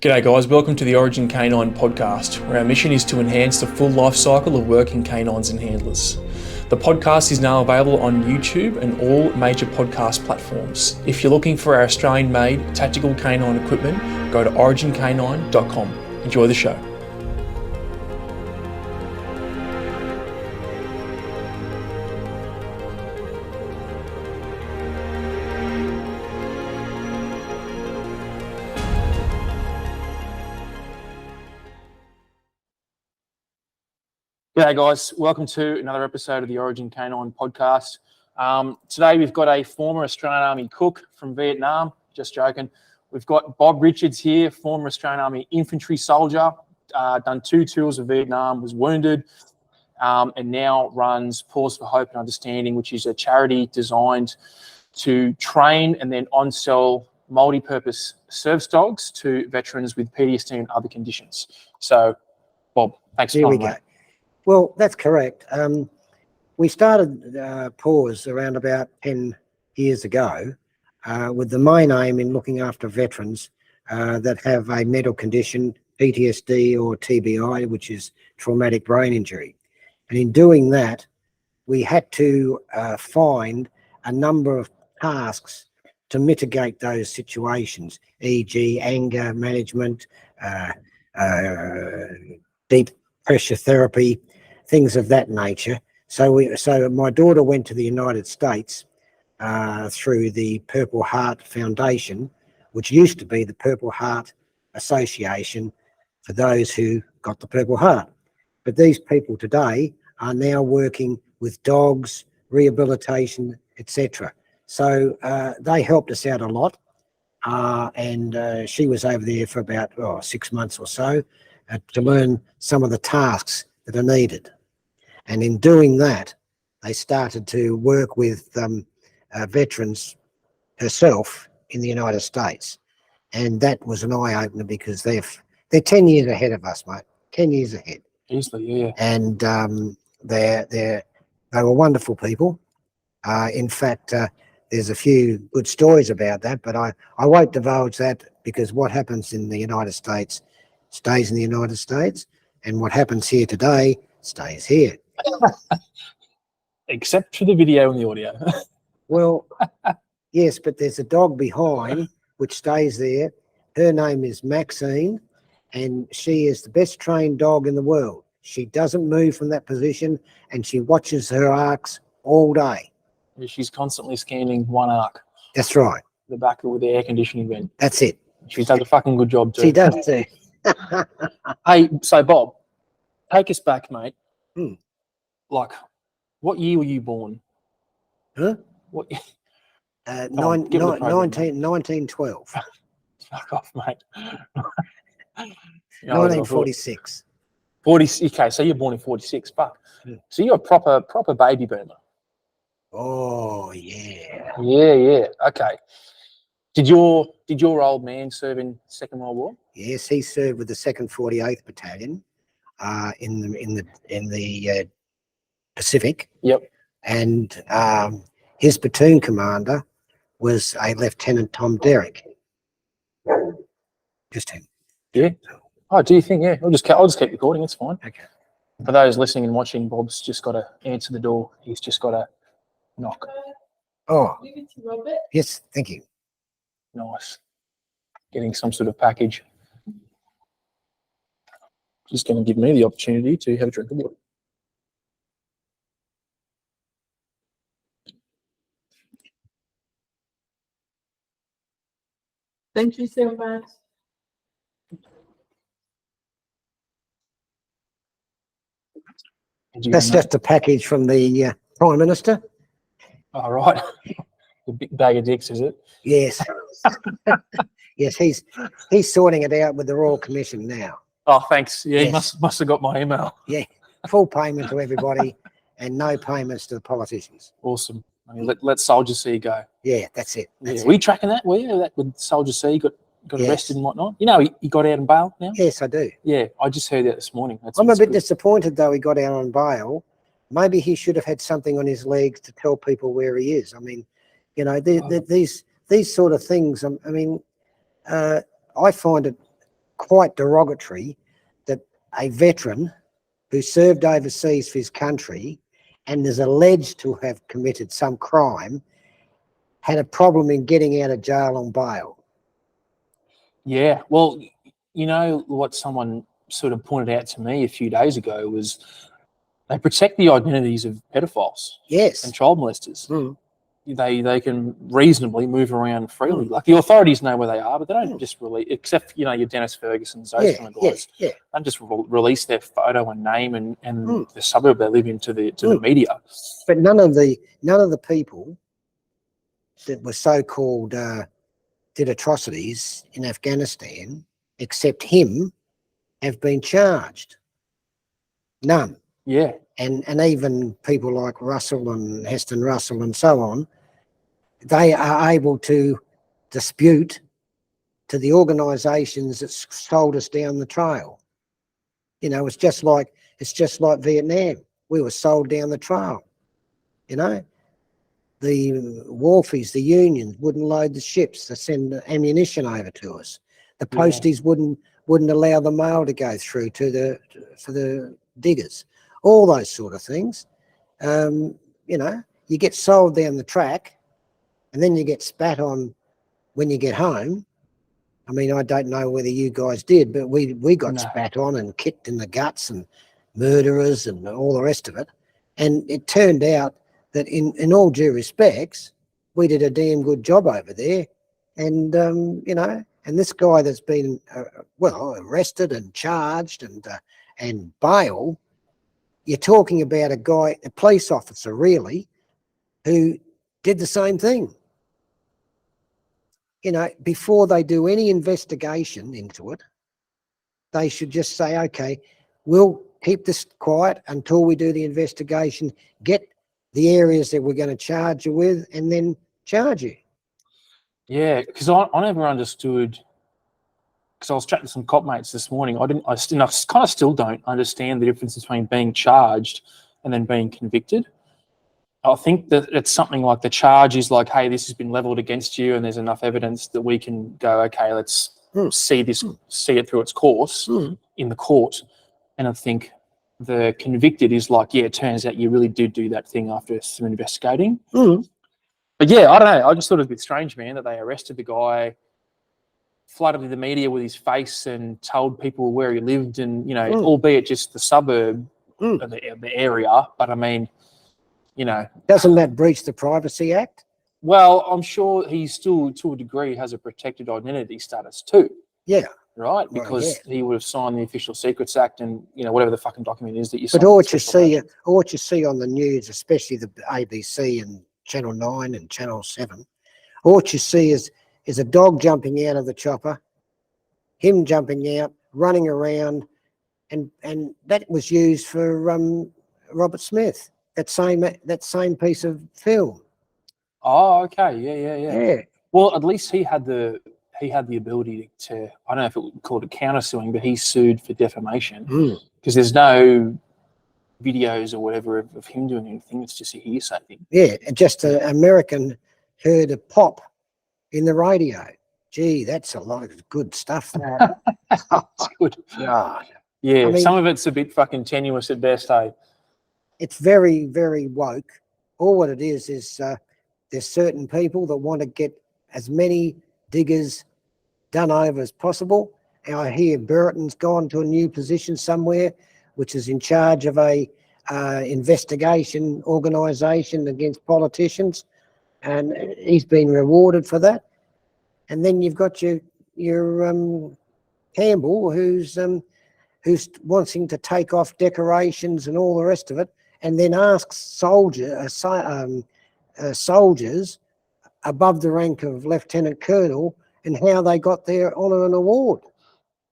G'day guys, welcome to the Origin Canine podcast, where our mission is to enhance the full life cycle of working canines and handlers. The podcast is now available on YouTube and all major podcast platforms. If you're looking for our Australian-made tactical canine equipment, go to origincanine.com. Enjoy the show. G'day guys, welcome to another episode of the Origin Canine podcast. Today we've got a former Australian Army cook from Vietnam, just joking. We've got Bob Richards here, former Australian Army infantry soldier, done 2 tours of Vietnam, was wounded, and now runs Paws for Hope and Understanding, which is a charity designed to train and then on-sell multi-purpose service dogs to veterans with PTSD and other conditions. So, Bob, thanks for coming, mate. Well, that's correct. We started Paws around about 10 years ago with the main aim in looking after veterans that have a mental condition, PTSD or TBI, which is traumatic brain injury. And in doing that, we had to find a number of tasks to mitigate those situations, e.g. anger management, deep pressure therapy, things of that nature. So my daughter went to the United States through the Purple Heart Foundation, which used to be the Purple Heart Association for those who got the Purple Heart. But these people today are now working with dogs, rehabilitation, etc. So they helped us out a lot. And she was over there for about 6 months or so to learn some of the tasks that are needed. And in doing that, they started to work with veterans herself in the United States. And that was an eye-opener because they're 10 years ahead of us, mate. 10 years ahead. Easily, yeah. And they were wonderful people. In fact, there's a few good stories about that, but I won't divulge that because what happens in the United States stays in the United States, and what happens here today stays here. Except for the video and the audio. Well, yes, but there's a dog behind which stays there. Her name is Maxine, and she is the best trained dog in the world. She doesn't move from that position, and she watches her arcs all day. She's constantly scanning one arc. That's right. The back with the air conditioning vent. That's it. She does a fucking good job too. She does too. Hey, so Bob, take us back, mate. Hmm. Like, what year were you born? Huh? What? 1912. Fuck off, mate. 1946. 40. Okay, so you're born in 46. Fuck. Hmm. So you're a proper baby boomer. Oh yeah. Yeah. Okay. Did your old man serve in Second World War? Yes, he served with the 2nd 48th Battalion in the Pacific. Yep. And his platoon commander was a Lieutenant Tom Derrick. Just him. Yeah. Oh, do you think? Yeah. I'll just keep recording. It's fine. Okay. For those listening and watching, Bob's just got to answer the door. He's just got to knock. Oh. Yes. Thank you. Nice. Getting some sort of package. Just going to give me the opportunity to have a drink of water. Thank you so much. That's just a package from the Prime Minister. All right. The big bag of dicks, is it? Yes. Yes, he's sorting it out with the Royal Commission now. Oh, thanks. Yeah, Yes. he must have got my email. Yeah, full payment to everybody and no payments to the politicians. Awesome. I mean, let Soldier C go. Yeah, that's it. Yeah. Were you tracking that? Were you? That with Soldier C got Yes. arrested and whatnot? You know, he got out on bail now? Yes, I do. Yeah, I just heard that this morning. I'm a bit good. disappointed, though, he got out on bail. Maybe he should have had something on his legs to tell people where he is. I mean, you know, these sort of things, I mean, I find it quite derogatory that a veteran who served overseas for his country and is alleged to have committed some crime had a problem in getting out of jail on bail. Yeah. Well, you know what someone sort of pointed out to me a few days ago was they protect the identities of pedophiles Yes. and child molesters. Mm. They can reasonably move around freely. Mm. Like the authorities know where they are, but they don't Mm. just release, except, you know, your Dennis Ferguson's, those kind of guys. Yeah. They don't just release their photo and name and Mm. the suburb they live in to the media. But none of the people that were so-called did atrocities in Afghanistan, except him, have been charged. None. Yeah. And even people like Russell and Heston Russell and so on, they are able to dispute to the organisations that sold us down the trail. You know, it's just like Vietnam. We were sold down the trail. You know, the wharfies, the unions wouldn't load the ships to send ammunition over to us. The posties wouldn't allow the mail to go through for the diggers. All those sort of things. You know, you get sold down the track, and then you get spat on when you get home. I mean, I don't know whether you guys did, but we got spat on and kicked in the guts and murderers and all the rest of it. And it turned out that in all due respects, we did a damn good job over there. And, you know, and this guy that's been, arrested and charged and bail, you're talking about a police officer really, who did the same thing. You know, before they do any investigation into it, they should just say, okay, we'll keep this quiet until we do the investigation, get the areas that we're going to charge you with, and then charge you. Yeah, because I never understood, because I was chatting to some cop mates this morning, I kind of still don't understand the difference between being charged and then being convicted. I think that it's something like the charge is like, hey, this has been leveled against you and there's enough evidence that we can go, okay, let's see it through its course in the court. And I think the convicted is like, yeah, it turns out you really did do that thing after some investigating. But yeah, I don't know. I just thought it was a bit strange, man, that they arrested the guy, flooded the media with his face and told people where he lived and, you know, albeit just the suburb of the area. But I mean, you know. Doesn't that breach the Privacy Act? Well, I'm sure he still, to a degree, has a protected identity status too. Yeah. Right? Because he would have signed the Official Secrets Act and, you know, whatever the fucking document is that you signed. But all what you see on the news, especially the ABC and Channel 9 and Channel 7, all what you see is a dog jumping out of the chopper, him jumping out, running around, and that was used for Robert Smith, that same piece of film. Oh, okay. Yeah. Well, at least he had the ability to, I don't know if it would call it countersuing, but he sued for defamation because there's no videos or whatever of him doing anything. It's just a hearsay thing. Yeah, just an American heard a pop in the radio. Gee, that's a lot of good stuff. It's good. God. Yeah, I mean, some of it's a bit fucking tenuous at best, hey? It's very, very woke. All what it is there's certain people that want to get as many diggers done over as possible. And I hear Burton's gone to a new position somewhere, which is in charge of a investigation organisation against politicians, and he's been rewarded for that. And then you've got your Campbell, who's wanting to take off decorations and all the rest of it, and then asks soldiers above the rank of lieutenant colonel and how they got their honour and award.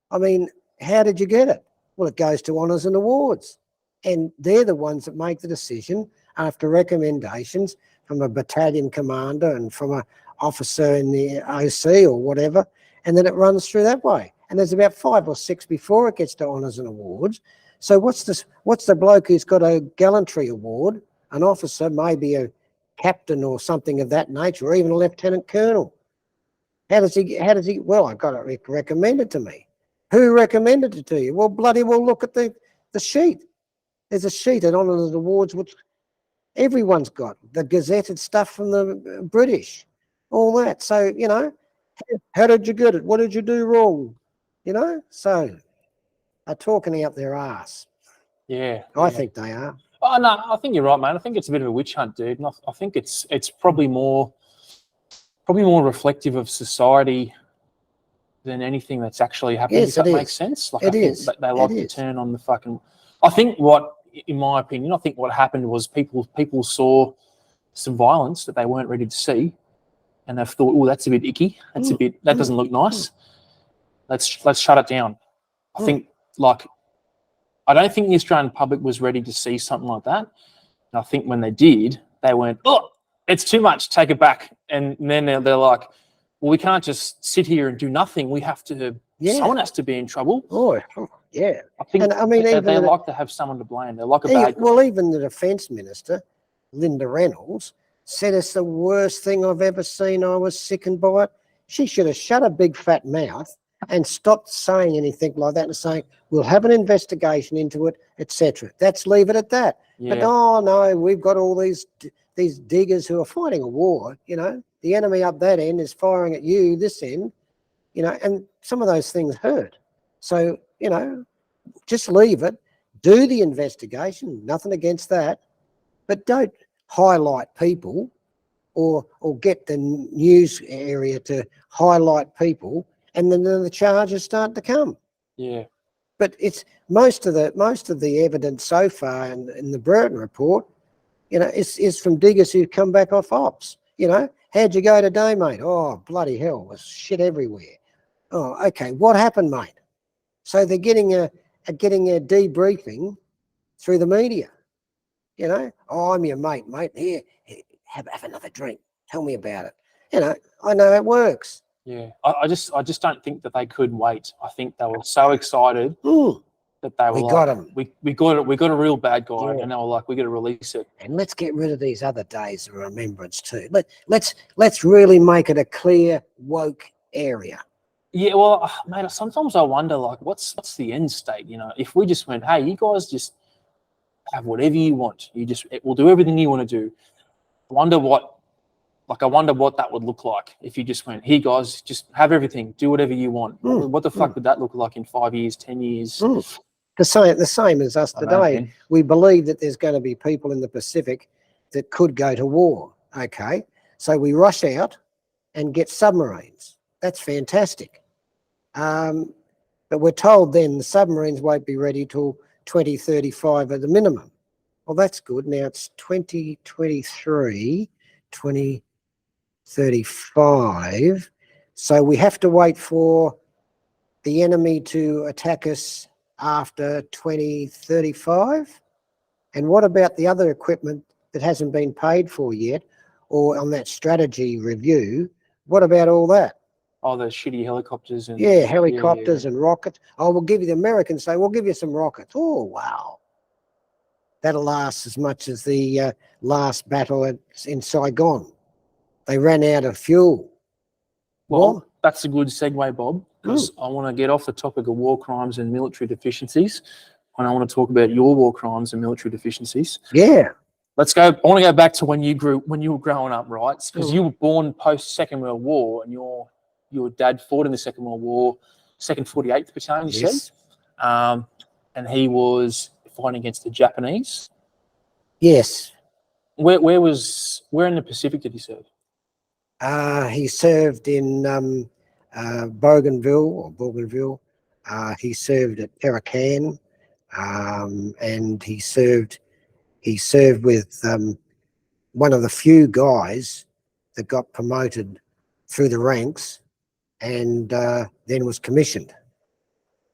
I mean, how did you get it? Well, it goes to honours and awards, and they're the ones that make the decision after recommendations from a battalion commander and from an officer in the OC or whatever, and then it runs through that way. And there's about 5 or 6 before it gets to honours and awards. So what's the bloke who's got a gallantry award, an officer, maybe a captain or something of that nature, or even a lieutenant colonel? How does he, well, I got it recommended to me. Who recommended it to you? Well, bloody well, look at the sheet. There's a sheet at Honours Awards, which everyone's got. The gazetted stuff from the British, all that. So, you know, how did you get it? What did you do wrong? You know, so they're talking out their ass. Yeah. I think they are. Oh no, I think you're right, mate. I think it's a bit of a witch hunt, dude. And I think it's probably more reflective of society than anything that's actually happening. Yes, if that it makes is. sense. Like It I think is. that they like It to is. turn on the fucking. I think what, in my opinion, I think what happened was people saw some violence that they weren't ready to see, and they've thought, oh, that's a bit icky. That's a bit. That doesn't look nice. Let's shut it down. I think I don't think the Australian public was ready to see something like that. And I think when they did, they went, oh, it's too much, take it back. And then they're like, well, we can't just sit here and do nothing. We have to, someone has to be in trouble. Oh, yeah. I think And I mean, they like to have someone to blame. They're like a bad guy. well, even the Defence Minister, Linda Reynolds, said it's the worst thing I've ever seen. I was sickened by it. She should have shut her big fat mouth and stopped saying anything like that and saying, we'll have an investigation into it, etc. Let's leave it at that. Yeah. But oh no, we've got all these diggers who are fighting a war, you know. The enemy up that end is firing at you this end, you know, and some of those things hurt. So, you know, just leave it, do the investigation, nothing against that, but don't highlight people or get the news area to highlight people, and then the charges start to come. Yeah. But it's most of the evidence so far in the Burton report, you know, is from diggers who come back off ops. You know, how'd you go today, mate? Oh, bloody hell, there's shit everywhere. Oh, okay, what happened, mate? So they're getting a debriefing through the media. You know, oh, I'm your mate. Here, have another drink. Tell me about it. You know, I know it works. Yeah. I just don't think that they could wait. I think they were so excited that they were We like, got him. We got a real bad guy, Yeah. and they were like, we got to release it. And let's get rid of these other days of remembrance too. Let's really make it a clear woke area. Yeah, well, mate, sometimes I wonder, like, what's the end state? You know, if we just went, hey, you guys just have whatever you want. We'll do everything you want to do. I wonder what that would look like if you just went, here, guys, just have everything, do whatever you want. What the fuck would that look like in 5 years, 10 years? The same as us today. We believe that there's going to be people in the Pacific that could go to war. Okay, so we rush out and get submarines. That's fantastic. But we're told then the submarines won't be ready till 2035 at the minimum. Well, that's good. Now it's 2023, 2035. So we have to wait for the enemy to attack us after 2035. And what about the other equipment that hasn't been paid for yet, or on that strategy review? What about all that? Oh, the shitty helicopters and helicopters and rockets. Oh, we'll give you, the Americans say, we'll give you some rockets. Oh, wow. That'll last as much as the last battle in Saigon. They ran out of fuel. Well, that's a good segue, Bob, because I want to get off the topic of war crimes and military deficiencies, and I want to talk about your war crimes and military deficiencies. Yeah. Let's go. I want to go back to when you were growing up, right? Because you were born post Second World War, and your dad fought in the Second World War, 2nd 48th Battalion, you said? And he was fighting against the Japanese? Yes. Where in the Pacific did he serve? He served in Bougainville. He served at Perakhan, and he served with one of the few guys that got promoted through the ranks, and then was commissioned.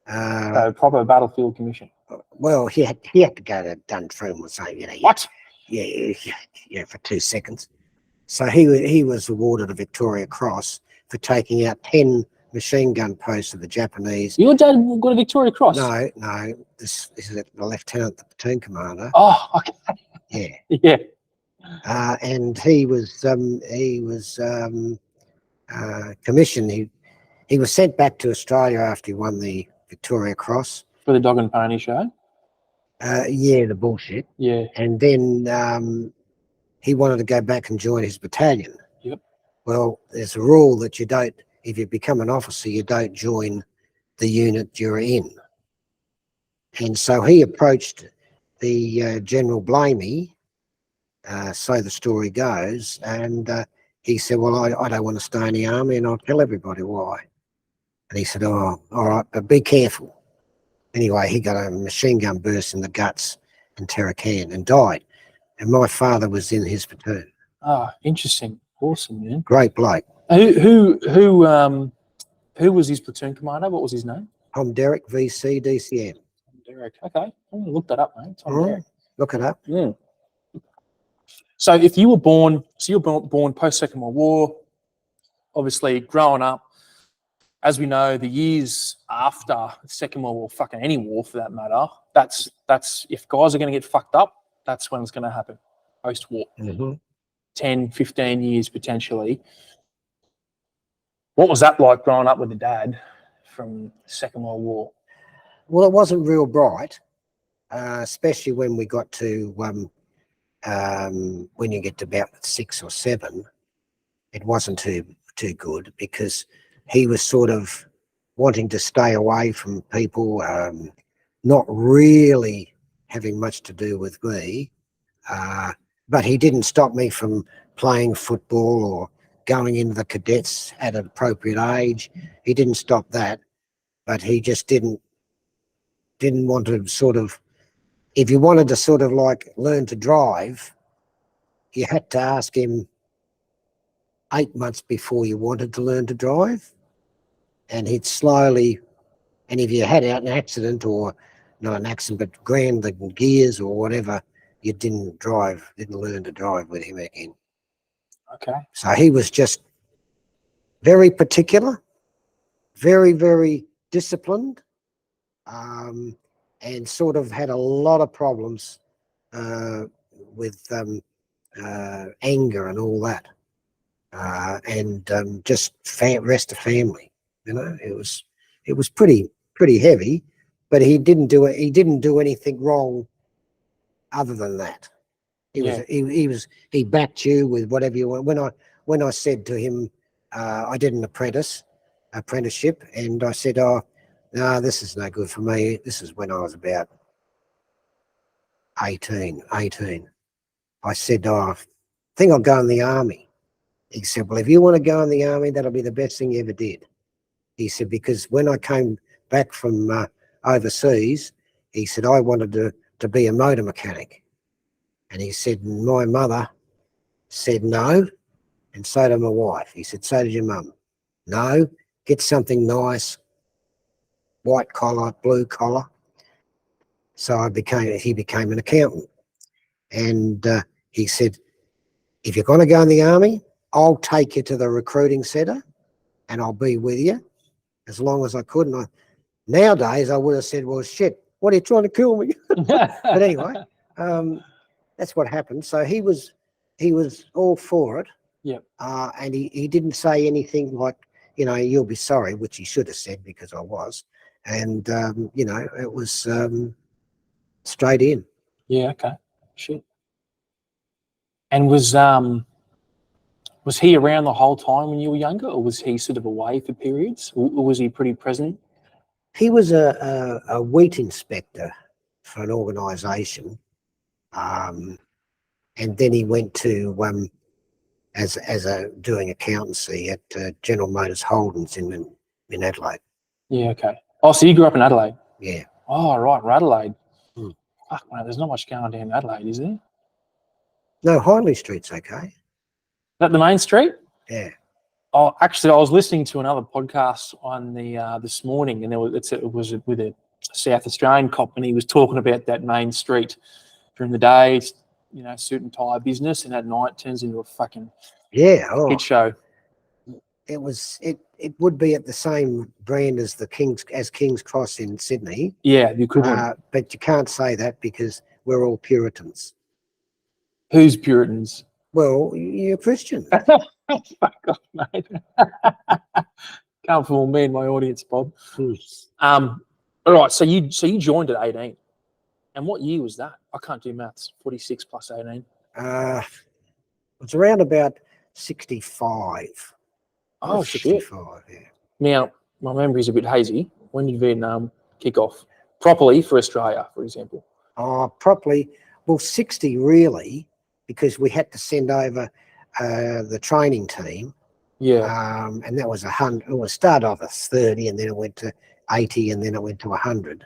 So proper battlefield commission. Well, he had to go to Dundrum or something. You know, What? Yeah, for 2 seconds. So he was awarded a Victoria Cross for taking out 10 machine gun posts of the Japanese. Your dad got a Victoria Cross? No. This is the lieutenant, the platoon commander. Oh, okay. Yeah. Yeah. And he was commissioned. He was sent back to Australia after he won the Victoria Cross. For the dog and pony show. Yeah, the bullshit. Yeah. And then he wanted to go back and join his battalion. Yep. Well, there's a rule that you don't, if you become an officer, you don't join the unit you're in. And so he approached the General Blamey, so the story goes, and he said, well, I don't want to stay in the army, and I'll tell everybody why. And he said, oh, all right, but be careful. Anyway, he got a machine gun burst in the guts in Tarakan and died. And my father was in his platoon. Ah, interesting. Awesome, man. Great bloke. Who was his platoon commander? What was his name? Tom Derrick, VC, DCM. Derek. Okay. I'm gonna look that up, mate. Tom Derrick. Look it up. Yeah. So if you were born, born post Second World War, obviously growing up, as we know, the years after the Second World War, fucking any war for that matter, that's if guys are going to get fucked up, that's when it's going to happen. Post-war. 10, 15 years potentially. What was that like growing up with a dad from the Second World War? Well, it wasn't real bright, especially when we got to, when you get to about 6 or 7, it wasn't too good because he was sort of wanting to stay away from people, not really having much to do with me. But he didn't stop me from playing football or going into the cadets at an appropriate age. He didn't stop that, but he just didn't want to sort of, if you wanted to sort of like learn to drive, you had to ask him 8 months before you wanted to learn to drive. And he'd slowly, and if you had an accident, or not an accident, but ground the gears or whatever, you didn't learn to drive with him again. Okay. So he was just very particular, very, very disciplined, and sort of had a lot of problems with anger and all that, and just rest of family. You know, it was pretty heavy, but he didn't do anything wrong other than that. He backed you with whatever you want. When I said to him, I did an apprenticeship, and I said, oh, no, this is no good for me. This is when I was about 18. I said, oh, I think I'll go in the army. He said, well, if you want to go in the army, that'll be the best thing you ever did. He said, because when I came back from overseas, he said, I wanted to be a motor mechanic. And he said, my mother said no, and so did my wife. He said, so did your mum. No, get something nice, white collar, blue collar. So he became an accountant. And he said, if you're going to go in the army, I'll take you to the recruiting centre and I'll be with you as long as I could. And nowadays I would have said, well, shit, what are you trying to kill me? But anyway, that's what happened. So he was all for it. Yeah. And he didn't say anything like, you know, you'll be sorry, which he should have said, because I was. And, you know, it was straight in. Yeah, okay. Shit. And was he around the whole time when you were younger, or was he sort of away for periods, or was he pretty present? He was a wheat inspector for an organisation, and then he went to doing accountancy at General Motors Holdings in Adelaide. Yeah, okay. Oh, so you grew up in Adelaide? Yeah. Oh, right, Adelaide. Hmm. Fuck, man, there's not much going on down in Adelaide, is there? No, Hindley Street's okay. Is that the main street? Yeah. Oh, actually, I was listening to another podcast on the this morning, and it was with a South Australian cop, and he was talking about that main street. During the day, it's, you know, suit and tie business, and at night it turns into a fucking hit show. It would be at the same brand as King's Cross in Sydney. Yeah, you could. But you can't say that because we're all Puritans. Who's Puritans? Well, you're Christian. Fuck off, mate. Can't fool me and my audience, Bob. All right, so you joined at 18. And what year was that? I can't do maths. 46 plus 18. It's around about 65. Oh, 65, shit. yeah. Now, my memory's a bit hazy. When did Vietnam kick off properly for Australia, for example? Properly, well, 60 really, because we had to send over the training team. Yeah. And that was 100. It was start off at 30, and then it went to 80, and then it went to 100.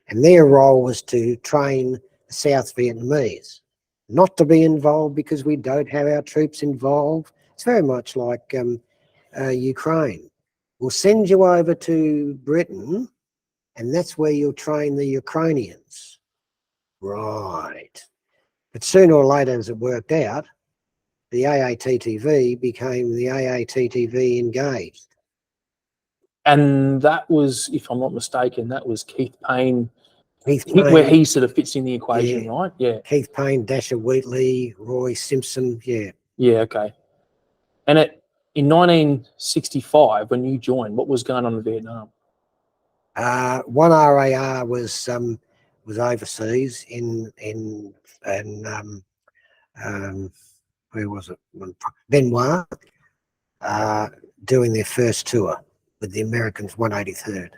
And their role was to train the South Vietnamese, not to be involved because we don't have our troops involved. It's very much like Ukraine. We'll send you over to Britain, and that's where you'll train the Ukrainians. Right. But sooner or later, as it worked out, the AATTV became the AATTV Engaged. And that was, if I'm not mistaken, that was Keith Payne, Keith Payne, where he sort of fits in the equation, yeah. right? Yeah. Keith Payne, Dasher Wheatley, Roy Simpson, yeah. Yeah, okay. And in 1965, when you joined, what was going on in Vietnam? One RAR was overseas in where was it? Benoit, doing their first tour with the Americans 183rd.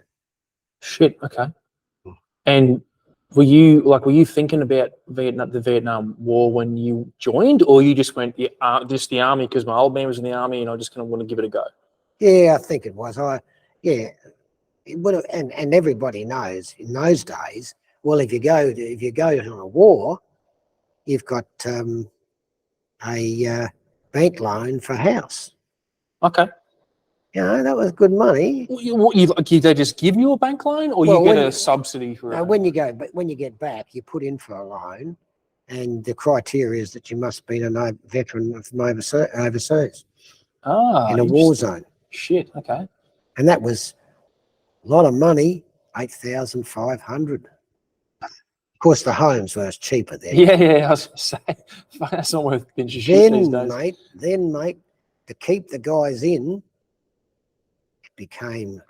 Shit, okay. And were you thinking about the Vietnam War when you joined, or you just went just the army because my old man was in the army and I just kind of want to give it a go? Yeah, I think it was. It would have, and everybody knows in those days. Well, if you go on a war, you've got a bank loan for a house. Okay. You know, that was good money. They just give you a bank loan, or you get a subsidy for it? When you get back, you put in for a loan, and the criteria is that you must be a veteran from overseas in a war zone. Shit. Okay. And that was a lot of money, 8,500. Of course, the homes were cheaper then. Yeah. I was going to say, that's not worth pinch of shit these days. Mate, to keep the guys in, it became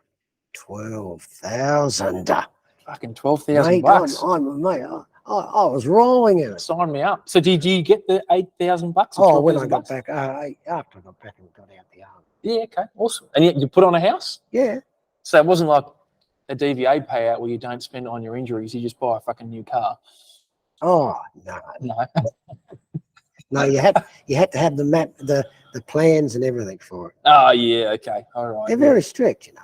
12,000. Fucking 12,000 bucks. I was rolling in it. Sign me up. So did you get the 8,000 bucks? When I got back, after I got back and got out the army. Yeah, okay, awesome. And you put on a house? Yeah. So it wasn't like a DVA payout where you don't spend it on your injuries, you just buy a fucking new car. Oh no. No, you had to have the map, the plans and everything for it. Oh yeah, okay, all right. They're very strict, you know.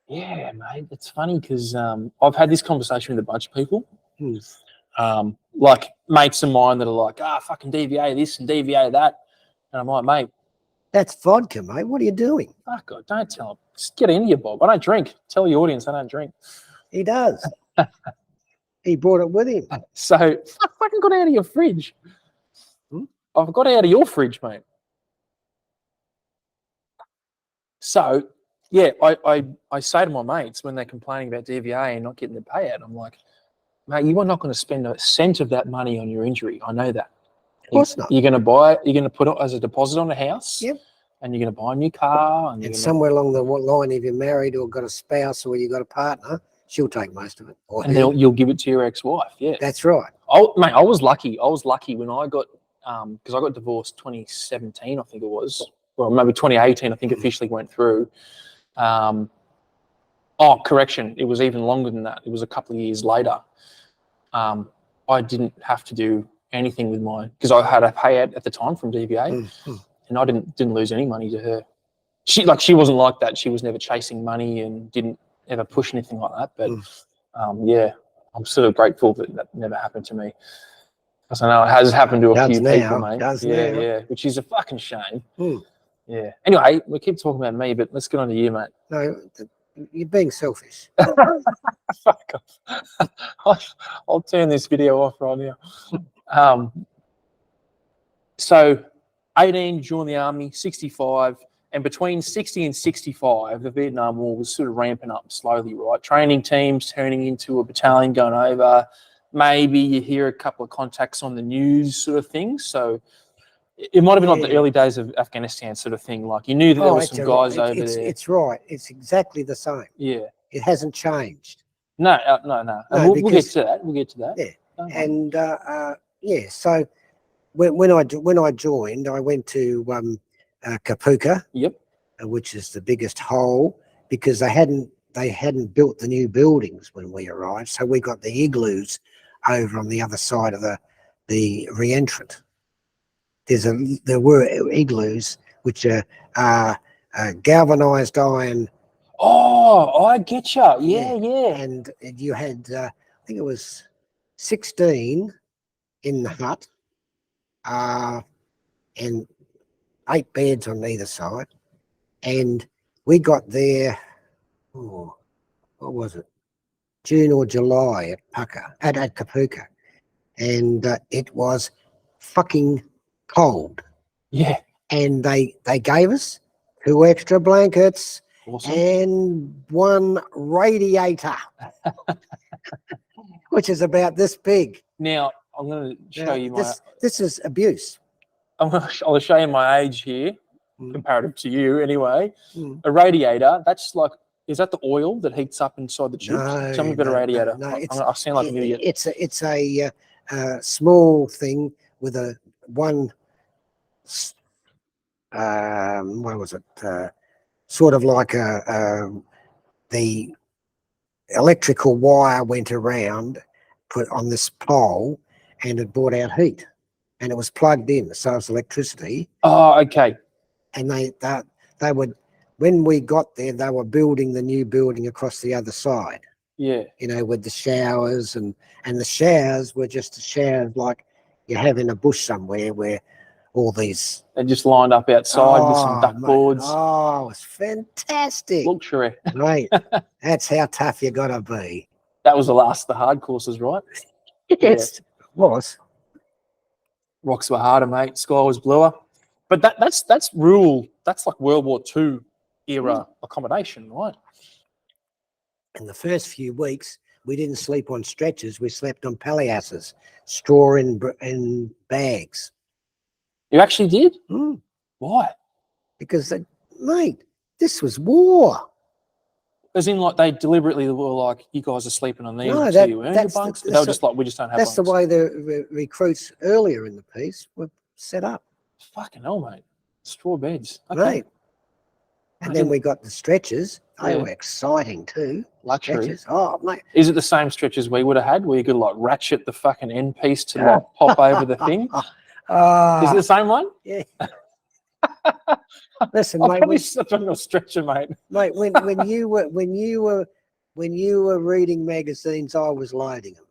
Yeah, mate. It's funny because I've had this conversation with a bunch of people, like mates of mine that are like, fucking DVA this and DVA that, and I'm like, mate, that's vodka, mate. What are you doing? Fuck God, don't tell him. Just get in here, Bob. I don't drink. Tell the audience I don't drink. He does. He brought it with him. So I fucking got out of your fridge. I've got out of your fridge, mate. So, yeah, I say to my mates when they're complaining about DVA and not getting the payout, I'm like, mate, you are not going to spend a cent of that money on your injury. I know that. Of course not. You're going to put it as a deposit on a house. Yep. And you're going to buy a new car. And somewhere along the line, if you're married or got a spouse or you got a partner, she'll take most of it. And then you'll give it to your ex-wife. Yeah. That's right. Mate, I was lucky. I was lucky when I got, because I got divorced 2017, I think it was. Well, maybe 2018, I think officially went through. Correction. It was even longer than that. It was a couple of years later. I didn't have to do anything with mine because I had a payout at the time from DVA, and I didn't lose any money to her. She wasn't like that. She was never chasing money and didn't ever push anything like that. But yeah, I'm sort of grateful that never happened to me. Because I know it has happened to a few people, mate. Yeah, which is a fucking shame. Yeah. Anyway, we keep talking about me, but let's get on to you, mate. No, you're being selfish. Fuck off. I'll turn this video off right now. So 18, joined the army, 65, and between 60 and 65, the Vietnam War was sort of ramping up slowly, right? Training teams turning into a battalion going over. Maybe you hear a couple of contacts on the news sort of thing. So it might have been like the early days of Afghanistan sort of thing. Like you knew that there were some guys over there. It's right. It's exactly the same. Yeah. It hasn't changed. No, no. No, We'll get because- to that. We'll get to that. Yeah. Don't worry. And yeah, so when I joined, I went to Kapooka, Yep. which is the biggest hole, because they hadn't built the new buildings when we arrived, so we got the igloos over on the other side of the re-entrant. There were igloos which are galvanized iron. Oh, I get you. Yeah. And you had I think it was 16 in the hut, and 8 beds on either side. And we got there, what was it, June or July at Kapooka, and it was fucking cold. Yeah. And they gave us 2 extra blankets Awesome. and 1 radiator, which is about this big. Now I'm going to show Now, you my. this is abuse. I'll show you my age here, comparative to you anyway. Mm. A radiator. That's like. Is that the oil that heats up inside the tubes? No, Tell me about a radiator. No, I sound like an idiot. It's a small thing with one. What was it? Sort of like the electrical wire went around, put on this pole, and it brought out heat, and it was plugged in, so it's electricity. Oh, okay. And they would, when we got there, they were building the new building across the other side. Yeah. You know, with the showers, and the showers were just the showers like you have in a bush somewhere, where all these They just lined up outside with some duck mate, boards. Oh, it was fantastic. Luxury. Mate, that's how tough you gotta be. That was the last of the hard courses, right? Yes, it was. Rocks were harder, mate. Sky was bluer. But that's rural. That's like World War II era accommodation, right? In the first few weeks, we didn't sleep on stretchers. We slept on palliasses, straw in bags. You actually did? Mm. Why? Because, mate, this was war. As in, like, they deliberately were like, you guys are sleeping on these No, until you earn your bunks? But they were just like, we just don't have That's the bunks. way the recruits earlier in the piece were set up. Fucking hell, mate. Straw beds. Okay. Right. And then we got the stretchers. They Yeah. were exciting too. Luxury. Stretchers. Oh, mate. Is it the same stretches we would have had where you could like ratchet the fucking end piece to like pop over the thing? Is it the same one? Yeah. Listen, I'll mate. probably slept on your stretcher, mate. Mate, when you were reading magazines, I was loading them.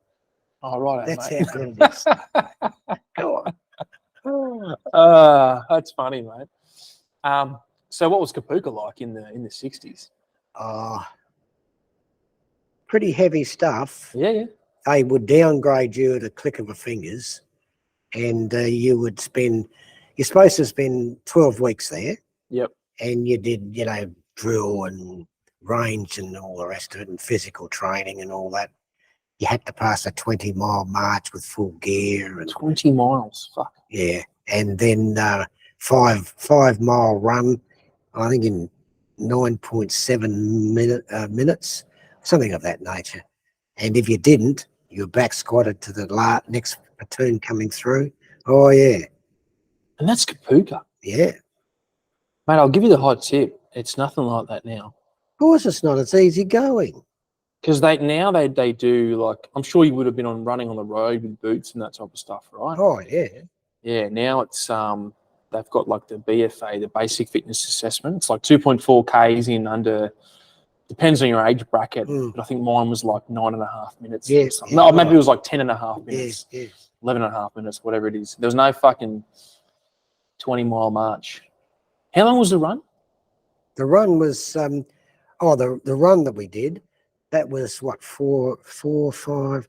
Oh, right. That's mate. how good it is. Go on. That's funny, mate. So what was Kapooka like in the 60s? Pretty heavy stuff. Yeah. They would downgrade you at a click of a fingers, and you're supposed to spend 12 weeks there. Yep. And you did, drill and range and all the rest of it, and physical training and all that. You had to pass a 20-mile march with full gear. And 20 miles. Fuck. yeah. And then 5-mile run, I think in 9.7 minutes, something of that nature. And if you didn't, you were back squatted to the next platoon coming through. Oh, yeah. And that's Kapooka. Yeah. Mate, I'll give you the hot tip. It's nothing like that now. Of course it's not. It's easy going. Because they do, like, I'm sure you would have been running on the road with boots and that type of stuff, right? Oh, yeah. Yeah, now it's they've got like the BFA, the basic fitness assessment. It's like 2.4 Ks in under, depends on your age bracket, but I think mine was like 9.5 minutes. Yeah, No, maybe it was like 10.5 minutes, Yeah. 11.5 minutes, whatever it is. There was no fucking 20-mile march. How long was the run? The run was the run that we did, that was what, 4, 5,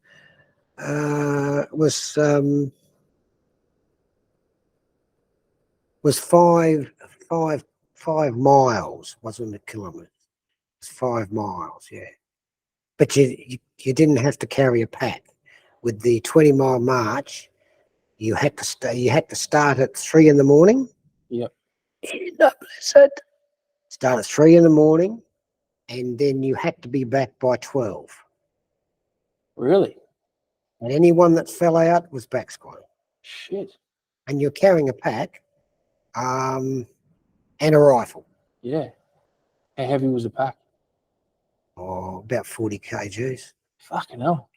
was 5 miles, wasn't it, kilometers? It's 5 miles, yeah. But you didn't have to carry a pack. With the 20-mile march, you had to start at 3 in the morning. Yep. No, blizzard. Start at 3 in the morning, and then you had to be back by 12. Really? And anyone that fell out was back squatting. Shit. And you're carrying a pack and a rifle. Yeah. How heavy was the pack? Oh, about 40 kgs. Fucking hell.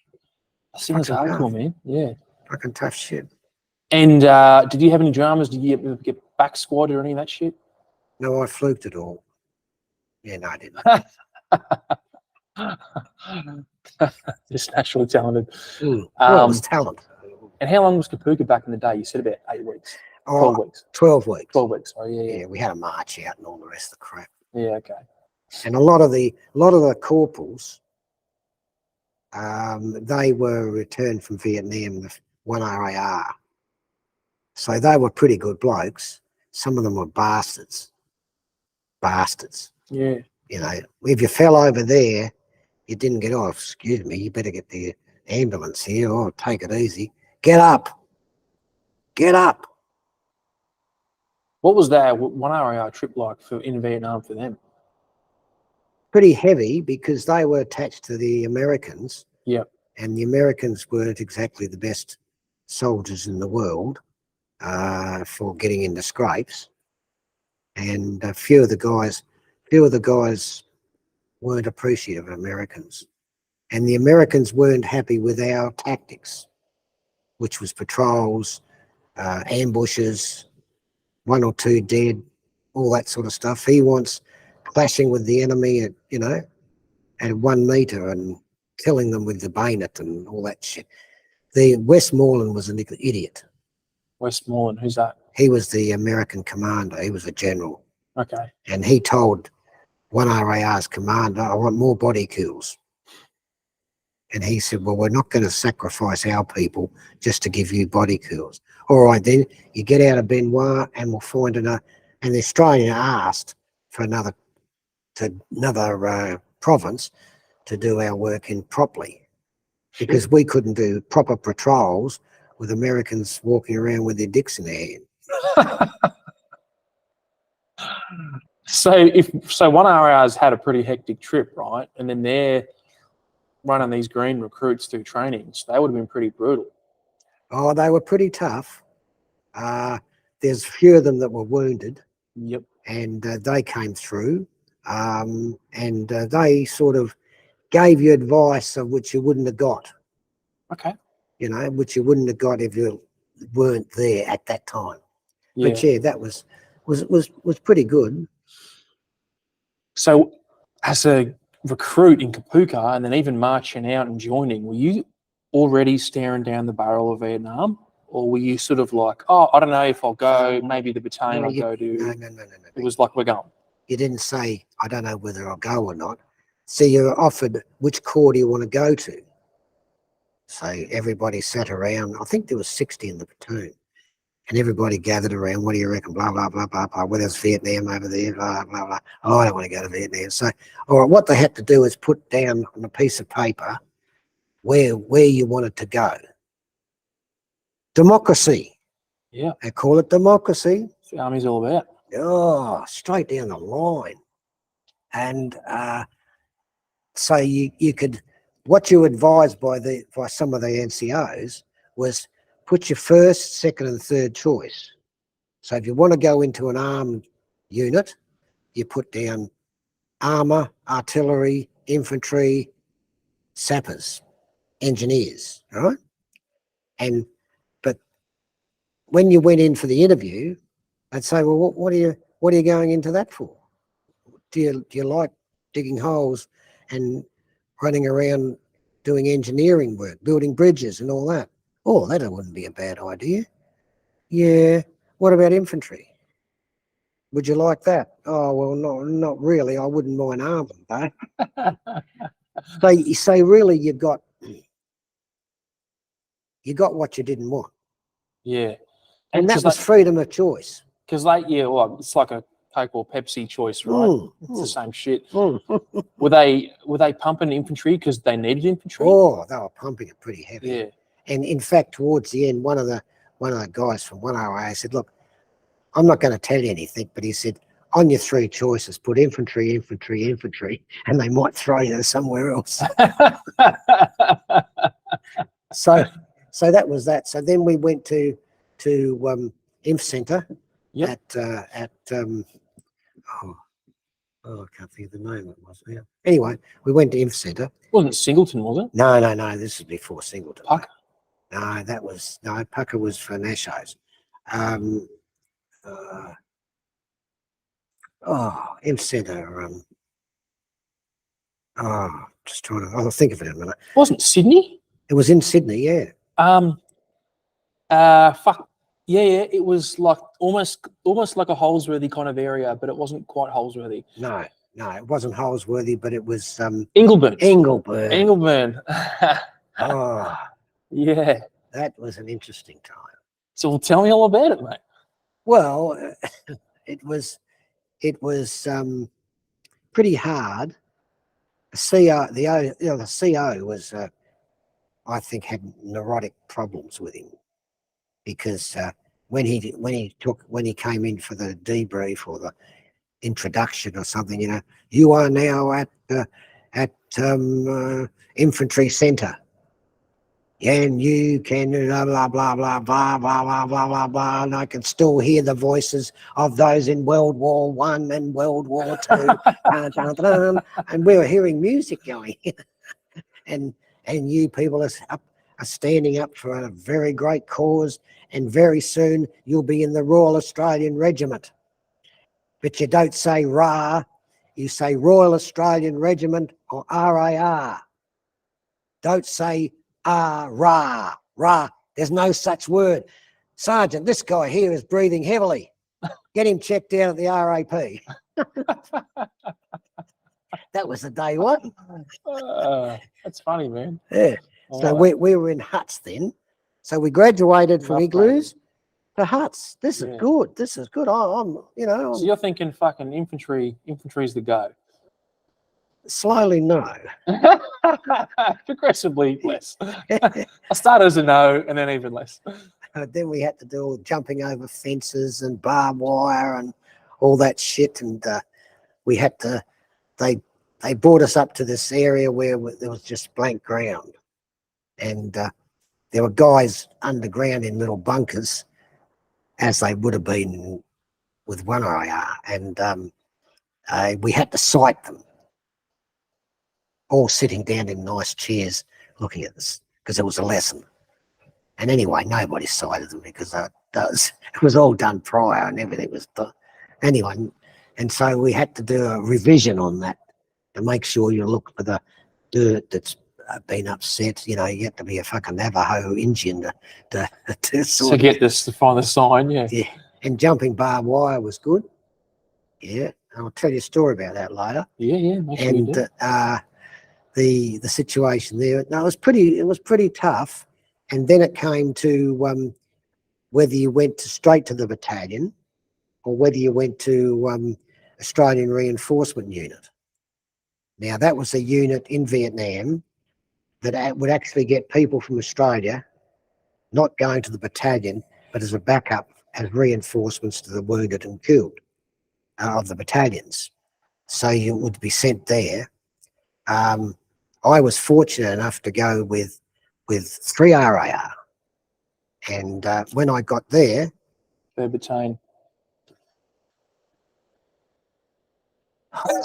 That sounds Fucking hardcore, tough. man. Yeah. Fucking tough shit. And did you have any dramas? Did you ever get back squatted or any of that shit? No, I fluked it all. Yeah, no, I didn't. Just naturally talented. Well, it was talent. And how long was Kapooka back in the day? You said about 8 weeks. 12 weeks. 12 weeks. 12 weeks. Oh, yeah. Yeah, we had a march out and all the rest of the crap. Yeah, okay. And a lot of the corporals, they were returned from Vietnam, the 1 RAR. So they were pretty good blokes. Some of them were bastards. Bastards. Yeah. You know, if you fell over there, you didn't get off. Excuse me, you better get the ambulance here or take it easy. Get up. Get up. What was that 1 RAR trip like in Vietnam for them? Pretty heavy because they were attached to the Americans. Yep. And the Americans weren't exactly the best soldiers in the world for getting into scrapes. And a few of the guys weren't appreciative of Americans. And the Americans weren't happy with our tactics, which was patrols, ambushes, 1 or 2 dead, all that sort of stuff. He wants clashing with the enemy at, you know, at 1 meter and killing them with the bayonet and all that shit. The Westmoreland was an idiot. Westmoreland, who's that? He was the American commander. He was a general. Okay. And he told 1 RAR's commander, I want more body kills. And he said, well, we're not going to sacrifice our people just to give you body kills. All right, then you get out of Benoit and we'll find another. And the Australian asked for another province to do our work in properly, because we couldn't do proper patrols with Americans walking around with their dicks in their hand. So 1 RAR's had a pretty hectic trip, right? And then they're running these green recruits through training, so they would have been pretty brutal. Oh, they were pretty tough. There's a few of them that were wounded. Yep. And they came through, and they sort of gave you advice of which you wouldn't have got. Okay. You know, which you wouldn't have got if you weren't there at that time. Yeah. But yeah, that was pretty good. So as a recruit in Kapooka and then even marching out and joining, were you already staring down the barrel of Vietnam? Or were you sort of like, oh, I don't know if I'll go, maybe the battalion I'll go to? No. It was like, we're going. You didn't say, I don't know whether I'll go or not. So you're offered, which corps do you want to go to? So everybody sat around. I think there was 60 in the platoon. And everybody gathered around. What do you reckon? Blah, blah, blah, blah, blah. Well, there's Vietnam over there, blah, blah, blah. Oh, I don't want to go to Vietnam. So, all right, what they had to do is put down on a piece of paper where you wanted to go. Democracy. Yeah. They call it democracy. That's what the army's all about. Oh, straight down the line. And so you could, what you advised by some of the NCOs was put your first, second and third choice. So if you want to go into an armed unit, you put down armour, artillery, infantry, sappers, engineers, all right? But when you went in for the interview, they'd say, well, what are you going into that for? Do you like digging holes and running around doing engineering work, building bridges and all that? Oh, that wouldn't be a bad idea. Yeah. What about infantry? Would you like that? Oh, well, not really. I wouldn't mind arming, though. So you say, really, you got what you didn't want. Yeah. And that was freedom of choice. Because well, it's like a Coke or Pepsi choice, right? It's the same shit. Were they pumping infantry because they needed infantry? Oh, they were pumping it pretty heavy. Yeah. And in fact, towards the end, one of the guys from 1 RA said, look, I'm not going to tell you anything, but he said, on your 3 choices, put infantry, infantry, infantry, and they might throw you somewhere else. So that was that. So then we went to Inf Centre Yep. at I can't think of the name it was now. Anyway, we went to Inf Centre. Wasn't Singleton, was it? No, this is before Singleton. Puck? No, Pucker was for Nashos. Inf Centre. Just trying to. I'll think of it in a minute. Wasn't Sydney? It was in Sydney, yeah. Fuck. Yeah. It was like almost like a Holsworthy kind of area, but it wasn't quite Holsworthy. No, it wasn't Holsworthy, but it was Ingleburn. Ingleburn. Oh, yeah. that was an interesting time. So tell me all about it, mate. Well, it was pretty hard. The CO was, I think, had neurotic problems with him because when he came in for the debrief or the introduction or something, you are now at infantry centre. And you can blah blah blah blah blah blah blah blah blah blah, and I can still hear the voices of those in World War One and World War Two, and we were hearing music going, and you people are standing up for a very great cause, and very soon you'll be in the Royal Australian Regiment, but you don't say RA, you say Royal Australian Regiment or RAR. Don't say rah. There's no such word. Sergeant, this guy here is breathing heavily. Get him checked out at the RAP. That was the day one. That's funny, man. Yeah. So we were in huts then. So we graduated from igloos to huts. This is good. This is good. So you're thinking fucking infantry's the go. Slowly, no. Progressively less. I started as a no and then even less. Then we had to do all jumping over fences and barbed wire and all that shit. And we had to, they brought us up to this area where there was just blank ground. And there were guys underground in little bunkers, as they would have been with 1IR. And we had to sight them, all sitting down in nice chairs looking at this, because it was a lesson. And anyway, nobody sighted them because it was all done prior and everything was done. Anyway, and so we had to do a revision on that to make sure you look for the dirt that's been upset. You have to be a fucking Navajo Indian to get this, to find the sign, yeah. Yeah, and jumping barbed wire was good. Yeah, I'll tell you a story about that later. Yeah, make sure you do. The situation there, no, it was pretty tough. And then it came to whether you went straight to the battalion or whether you went to Australian Reinforcement Unit. Now that was a unit in Vietnam that would actually get people from Australia not going to the battalion, but as a backup, as reinforcements to the wounded and killed of the battalions. So you would be sent there. I was fortunate enough to go with 3 RAR, and when I got there, battalion.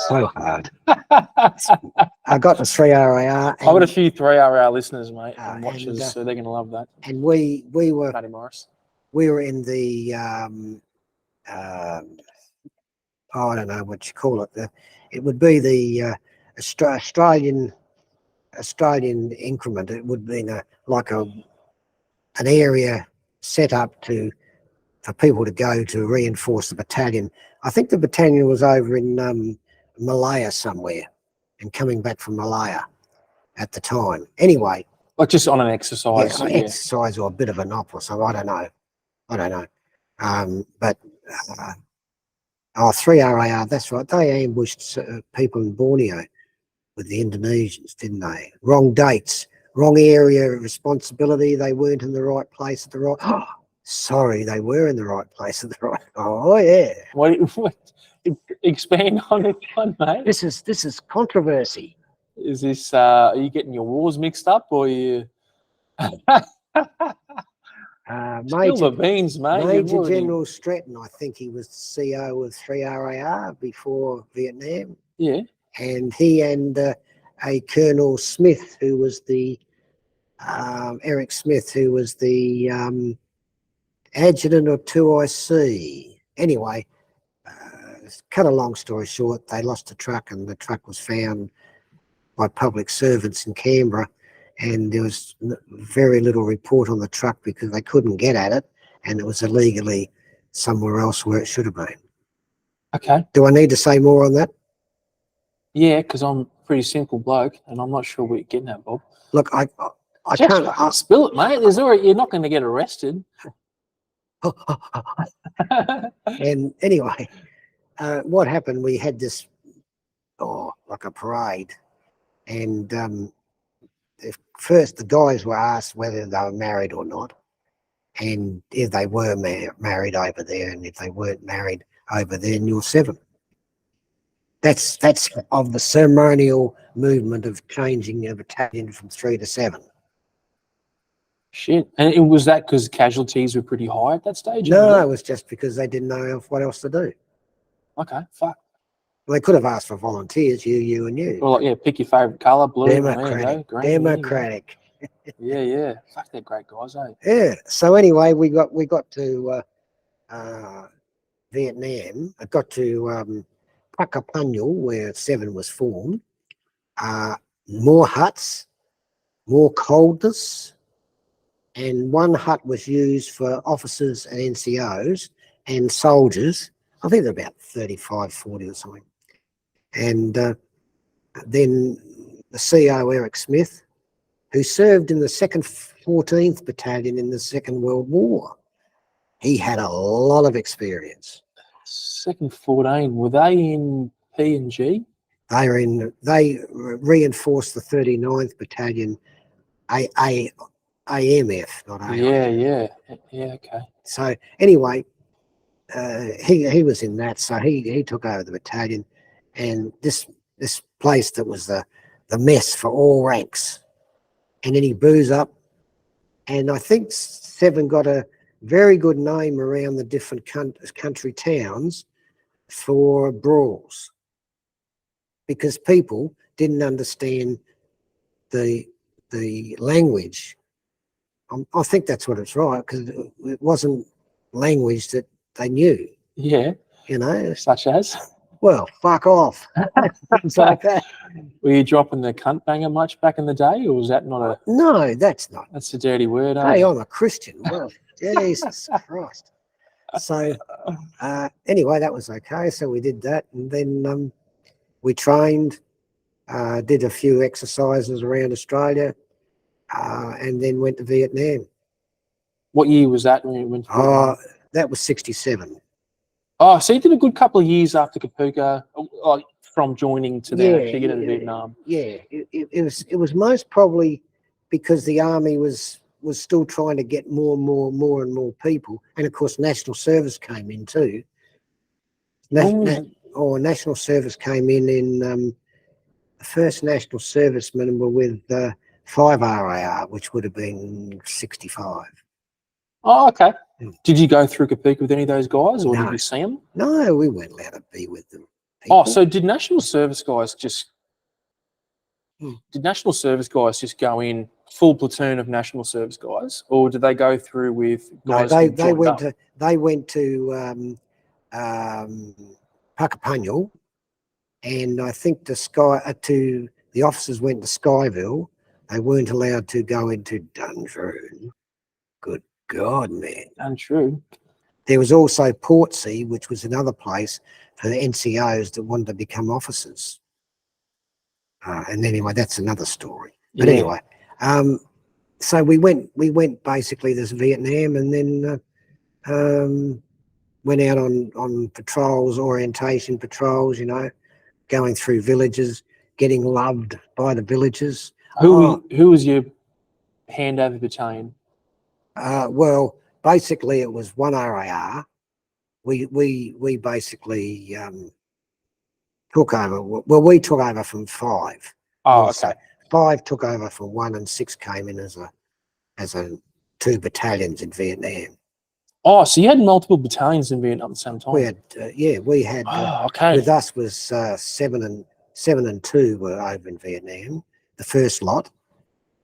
So hard. I got the 3 RAR. I've got a few 3 RAR listeners, mate, and watchers, so they're going to love that. And we were Paddy Morris. We were in the I don't know what you call it. It would be the Australian increment. It would be like an area set up for people to go to reinforce the battalion. I think the battalion was over in Malaya somewhere, and coming back from Malaya at the time. Anyway, like just on an exercise, exercise or a bit of an op or something. I don't know. But 3 RAR. That's right. They ambushed people in Borneo with the Indonesians, didn't they? Wrong dates, wrong area of responsibility. They weren't in the right place at the right. Oh, sorry, they were in the right place at the right. Oh yeah. What expand on it, mate? This is controversy. Is this? Are you getting your wars mixed up, or you? Spill the Major, beans, mate. Major General Stratton, I think he was the CO of 3RAR before Vietnam. Yeah. And he and a Colonel Smith, who was the Eric Smith, who was the adjutant of 2IC. Anyway, cut a long story short, they lost the truck, and the truck was found by public servants in Canberra, and there was very little report on the truck because they couldn't get at it, and it was illegally somewhere else where it should have been. Okay. Do I need to say more on that? Yeah, because I'm a pretty simple bloke, and I'm not sure what you're getting at, Bob. Look, I Just can't. fucking spill it, mate. You're not going to get arrested. And anyway, what happened? We had this, like a parade, and first the guys were asked whether they were married or not, and if they were married over there, and if they weren't married over there, you're 7. That's of the ceremonial movement of changing a battalion from 3 to 7. Shit. And it was that because casualties were pretty high at that stage? No, it was just because they didn't know what else to do. Okay, fuck. Well, they could have asked for volunteers, you, and you. Well, like, yeah, pick your favourite colour, blue. Democratic. Democratic. Yeah. Fuck, they're great guys, eh? Yeah. So anyway, we got to Vietnam. I got to Pakapanyal, where 7 was formed. More huts, more coldness, and one hut was used for officers and NCOs and soldiers. I think they're about 35, 40 or something. And then the CO, Eric Smith, who served in the 2nd 14th Battalion in the Second World War. He had a lot of experience. 2nd 14, were they in P&G? They reinforced the 39th Battalion, AMF, not AIF. Yeah, okay. So anyway, he was in that, so he took over the battalion, and this place that was the mess for all ranks. And then he booze up, and I think 7 got a very good name around the different country towns for brawls, because people didn't understand the language. I think that's what it's right, because it wasn't language that they knew. Yeah. You know, Such as? well, fuck off. Things like that. Were you dropping the cunt banger much back in the day, or was that not a... No, that's not. That's a dirty word, Hey, I'm a Christian. Well, Jesus Christ. So anyway, that was okay. So we did that, and then we trained, did a few exercises around Australia, and then went to Vietnam. What year was that when you went to Vietnam? That was 67. Oh, so you did a good couple of years after Kapooka, like from joining to then actually get into Vietnam. Yeah, it was most probably because the army was still trying to get more and more people, and of course national service came in too. National service came in the first national servicemen were with 5RAR, which would have been 65. Oh, okay. Did you go through Kapooka with any of those guys, or did you see them? No, we weren't allowed to be with them. People. Oh, so did national service guys just go in full platoon of national service guys, or did they go through with guys? No, they went to Pakapanyal, and I think the officers went to Skyville. They weren't allowed to go into Dundroon. Good God, man. Untrue. There was also Portsea, which was another place for the NCOs that wanted to become officers. And anyway, that's another story. But anyway, so we went basically this Vietnam, and then went out on patrols, orientation patrols, you know, going through villages, getting loved by the villagers. Who was your handover battalion? Well, basically it was 1RAR. We basically took over. Well, we took over from 5. Oh, okay. 5 took over from 1, and 6 came in as a as a 2 battalions in Vietnam. Oh, so you had multiple battalions in Vietnam at the same time? We had, we had. Oh, okay. With us was 7 and 2 were over in Vietnam, the first lot.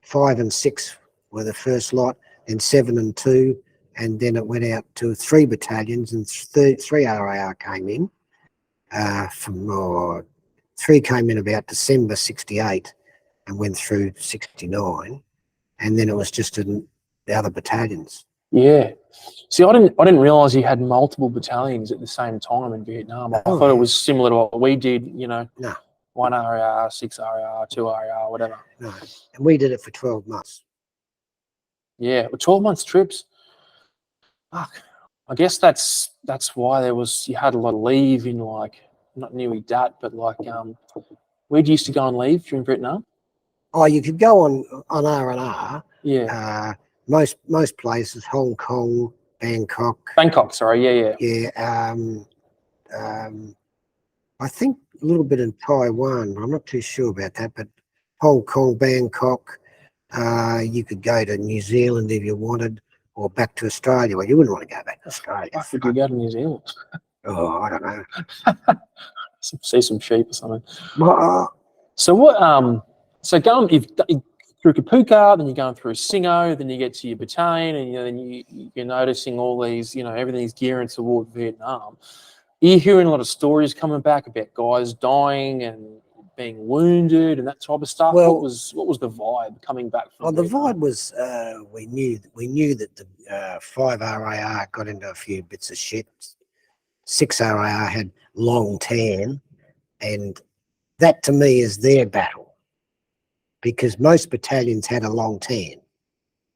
5 and 6 were the first lot, then 7 and 2, and then it went out to 3 battalions, and 3 RAR came in. From 3 came in about December '68 and went through '69, and then it was just in the other battalions. Yeah. See, I didn't realise you had multiple battalions at the same time in Vietnam. I thought it was similar to what we did, you know. No. 1 RAR, 6 RAR, 2 RAR, whatever. No, and we did it for 12 months. Yeah, 12 months trips. Fuck. I guess that's why you had a lot of leave in, like, not nearly that, but like where'd you used to go and leave during Vietnam? Oh, you could go on R&R. Yeah. Most places, Hong Kong, Bangkok. Bangkok, sorry, yeah. Yeah. I think a little bit in Taiwan, but I'm not too sure about that. But Hong Kong, Bangkok, you could go to New Zealand if you wanted, or back to Australia. Well, you wouldn't want to go back to Australia. Why would you go to New Zealand? Oh, I don't know. See some sheep or something. Well, So what? So going through Kapooka, then you're going through Singo, then you get to your battalion, and then you're noticing all these, everything's gearing toward Vietnam. You're hearing a lot of stories coming back about guys dying and being wounded and that type of stuff. Well, what was the vibe coming back from? the vibe was we knew that the 5 RAR got into a few bits of shit. 6 RAR had long tan, and that to me is their battle, because most battalions had a long tan.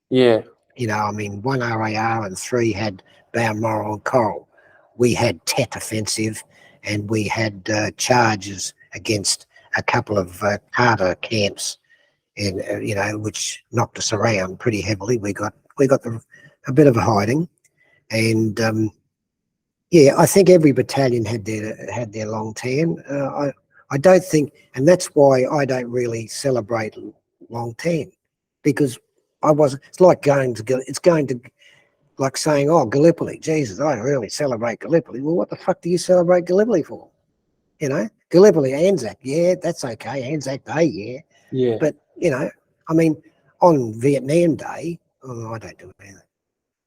Yeah. 1 RAR and 3 had Balmoral and Coral. We had Tet offensive, and we had charges against a couple of Carter camps, and which knocked us around pretty heavily. We got a bit of a hiding, and I think every battalion had their long tan. I don't think, and that's why I don't really celebrate long tan, because it's like saying, oh, Gallipoli, Jesus, I really celebrate Gallipoli. Well, what the fuck do you celebrate Gallipoli for? Gallipoli, Anzac, yeah, that's okay. Anzac Day, yeah. Yeah. But, on Vietnam Day, I don't do anything.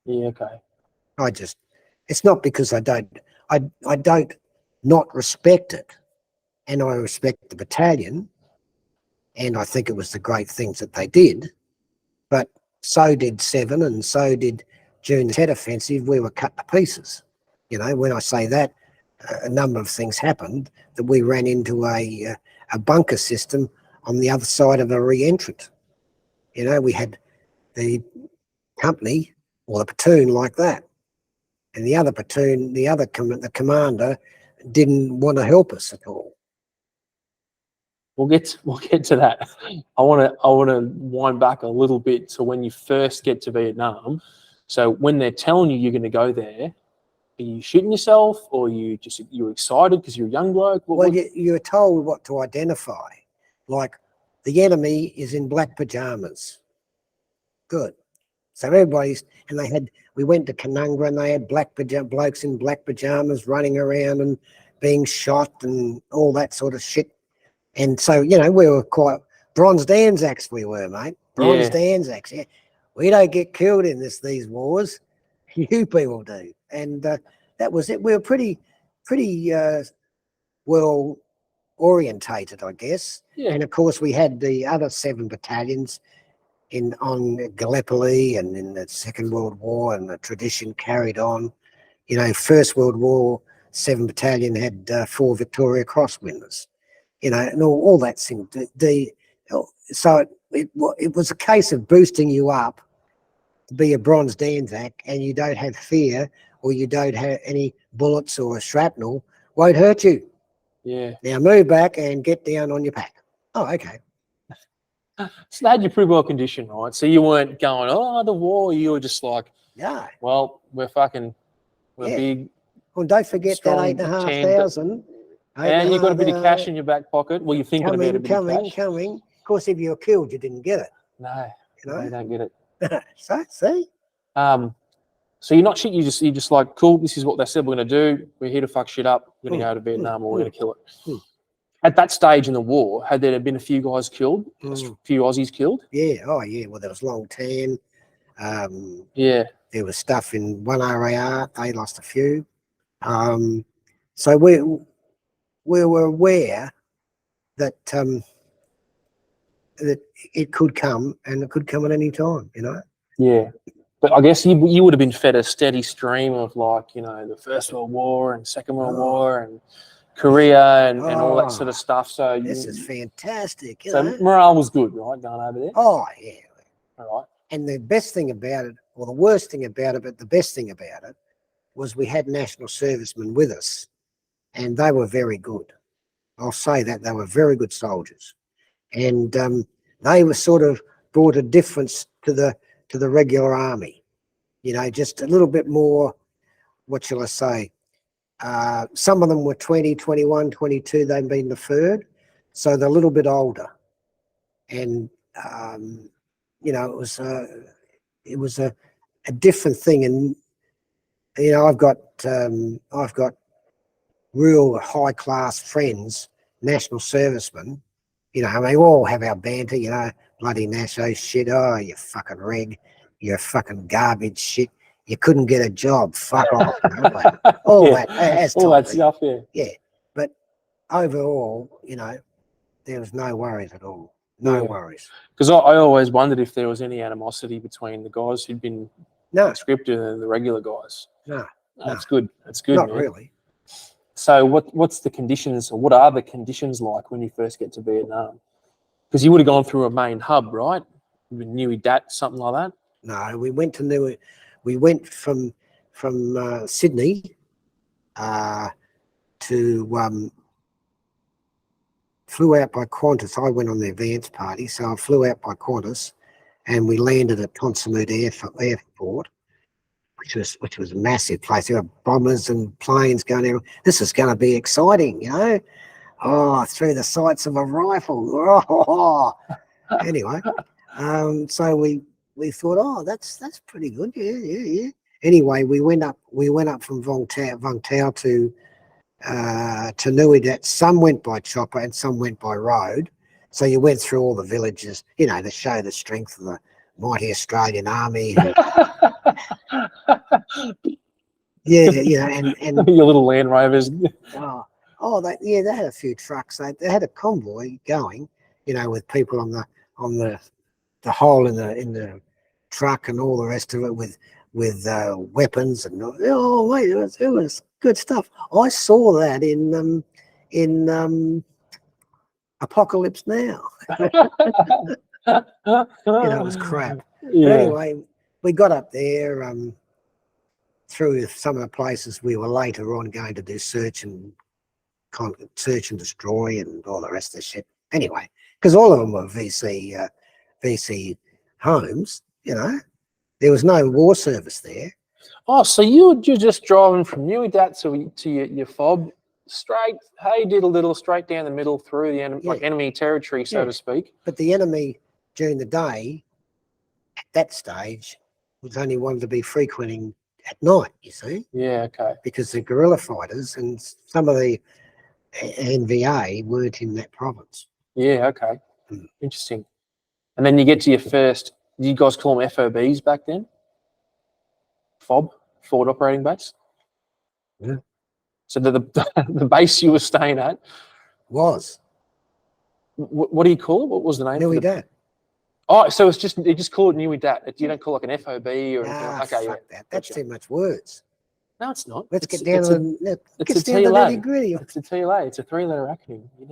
Yeah, okay. It's not because I don't not respect it. And I respect the battalion, and I think it was the great things that they did. But so did 7, and so did during the Tet offensive. We were cut to pieces. When I say that, a number of things happened, that we ran into a bunker system on the other side of a re-entrant. We had the company or the platoon like that, and the other platoon, the commander didn't want to help us at all. We'll get to that. I want to wind back a little bit to when you first get to Vietnam. So when they're telling you're going to go there, are you shitting yourself, or you're excited because you're a young bloke? You're told what to identify. Like, the enemy is in black pajamas. Good. So we went to Kanungra, and they had blokes in black pajamas running around and being shot and all that sort of shit. And so, we were quite bronzed Anzacs, we were, mate. Bronzed Anzacs, yeah. We don't get killed in these wars. You people do. And that was it. We were pretty well orientated, I guess. Yeah. And, of course, we had the other 7 battalions on Gallipoli and in the Second World War, and the tradition carried on. First World War, 7 Battalion had 4 Victoria Cross winners. And all that thing. So it was a case of boosting you up to be a bronzed Anzac, and you don't have fear, or you don't have any bullets or shrapnel, won't hurt you. Yeah. Now move back and get down on your pack. Oh, okay. So they had you pretty well conditioned, right? So you weren't going, oh, the war. You were just like, yeah. Well, we're big. Well, don't forget strong that 8,500. And you've got a bit of cash in your back pocket. Well, you're thinking about a bit of cash. Coming. Of course, if you were killed, you didn't get it. No, you don't get it. So, see? So you're not shit. You're just like, cool. This is what they said we're going to do. We're here to fuck shit up. We're going to go to Vietnam, or we're going to kill it. At that stage in the war, had there been a few guys killed, a few Aussies killed? Yeah. Oh, yeah. Well, there was Long Tan. Yeah. There was stuff in 1RAR. They lost a few. So we were aware that that it could come, and it could come at any time, you know. Yeah. But I guess you would have been fed a steady stream of, like, you know, the First World War and Second World War and Korea and all that sort of stuff. So this is fantastic. You so know? Morale was good, right, going over there? Oh, yeah. All right. And the best thing about it, or the worst thing about it, but the best thing about it, was we had national servicemen with us, and they were very good. I'll say that they were very good soldiers, and they were sort of brought a difference to the regular army. You know, just a little bit more. What shall I say? Some of them were 20, 21, 22. They've been deferred, so they're a little bit older, and you know, it was a different thing. And you know, I've got real high class friends, national servicemen. You know, I mean, we all have our banter. You know, bloody Nasso shit. Oh, you fucking reg. You're fucking garbage shit. You couldn't get a job. Fuck off. You know, like, all that. As all that stuff. Yeah. Yeah, but overall, you know, there was no worries at all. No worries. Because I always wondered if there was any animosity between the guys who'd been conscripted and the regular guys. No. That's good. That's good. Not man. really. So what's the conditions, or what are the conditions like when you first get to Vietnam? Because you would have gone through a main hub, right? Nui Dat, something like that. No, we went to Nui. We went from Sydney to flew out by Qantas. I went on the advance party, so I flew out by Qantas, and we landed at Consumute Airport, which was a massive place. There were bombers and planes going there. This is going to be exciting, you know. Oh, through the sights of a rifle. Oh. Anyway, so we thought, oh, that's pretty good. Yeah. Anyway, we went up from Vung Tau to Nui Dat. Some went by chopper and some went by road. So you went through all the villages, you know, to show the strength of the mighty Australian Army. Yeah, you know, and your little Land Rovers. They had a few trucks. They had a convoy going, you know, with people on the hole in the truck and all the rest of it with weapons and mate, it was good stuff. I saw that in Apocalypse Now. You know, it was crap. Yeah. But anyway, we got up there through some of the places we were later on going to do search and destroy and all the rest of the shit. Anyway, because all of them were VC homes, you know. There was no war service there. Oh, so you're just driving from Nui Dat to your fob straight. Hey, diddle straight down the middle through the enemy, like enemy territory, so to speak. But the enemy during the day, at that stage, was only wanted to be frequenting at night. You see? Yeah. Okay. Because the guerrilla fighters and some of the NVA weren't in that province. Yeah. Okay. Interesting. And then you get to your first. Did you guys call them FOBs back then? FOB, forward operating base. Yeah. So the base you were staying at was. What do you call it? What was the name? Nui Dat. Oh, so they just call it Nui Dat. You don't call it like an FOB or anything. Okay, fuck that. That's too much words. No, it's not. Let's get down to the nitty-gritty. It's a TLA. It's a 3-letter acronym. You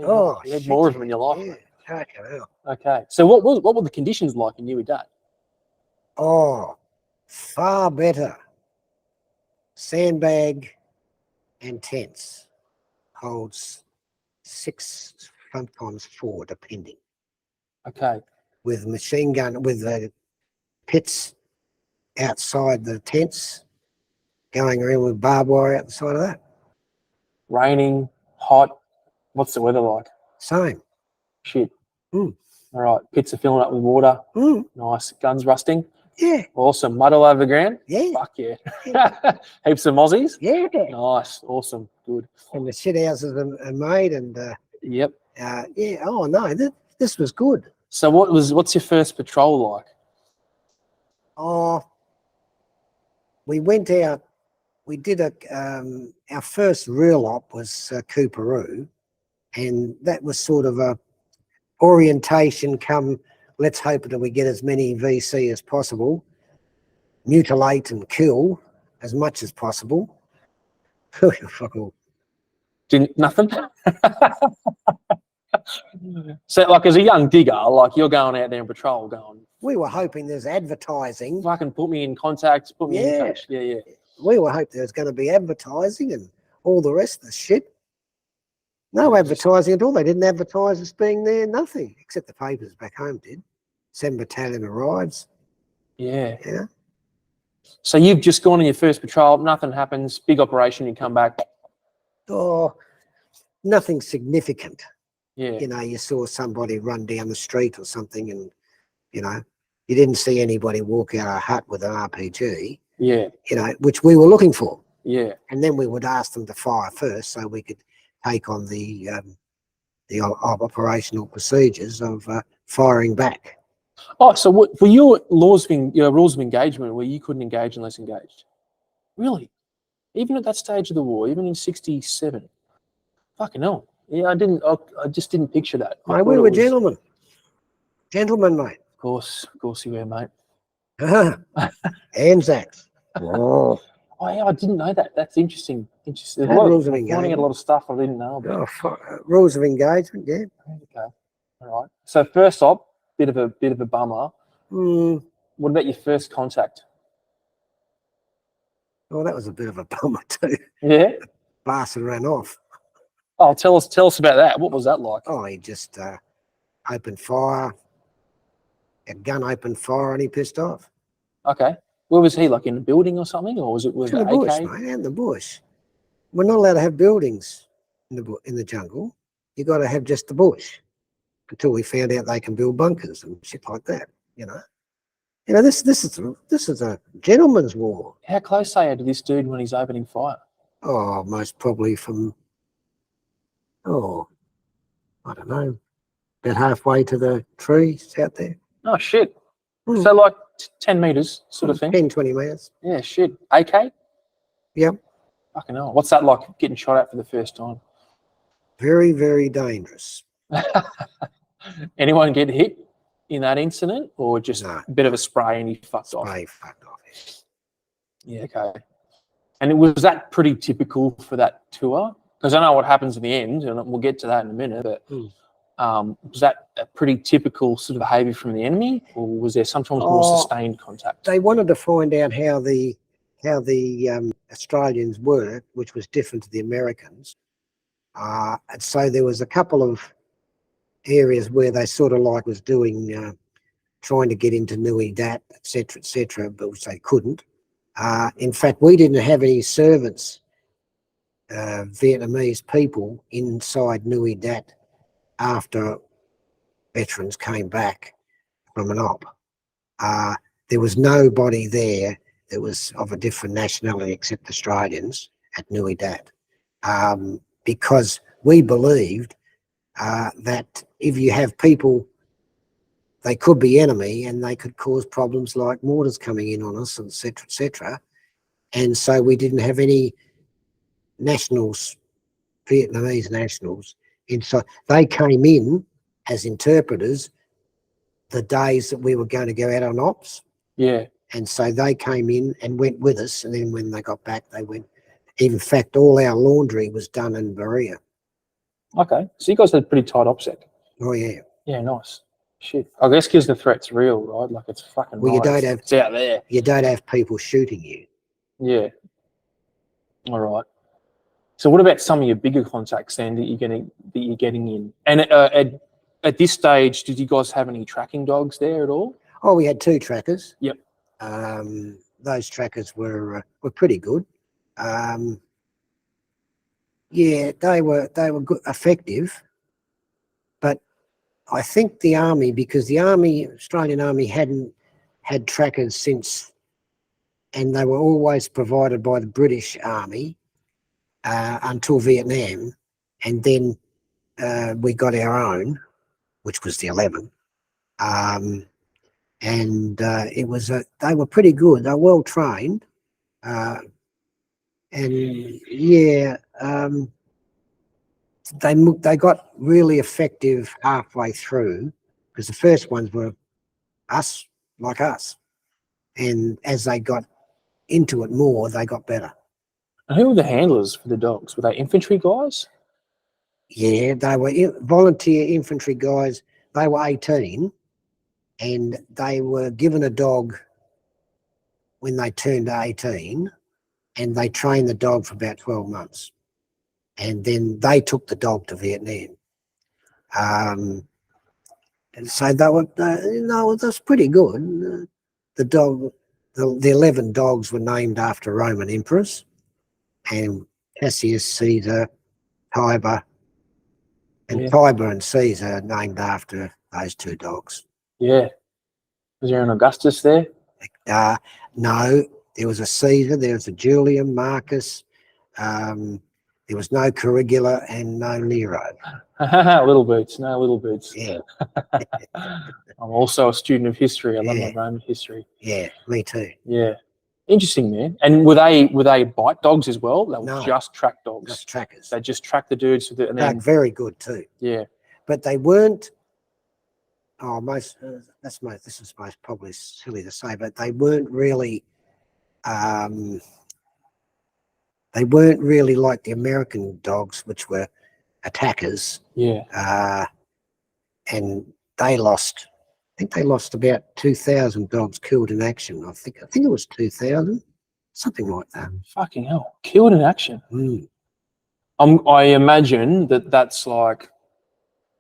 need shit, more of them in your life. Yeah. Okay. So what were the conditions like in Nui Dat? Oh, far better. Sandbag and tents holds 6, sometimes 4, depending. Okay. With machine gun, with the pits outside the tents, going around with barbed wire out the side of that. Raining, hot. What's the weather like? Same. Shit. All right. Pits are filling up with water. Nice. Guns rusting. Yeah, Awesome. Mud all over the ground? yeah, Fuck yeah. yeah. Heaps of Mozzies? Yeah. Nice. Awesome. Good. And the shit houses are made, and Yep. yeah. Oh no, this was good. So what's your first patrol like? Oh, we went out. We did our first real op was Cooperoo, and that was sort of a orientation. Come, let's hope that we get as many VC as possible, mutilate and kill as much as possible. Fuck all. Nothing? So, like, as a young digger, like, you're going out there on patrol going, We were hoping there's advertising. fucking put me in contact, put me in Yeah. touch. Yeah, yeah. We were hoping there's going to be advertising and all the rest of the shit. No advertising at all. They didn't advertise us being there, nothing, except the papers back home did. 7 Battalion arrives. Yeah. Yeah. So you've just gone on your first patrol, nothing happens, big operation, you come back. Oh, nothing significant. Yeah. You know, you saw somebody run down the street or something, and, you know, you didn't see anybody walk out of a hut with an RPG, Yeah. you know, which we were looking for. Yeah. And then we would ask them to fire first so we could take on the operational procedures of firing back. Oh, so what were your rules of engagement where you couldn't engage unless engaged? Really? Even at that stage of the war, even in '67? Fucking hell. Yeah, I just didn't picture that. I Mate, thought we it were was- gentlemen. Gentlemen, mate. Of course you were, mate. Anzacs. Oh, Oh yeah, I didn't know that. That's interesting. Interesting. Had rules of I'm finding out engagement. a lot of stuff I didn't know about. rules of engagement, yeah. Okay. All right. So first op, bit of a bummer. Mm, What about your first contact? well, that was a bit of a bummer too. Yeah. Bastard ran off. Oh, tell us about that. What was that like? Oh, he just opened fire. A gun opened fire and he pissed off. Okay. Where was he? Like in a building or something, or was it with In the the bush, AK? mate, out in the bush. We're not allowed to have buildings in the jungle. You got to have just the bush until we found out they can build bunkers and shit like that. You know, this is a gentleman's war. How close are you to this dude when he's opening fire? Oh, most probably from, I don't know, about halfway to the trees out there. Oh shit. Hmm. So like 10 meters sort of thing. 10, 20 metres. Yeah, shit. AK? Yep. Fucking hell. What's that like getting shot at for the first time? Very, very dangerous. Anyone get hit in that incident, or just No. a bit of a spray and he fucked off? Spray fucked off. Yeah, okay. And was that pretty typical for that tour? Because I know what happens in the end, and we'll get to that in a minute, but was that a pretty typical sort of behaviour from the enemy, or was there sometimes more sustained contact? They wanted to find out how the Australians were, which was different to the Americans. And so there was a couple of areas where they sort of like was doing, trying to get into Nui Dat, etc., but which they couldn't. In fact, we didn't have any servants, Vietnamese people inside Nui Dat after veterans came back from an op. There was nobody there that was of a different nationality except Australians at Nui Dat, because we believed that if you have people, they could be enemy and they could cause problems like mortars coming in on us, etc., etc. And so we didn't have any nationals, Vietnamese nationals, inside. They came in as interpreters the days that we were going to go out on ops. Yeah. And so they came in and went with us. And then when they got back, they went. In fact, all our laundry was done in Berea. Okay. So you guys had a pretty tight OPSEC. Oh, yeah. Yeah, nice. Shit. I guess because the threat's real, right? Like it's fucking Well, you right. don't have, It's out there. you don't have people shooting you. Yeah. All right. So what about some of your bigger contacts then that you're getting in? And at this stage, did you guys have any tracking dogs there at all? Oh, we had 2 trackers. Yep. Those trackers were pretty good. Yeah, they were good, effective. But I think the army, because the Australian Army hadn't had trackers since, and they were always provided by the British Army until Vietnam, and then we got our own, which was the 11. And it was they were pretty good. They were well trained, and yeah, they got really effective halfway through, because the first ones were like us, and as they got into it more, they got better. And who were the handlers for the dogs? Were they infantry guys? Yeah, they were volunteer infantry guys. They were 18, and they were given a dog when they turned 18, and they trained the dog for about 12 months. And then they took the dog to Vietnam. And so they were, that's pretty good. The 11 dogs were named after Roman emperors, and Cassius, Caesar, Tiber, and Tiber and Caesar are named after those two dogs. Yeah. Was there an Augustus there? No, there was a Caesar, there was a Julian, Marcus, there was no Caligula and no Nero. Little boots, no little boots. Yeah. I'm also a student of history. I love my Roman history. Yeah, me too. Yeah. Interesting, man. And were they bite dogs as well? They were just track dogs. Just trackers. They just tracked the dudes with it, and they're then very good too. Yeah. But they weren't. Oh, this is most probably silly to say, but they weren't really. They weren't really like the American dogs, which were attackers. Yeah. And they lost. I think they lost about 2,000 dogs killed in action. I think it was 2,000, something like that. Fucking hell, killed in action. Mm. I imagine that's like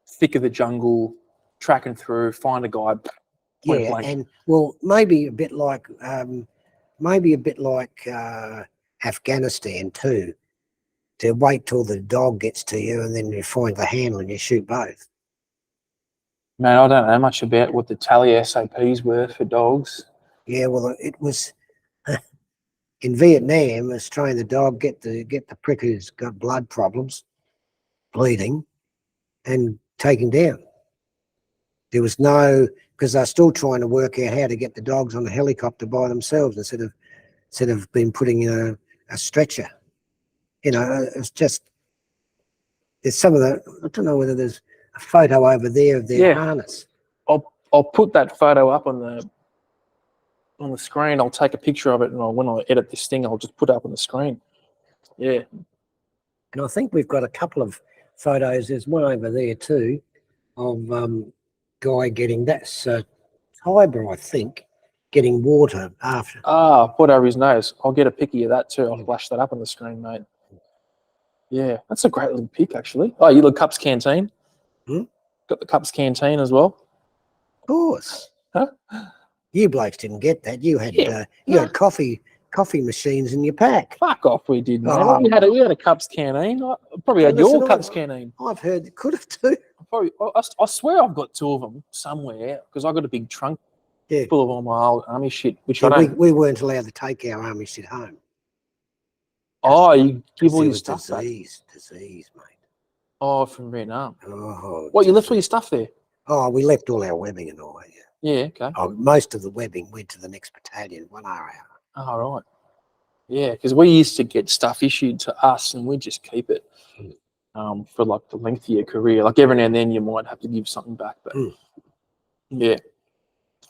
thick of the jungle, tracking through, find a guy. Yeah, blank. and well, maybe a bit like Afghanistan too. To wait till the dog gets to you, and then you find the handle and you shoot both. Man, I don't know much about what the tally SAPs were for dogs. Yeah, well, it was in Vietnam. Was trying the dog get the prick who's got blood problems, bleeding, and take him down. There was no, because they're still trying to work out how to get the dogs on a helicopter by themselves instead of being putting in a stretcher. You know, it's just there's some of the. I don't know whether there's a photo over there of their harness. I'll put that photo up on the screen. I'll take a picture of it, and when I edit this thing, I'll just put it up on the screen. Yeah. And I think we've got a couple of photos. There's one over there too of guy getting that's Tiber, I think, getting water after. Put over his nose. I'll get a picky of that too. I'll flash that up on the screen, mate. Yeah, that's a great little pic, actually. Oh, you look Cups Canteen. Got the Cups Canteen as well. Of course. Huh? You blokes didn't get that. You had you had coffee machines in your pack. Fuck off, we did, man. Oh. We had a Cups Canteen. I probably had your Cups Canteen. I've heard it could have too. I swear I've got two of them somewhere because I got a big trunk full of all my old army shit. Which I don't. We weren't allowed to take our army shit home. Oh, you give all your stuff disease, mate. Oh, from Vietnam. Oh, what, you left all your stuff there? Oh, we left all our webbing and all that. Yeah, okay. Oh, most of the webbing went to the next battalion, 1 hour. Oh, right. Yeah, because we used to get stuff issued to us, and we just keep it for like the length of your career. Like every now and then, you might have to give something back, but yeah.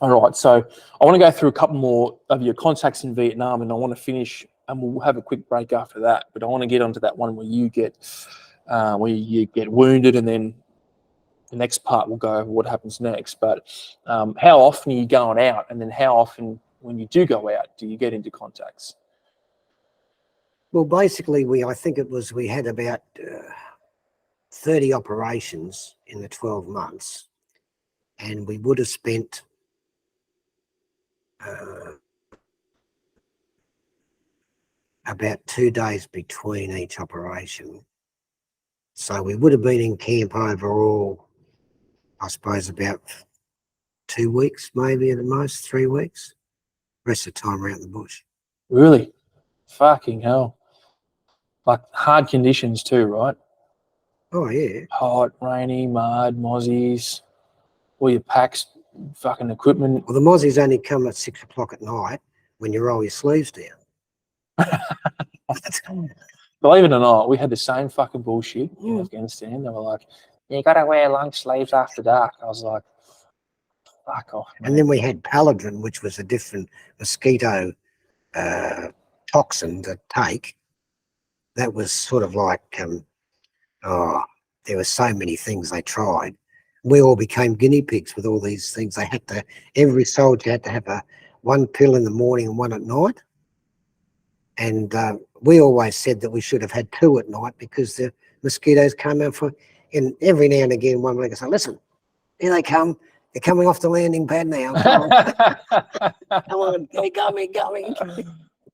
All right, so I want to go through a couple more of your contacts in Vietnam, and I want to finish, and we'll have a quick break after that. But I want to get onto that one where you get wounded, and then the next part will go over what happens next. But how often are you going out, and then how often, when you do go out, do you get into contacts? Well, basically, I think we had about 30 operations in the 12 months, and we would have spent about 2 days between each operation. So we would have been in camp overall, I suppose, about 2 weeks, maybe at the most, 3 weeks. Rest of the time around the bush. Really? Fucking hell. Like hard conditions too, right? Oh, yeah. Hot, rainy, mud, mozzies, all your packs, fucking equipment. Well, the mozzies only come at 6 o'clock at night when you roll your sleeves down. Believe it or not, we had the same fucking bullshit in Mm. Afghanistan. They were like, you got to wear long sleeves after dark. I was like, fuck off, man. And then we had paladrin, which was a different mosquito toxin to take. That was sort of like, there were so many things they tried. We all became guinea pigs with all these things. They had to, every soldier had to have one pill in the morning and one at night. And we always said that we should have had 2 at night because the mosquitoes came out and every now and again one week I say, listen, here they come. They're coming off the landing pad now. Come on, come on, they're coming.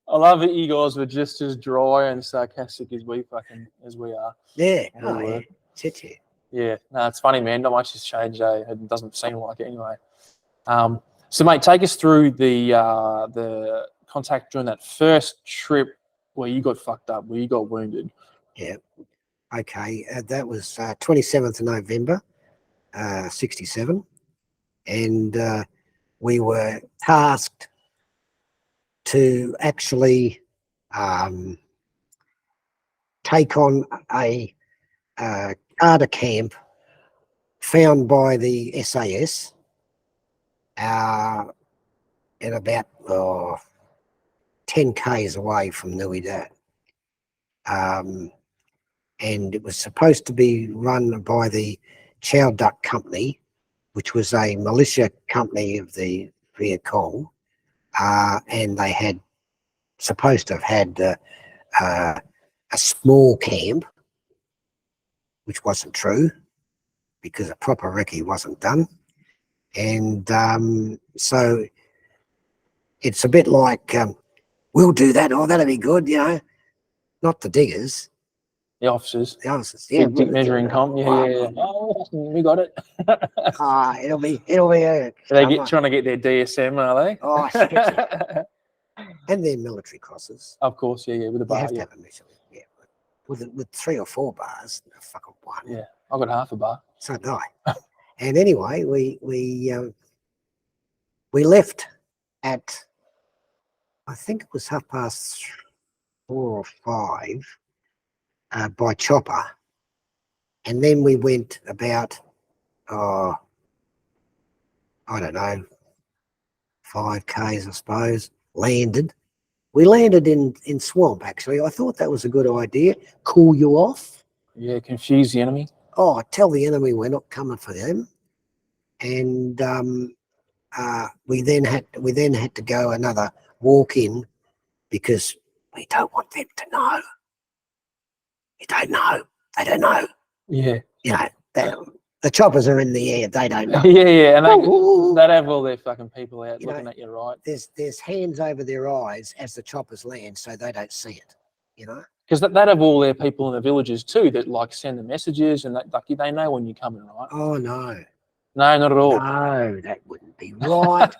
I love that you guys were just as dry and sarcastic as we are. Yeah, We were. yeah. Shit, yeah. Yeah, no, it's funny, man. Not much has changed. It doesn't seem like it anyway. So, mate, take us through the contact during that first trip where you got fucked up, where you got wounded. Yeah. Okay, that was 27th of November, 67. And we were tasked to actually take on a Carter camp found by the SAS at about 10 k's away from Nui Dat. And it was supposed to be run by the Chow Duck Company, which was a militia company of the Viet Cong, and they had supposed to have had a small camp, which wasn't true because a proper recce wasn't done. And so it's a bit like, we'll do that, oh, that'll be good, you know, not the diggers. The officers. The officers, yeah. Big measuring comp. Yeah. Oh, we got it. It'll be Are they trying to get their DSM, are they? Oh, shit. And their military crosses. Of course, yeah, with a You bar. have to Yeah. have a measurement, yeah. With 3 or 4 bars, fucking one. Yeah, I got half a bar. So did I. And anyway, we left at, I think it was 4:30 or 5 by chopper, and then we went about I don't know, 5 k's I suppose. Landed. We landed in swamp actually. I thought that was a good idea. Cool you off. Yeah, confuse the enemy. Oh, tell the enemy we're not coming for them. And we then had to go another walk in because we don't want them to know. You don't know. They don't know. Yeah. You know, the choppers are in the air. They don't know. Yeah, and they'd have all their fucking people out looking at you, right? There's hands over their eyes as the choppers land, so they don't see it. You know. Because they'd have all their people in the villages too that like send the messages and they know when you're coming, right? Oh no. No, not at all. No, that wouldn't be right.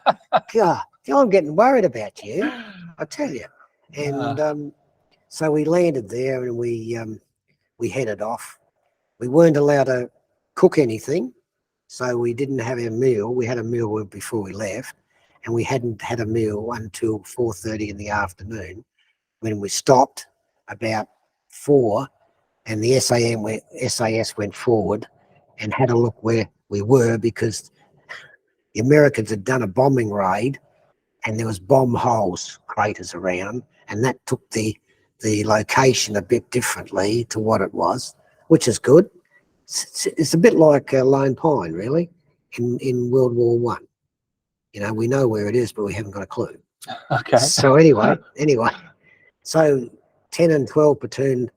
God, I'm getting worried about you. I tell you. And so we landed there and we headed off. We weren't allowed to cook anything, so we didn't have our meal. We had a meal before we left, and we hadn't had a meal until 4:30 in the afternoon when we stopped about 4, and the SAS went forward and had a look where we were because the Americans had done a bombing raid and there was bomb holes, craters around, and that took the location a bit differently to what it was, which is good. It's a bit like Lone Pine, really, in World War One. You know, we know where it is, but we haven't got a clue. Okay. So anyway, so 10 and 12 platoon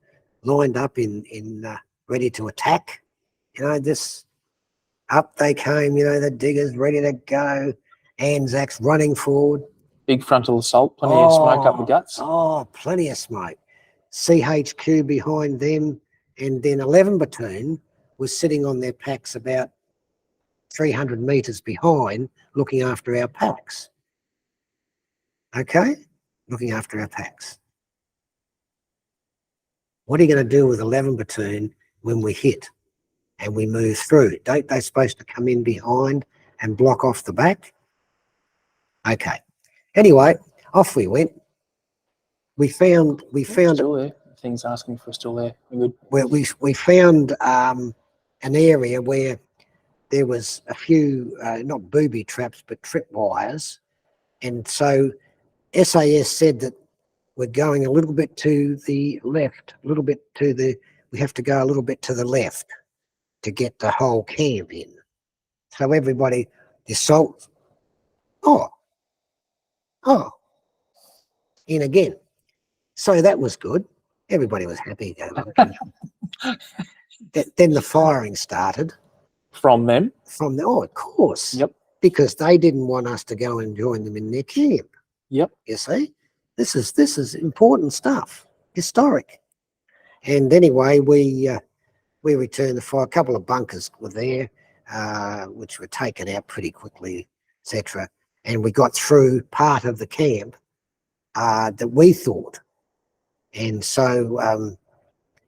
lined up in ready to attack. You know, up they came, you know, the diggers ready to go, Anzacs running forward. Big frontal assault, plenty of smoke up the guts. Oh, plenty of smoke. CHQ behind them, and then 11 platoon was sitting on their packs about 300 meters behind looking after our packs. Okay? Looking after our packs. What are you going to do with 11 platoon when we hit and we move through? Don't they supposed to come in behind and block off the back? Okay. Anyway, off we went. We found Still there. Things asking for still there. We're good. we found an area where there was a few not booby traps but trip wires, and so SAS said that we're going a little bit to the left, we have to go a little bit to the left to get the whole camp in. So everybody, the assault, in again. So that was good. Everybody was happy. Then the firing started. From them? Of course. Yep. Because they didn't want us to go and join them in their camp. Yep. You see, this is important stuff, historic. And anyway, we returned the fire. A couple of bunkers were there, which were taken out pretty quickly, etc. And we got through part of the camp that we thought, and so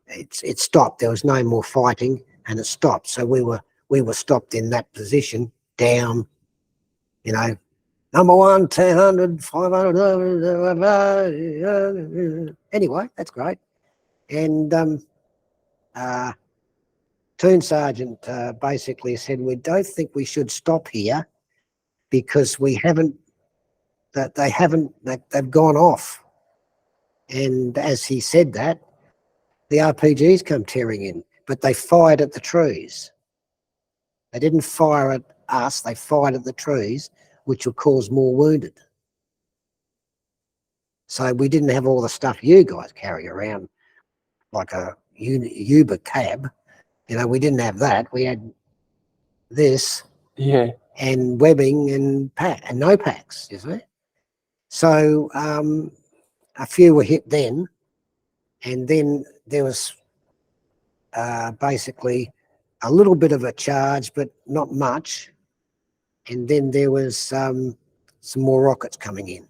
it stopped. There was no more fighting, and it stopped. So we were stopped in that position, down, number 1, 10, 500. Anyway, that's great. And Toon Sergeant basically said, we don't think we should stop here because they've gone off. And as he said that, the RPGs come tearing in, but they fired at the trees. They didn't fire at us, they fired at the trees, which will cause more wounded. So we didn't have all the stuff you guys carry around, like a Uber cab. We didn't have that. We had this, and webbing and no packs, you see. So a few were hit then, and then there was basically a little bit of a charge, but not much. And then there was some more rockets coming in,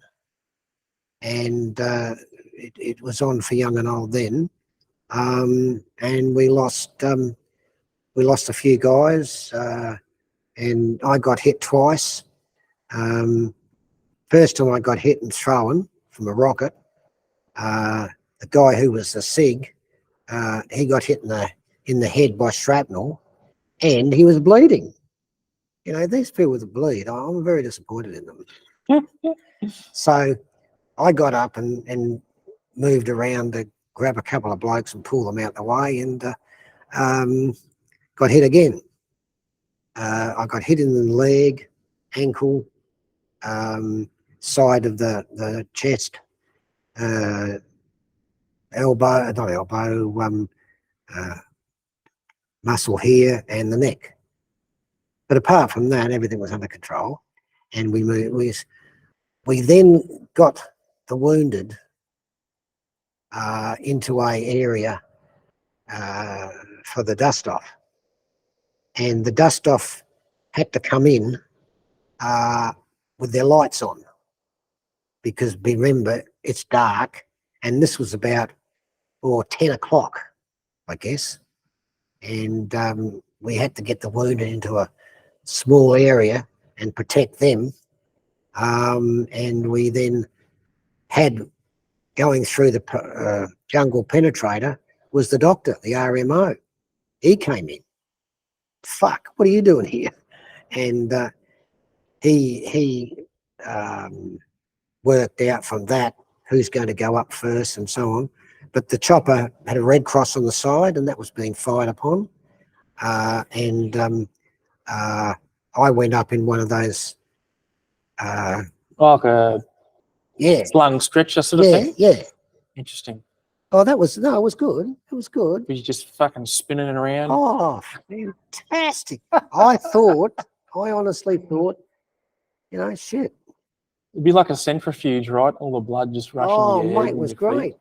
and it was on for young and old then. And we lost a few guys, and I got hit twice. First time I got hit and thrown from a rocket. The guy who was a SIG, he got hit in the head by shrapnel, and he was bleeding. These people with a bleed, I'm very disappointed in them. So I got up and moved around to grab a couple of blokes and pull them out the way, and got hit again. I got hit in the leg, ankle, side of the chest, muscle here, and the neck. But apart from that, everything was under control, and we then got the wounded into a area for the dust off, and the dust off had to come in with their lights on, because remember, it's dark, and this was about 10 o'clock, I guess, and we had to get the wounded into a small area and protect them, and we then had, going through the jungle penetrator was the doctor, the RMO. He came in. Fuck, what are you doing here? And he worked out from that who's going to go up first and so on. But the chopper had a red cross on the side, and that was being fired upon. I went up in one of those. Like a slung stretcher sort of thing? Yeah. Interesting. Oh, it was good. It was good. Were you just fucking spinning it around? Oh, fantastic. I honestly thought, shit. It'd be like a centrifuge, right? All the blood just rushing to your head. Oh, mate, it was great.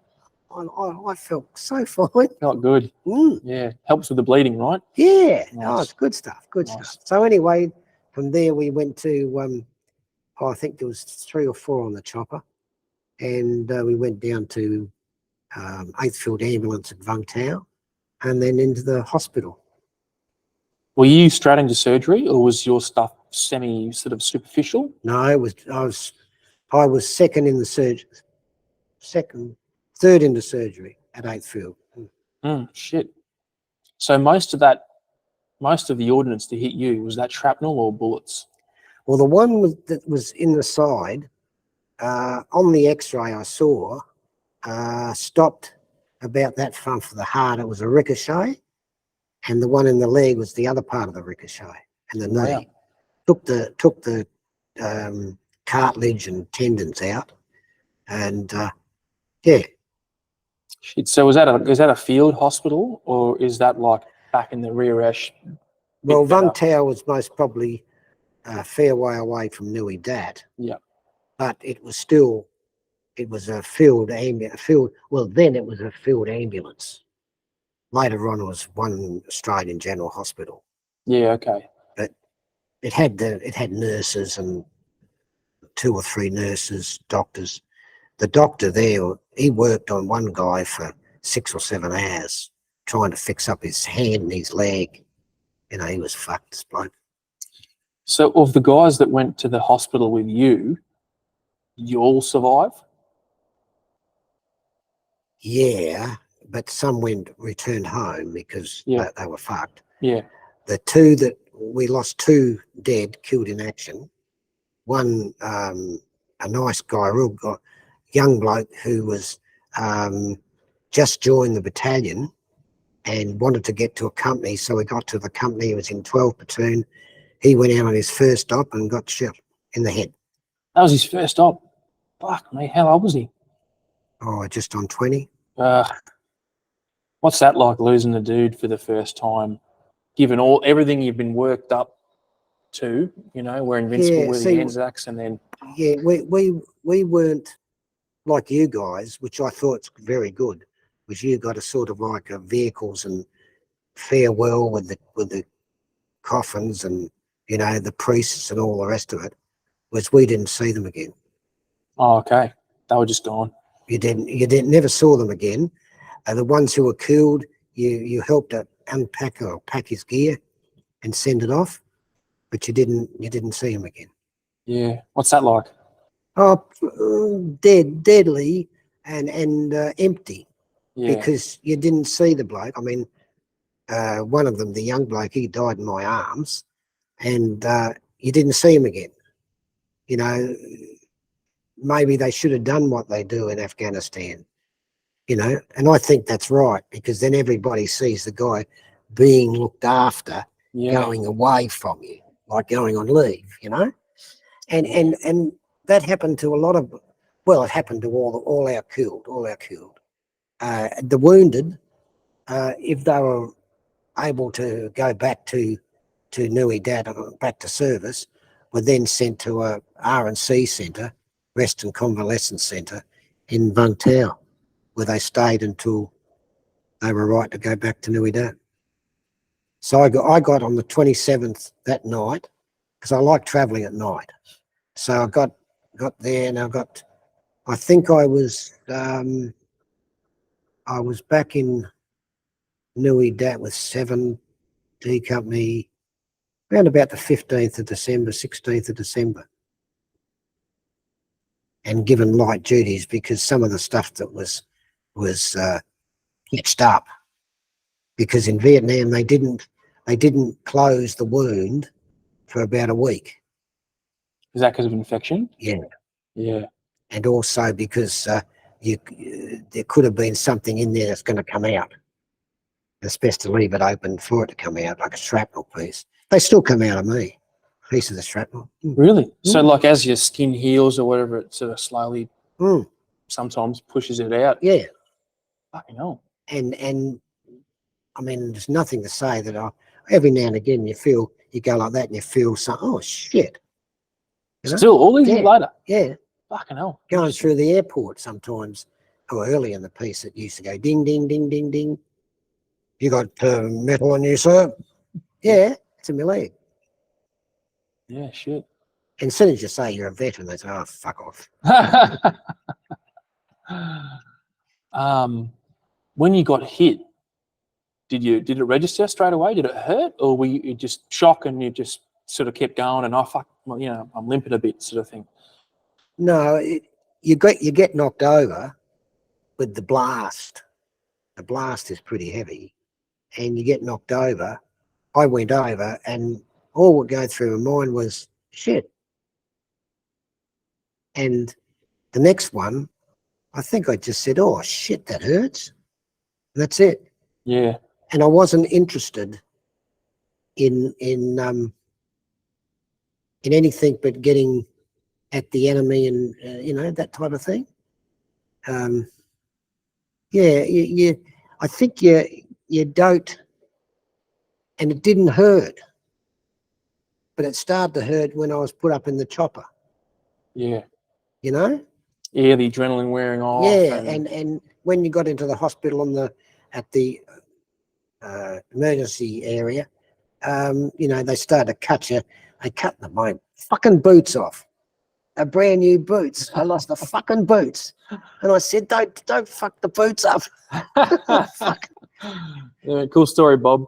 I felt so fine. Felt good. Mm. Yeah. Helps with the bleeding, right? Yeah. Nice. Oh, it's good stuff. Good Nice. stuff. So anyway, from there we went to, I think there was 3 or 4 on the chopper, and we went down to 8th Field Ambulance at Vung Tau, and then into the hospital. Were you straight into surgery, or was your stuff semi sort of superficial? No, I was second in the third into surgery at 8th Field. Shit. So most of the ordnance to hit you, was that shrapnel or bullets? Well, the one that was in the side, on the X-ray I saw, stopped about that far for the heart. It was a ricochet, and the one in the leg was the other part of the ricochet, and the knee. Took the cartilage and tendons out, and yeah. Shit. So is that a field hospital, or is that like back in the rear ash? Well, Vung Tau was most probably a fair way away from Nui Dat. Yeah. But it was a field ambulance. Well, then it was a field ambulance. Later on, it was one Australian General Hospital. Yeah. Okay. But it had nurses and 2 or 3 nurses, doctors. The doctor there, he worked on one guy for 6 or 7 hours trying to fix up his hand and his leg. You know, he was fucked, this bloke. So of the guys that went to the hospital with you, you all survive? Yeah, but some returned home because they were fucked. Yeah. The 2 that we lost, 2 dead, killed in action. One, a nice guy, real guy, young bloke who was just joined the battalion and wanted to get to a company. So he got to the company. He was in 12 platoon. He went out on his first op and got shot in the head. That was his first op. Fuck me, how old was he? Oh, just on 20. What's that like, losing a dude for the first time, given everything you've been worked up to? You know, we're invincible, we're the Anzacs, and then we weren't like you guys, which I thought's very good, was you got a sort of like vehicles and farewell with the coffins and, you know, the priests and all the rest of it. Was we didn't see them again. Oh, okay. They were just gone. You never saw them again. The ones who were killed, you helped to unpack or pack his gear and send it off, but you didn't see him again. Yeah. What's that like? Oh, deadly and empty. Yeah. Because you didn't see the bloke. I mean, one of them, the young bloke, he died in my arms, and you didn't see him again. You know, maybe they should have done what they do in Afghanistan, you know, and I think that's right, because then everybody sees the guy being looked after, going away from you, like going on leave, you know, and that happened to a lot of, well, it happened to all our killed. The wounded, if they were able to go back to Nui Dat, back to service, were then sent to a R&C centre, Rest and Convalescence Centre in Vung Tau, where they stayed until they were right to go back to Nui Dat. So I got on the 27th that night, because I like travelling at night. So I got there, and I think I was back in Nui Dat with 7 D Company around about the 15th of December, 16th of December, and given light duties because some of the stuff that was hitched up, because in Vietnam they didn't close the wound for about a week. Is that because of infection? Yeah. Yeah. And also because there could have been something in there that's going to come out. It's best to leave it open for it to come out, like a shrapnel piece. They still come out of me, pieces of shrapnel. Really? So like as your skin heals or whatever, it sort of slowly sometimes pushes it out? Yeah. Fucking hell. And I mean, there's nothing to say that every now and again you go like that and you feel something, oh shit. You know? Still, all these years later? Yeah. Fucking hell. Going through the airport sometimes, or early in the piece, it used to go ding, ding, ding, ding, ding. You got metal on you, sir? Yeah, it's in my leg. Yeah, shit. And as soon as you say you're a veteran, they say, "Oh, fuck off." When you got hit, did it register straight away? Did it hurt, or were you just shocked and you just sort of kept going and, oh fuck, well, I'm limping a bit, sort of thing? No, you get knocked over with the blast. The blast is pretty heavy, and you get knocked over. I went over, and all would go through my mind was shit. And the next one, I think I just said, "Oh shit, that hurts." And that's it. Yeah. And I wasn't interested in anything but getting at the enemy and that type of thing. Yeah, I think you don't, and it didn't hurt, but it started to hurt when I was put up in the chopper. Yeah. You know. Yeah, the adrenaline wearing off. Yeah, and when you got into the hospital at the emergency area, they started to cut you. They cut my fucking boots off. A brand new boots. I lost the fucking boots, and I said, "Don't fuck the boots up." Fuck. Yeah, cool story, Bob.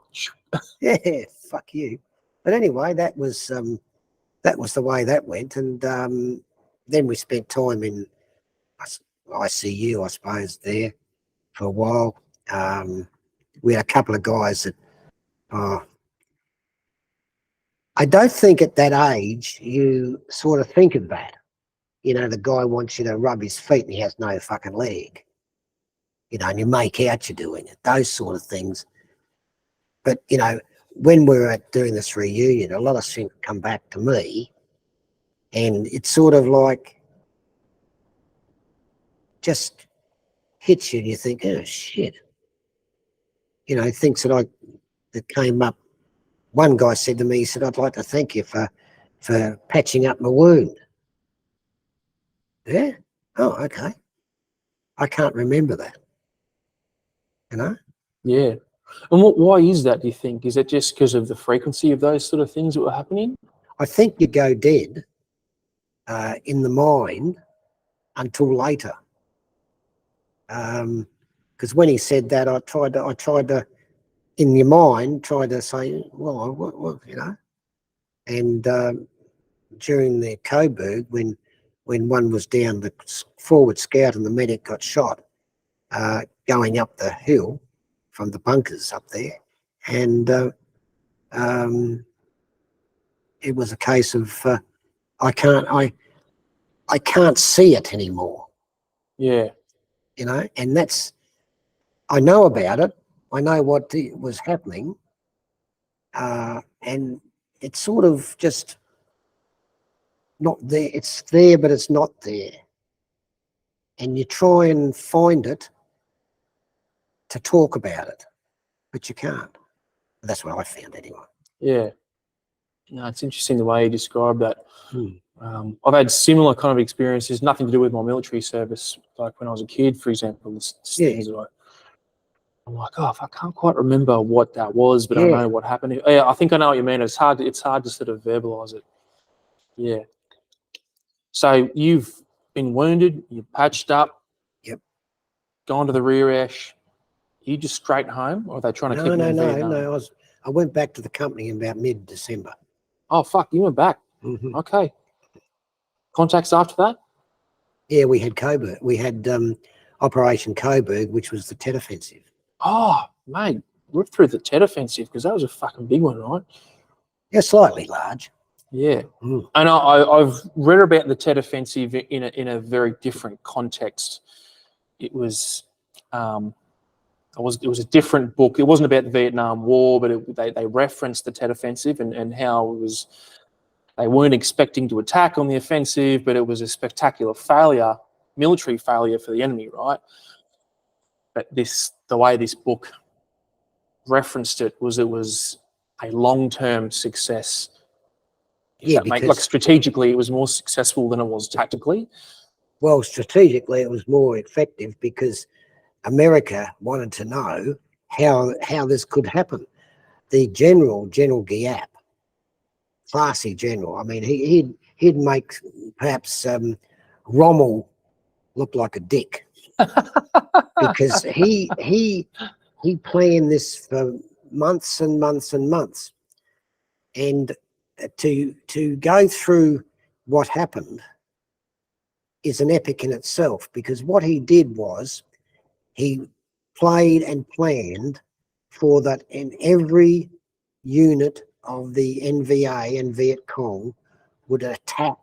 Yeah, fuck you. But anyway, that was the way that went, and then we spent time in ICU, I suppose, there for a while. We had a couple of guys that, I don't think at that age you sort of think of that. The guy wants you to rub his feet and he has no fucking leg. And you make out you're doing it, those sort of things. But, when we were doing this reunion, a lot of things come back to me, and it's sort of like just hits you and you think, oh, shit. Things that came up. One guy said to me, he said, "I'd like to thank you for patching up my wound." Yeah? Oh, okay. I can't remember that. Yeah. And why is that, do you think? Is it just because of the frequency of those sort of things that were happening? I think you go dead in the mind until later. Because when he said that, I tried to, in your mind, try to say, well, what and during the Coburg, when one was down, the forward scout and the medic got shot going up the hill from the bunkers up there, and it was a case of I can't see it anymore. Yeah. And that's, I know about it. I know what was happening, and it's sort of just not there. It's there, but it's not there. And you try and find it to talk about it, but you can't. That's what I found anyway. Yeah. No, it's interesting the way you describe that. I've had similar kind of experiences, nothing to do with my military service. Like when I was a kid, for example, things that I'm like, oh, I can't quite remember what that was, but I know what happened. Yeah, I think I know what you mean. It's hard to sort of verbalize it. Yeah. So you've been wounded, you're patched up. Yep. Gone to the rear ash. You just straight home, or are they trying to keep you in Vietnam? No. I went back to the company in about mid-December. Oh fuck! You went back. Mm-hmm. Okay. Contacts after that? Yeah, we had Coburg. We had Operation Coburg, which was the Tet Offensive. Oh, mate, ripped through the Tet Offensive, because that was a fucking big one, right? Yeah, slightly large. Yeah. And I've read about the Tet Offensive in a very different context. It was it was a different book. It wasn't about the Vietnam War, but they referenced the Tet Offensive and how it was. They weren't expecting to attack on the offensive, but it was a spectacular failure, military failure for the enemy, right? But the way this book referenced it was a long-term success. Yeah, because like strategically, it was more successful than it was tactically. Well, strategically, it was more effective because America wanted to know how this could happen. The General Giap classy general. I mean, he'd make perhaps Rommel look like a dick because he planned this for months and months and months, and to go through what happened is an epic in itself, because what he did was he played and planned for that in every unit of the NVA and Viet Cong would attack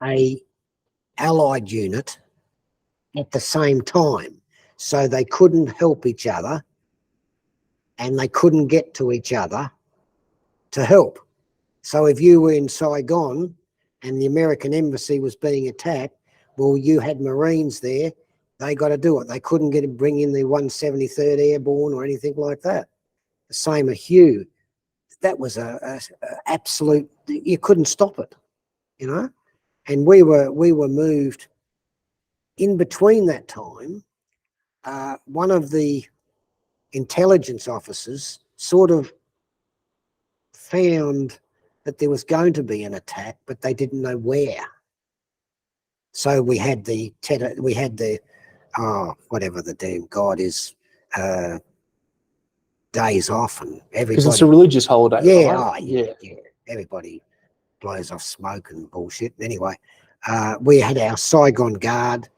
a allied unit at the same time, so they couldn't help each other and they couldn't get to each other to help. So if you were in Saigon and the American embassy was being attacked, well, you had Marines there, they got to do it. They couldn't bring in the 173rd Airborne or anything like that. The same at Hugh. That was a absolute, you couldn't stop it, you know. And we were moved in between that time. One of the intelligence officers sort of found that there was going to be an attack, but they didn't know where. So we had whatever the damn god is, days off, and everybody. Because it's a religious holiday, yeah, right? yeah. Everybody blows off smoke and bullshit. Anyway, we had our Saigon guard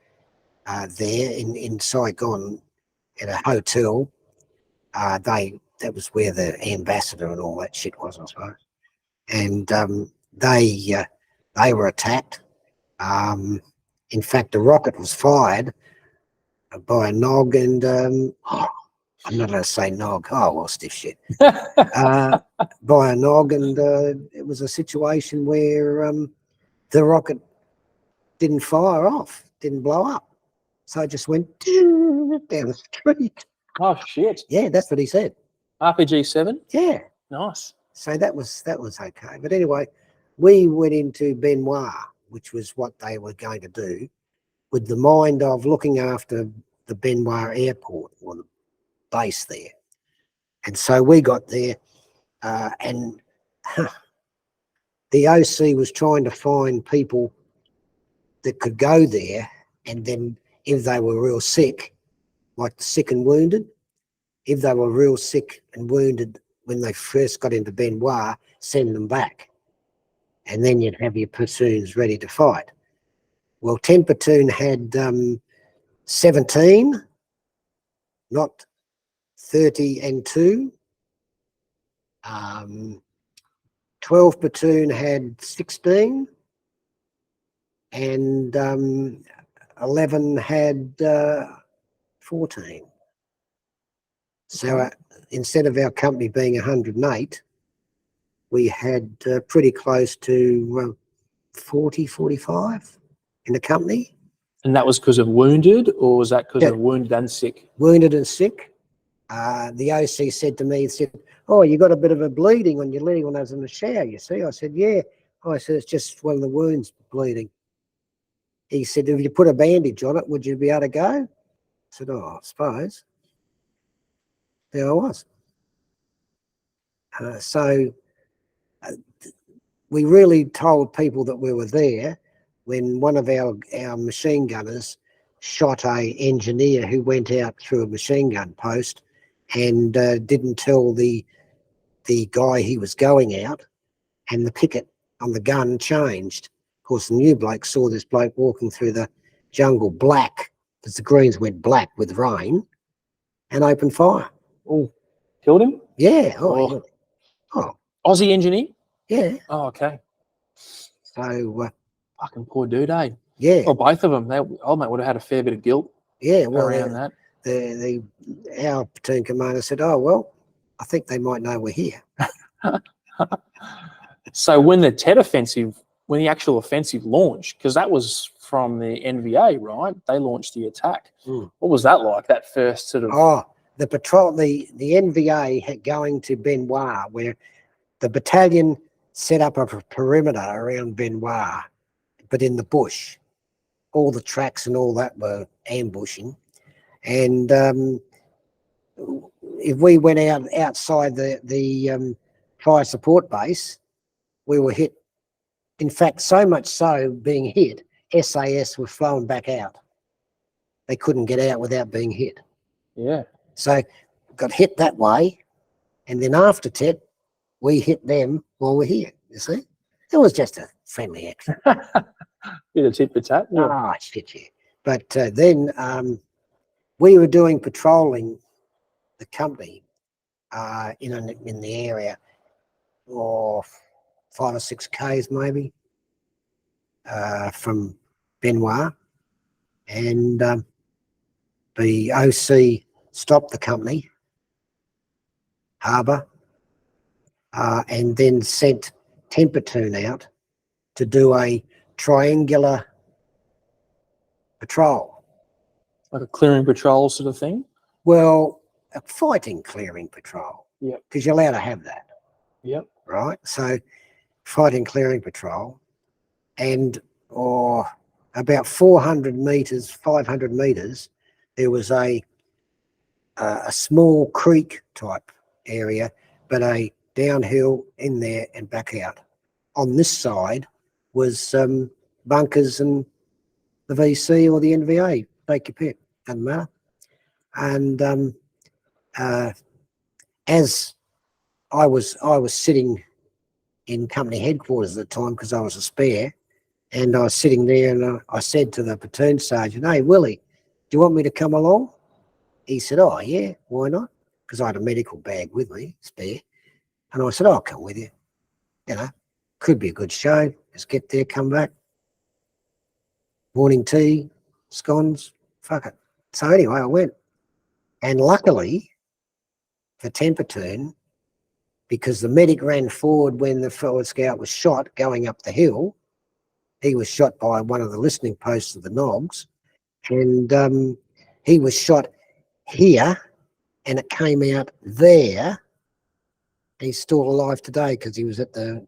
there in Saigon at a hotel. That was where the ambassador and all that shit was, I suppose. And they were attacked. In fact, a rocket was fired by a Nog, and I'm not going to say Nog. Oh, well, stiff shit. By a Nog, and it was a situation where the rocket didn't fire off, didn't blow up. So it just went down the street. Oh, shit. Yeah, that's what he said. RPG-7? Yeah. Nice. So that was okay. But anyway, we went into Benoit, which was what they were going to do, with the mind of looking after the Benoit airport, or the base there. And so we got there, and the OC was trying to find people that could go there, and then if they were real sick, like the sick and wounded, if they were real sick and wounded when they first got into Benoit, send them back. And then you'd have your platoons ready to fight. Well, 10 platoon had 17, not 30 and 2. 12 platoon had 16, and 11 had 14. So instead of our company being 108, we had pretty close to 40, 45 in the company. And that was because of wounded, or was that because of wounded and sick? Wounded and sick. The OC said to me, "Oh, you got a bit of a bleeding on your leg when I was in the shower, you see?" I said, "Yeah." I said, "It's just one of the wounds bleeding." He said, "If you put a bandage on it, would you be able to go?" I said, "Oh, I suppose." There I was. So we really told people that we were there when one of our machine gunners shot a engineer who went out through a machine gun post and didn't tell the guy he was going out, and the picket on the gun changed. Of course, the new bloke saw this bloke walking through the jungle black, because the greens went black with rain, and opened fire. Oh, killed him? Yeah. Oh. Oh, Aussie engineer? yeah. Oh, okay. So Fucking poor dude, eh? yeah. Well, both of them. Old mate would have had a fair bit of guilt around that. Our platoon commander said, "Oh, well, I think they might know we're here." So when the Tet offensive, when the actual offensive launched, because that was from the NVA, right? They launched the attack. Mm. What was that like, that first sort of... Oh, the patrol, the NVA had going to Benoit, where the battalion set up a perimeter around Benoit, but in the bush. All the tracks and all that were ambushing. And if we went outside the fire support base, we were hit. In fact, so much so, being hit, SAS were flown back out. They couldn't get out without being hit. Yeah. So got hit that way, and then after Tet, we hit them while we're here, you see? It was just a friendly action. Bit of tit for tat. Yeah. Ah, shit, yeah. But then we were doing patrolling the company in the area, or 5 or 6 Ks maybe, from Benoit, and the OC stopped the company, harbour, and then sent Tempertoon out to do a triangular patrol. Like a clearing patrol sort of thing. Well, a fighting clearing patrol. Yep. Because you're allowed to have that. Yep. Right? So fighting clearing patrol, and about 400 metres, 500 metres, there was a small creek type area, but a downhill in there and back out. On this side was bunkers and the VC or the NVA, take your pick, doesn't matter. And as I was sitting in company headquarters at the time, because I was a spare, and I was sitting there, and I said to the platoon sergeant, "Hey, Willie, do you want me to come along?" He said, "Oh, yeah, why not?" Because I had a medical bag with me, spare. And I said, "I'll come with you. You know, could be a good show. Just get there, come back. Morning tea, scones, fuck it." So anyway, I went. And luckily for Tempertoon, because the medic ran forward when the forward scout was shot going up the hill, he was shot by one of the listening posts of the Nogs, and he was shot here, and it came out there. He's still alive today because he was at the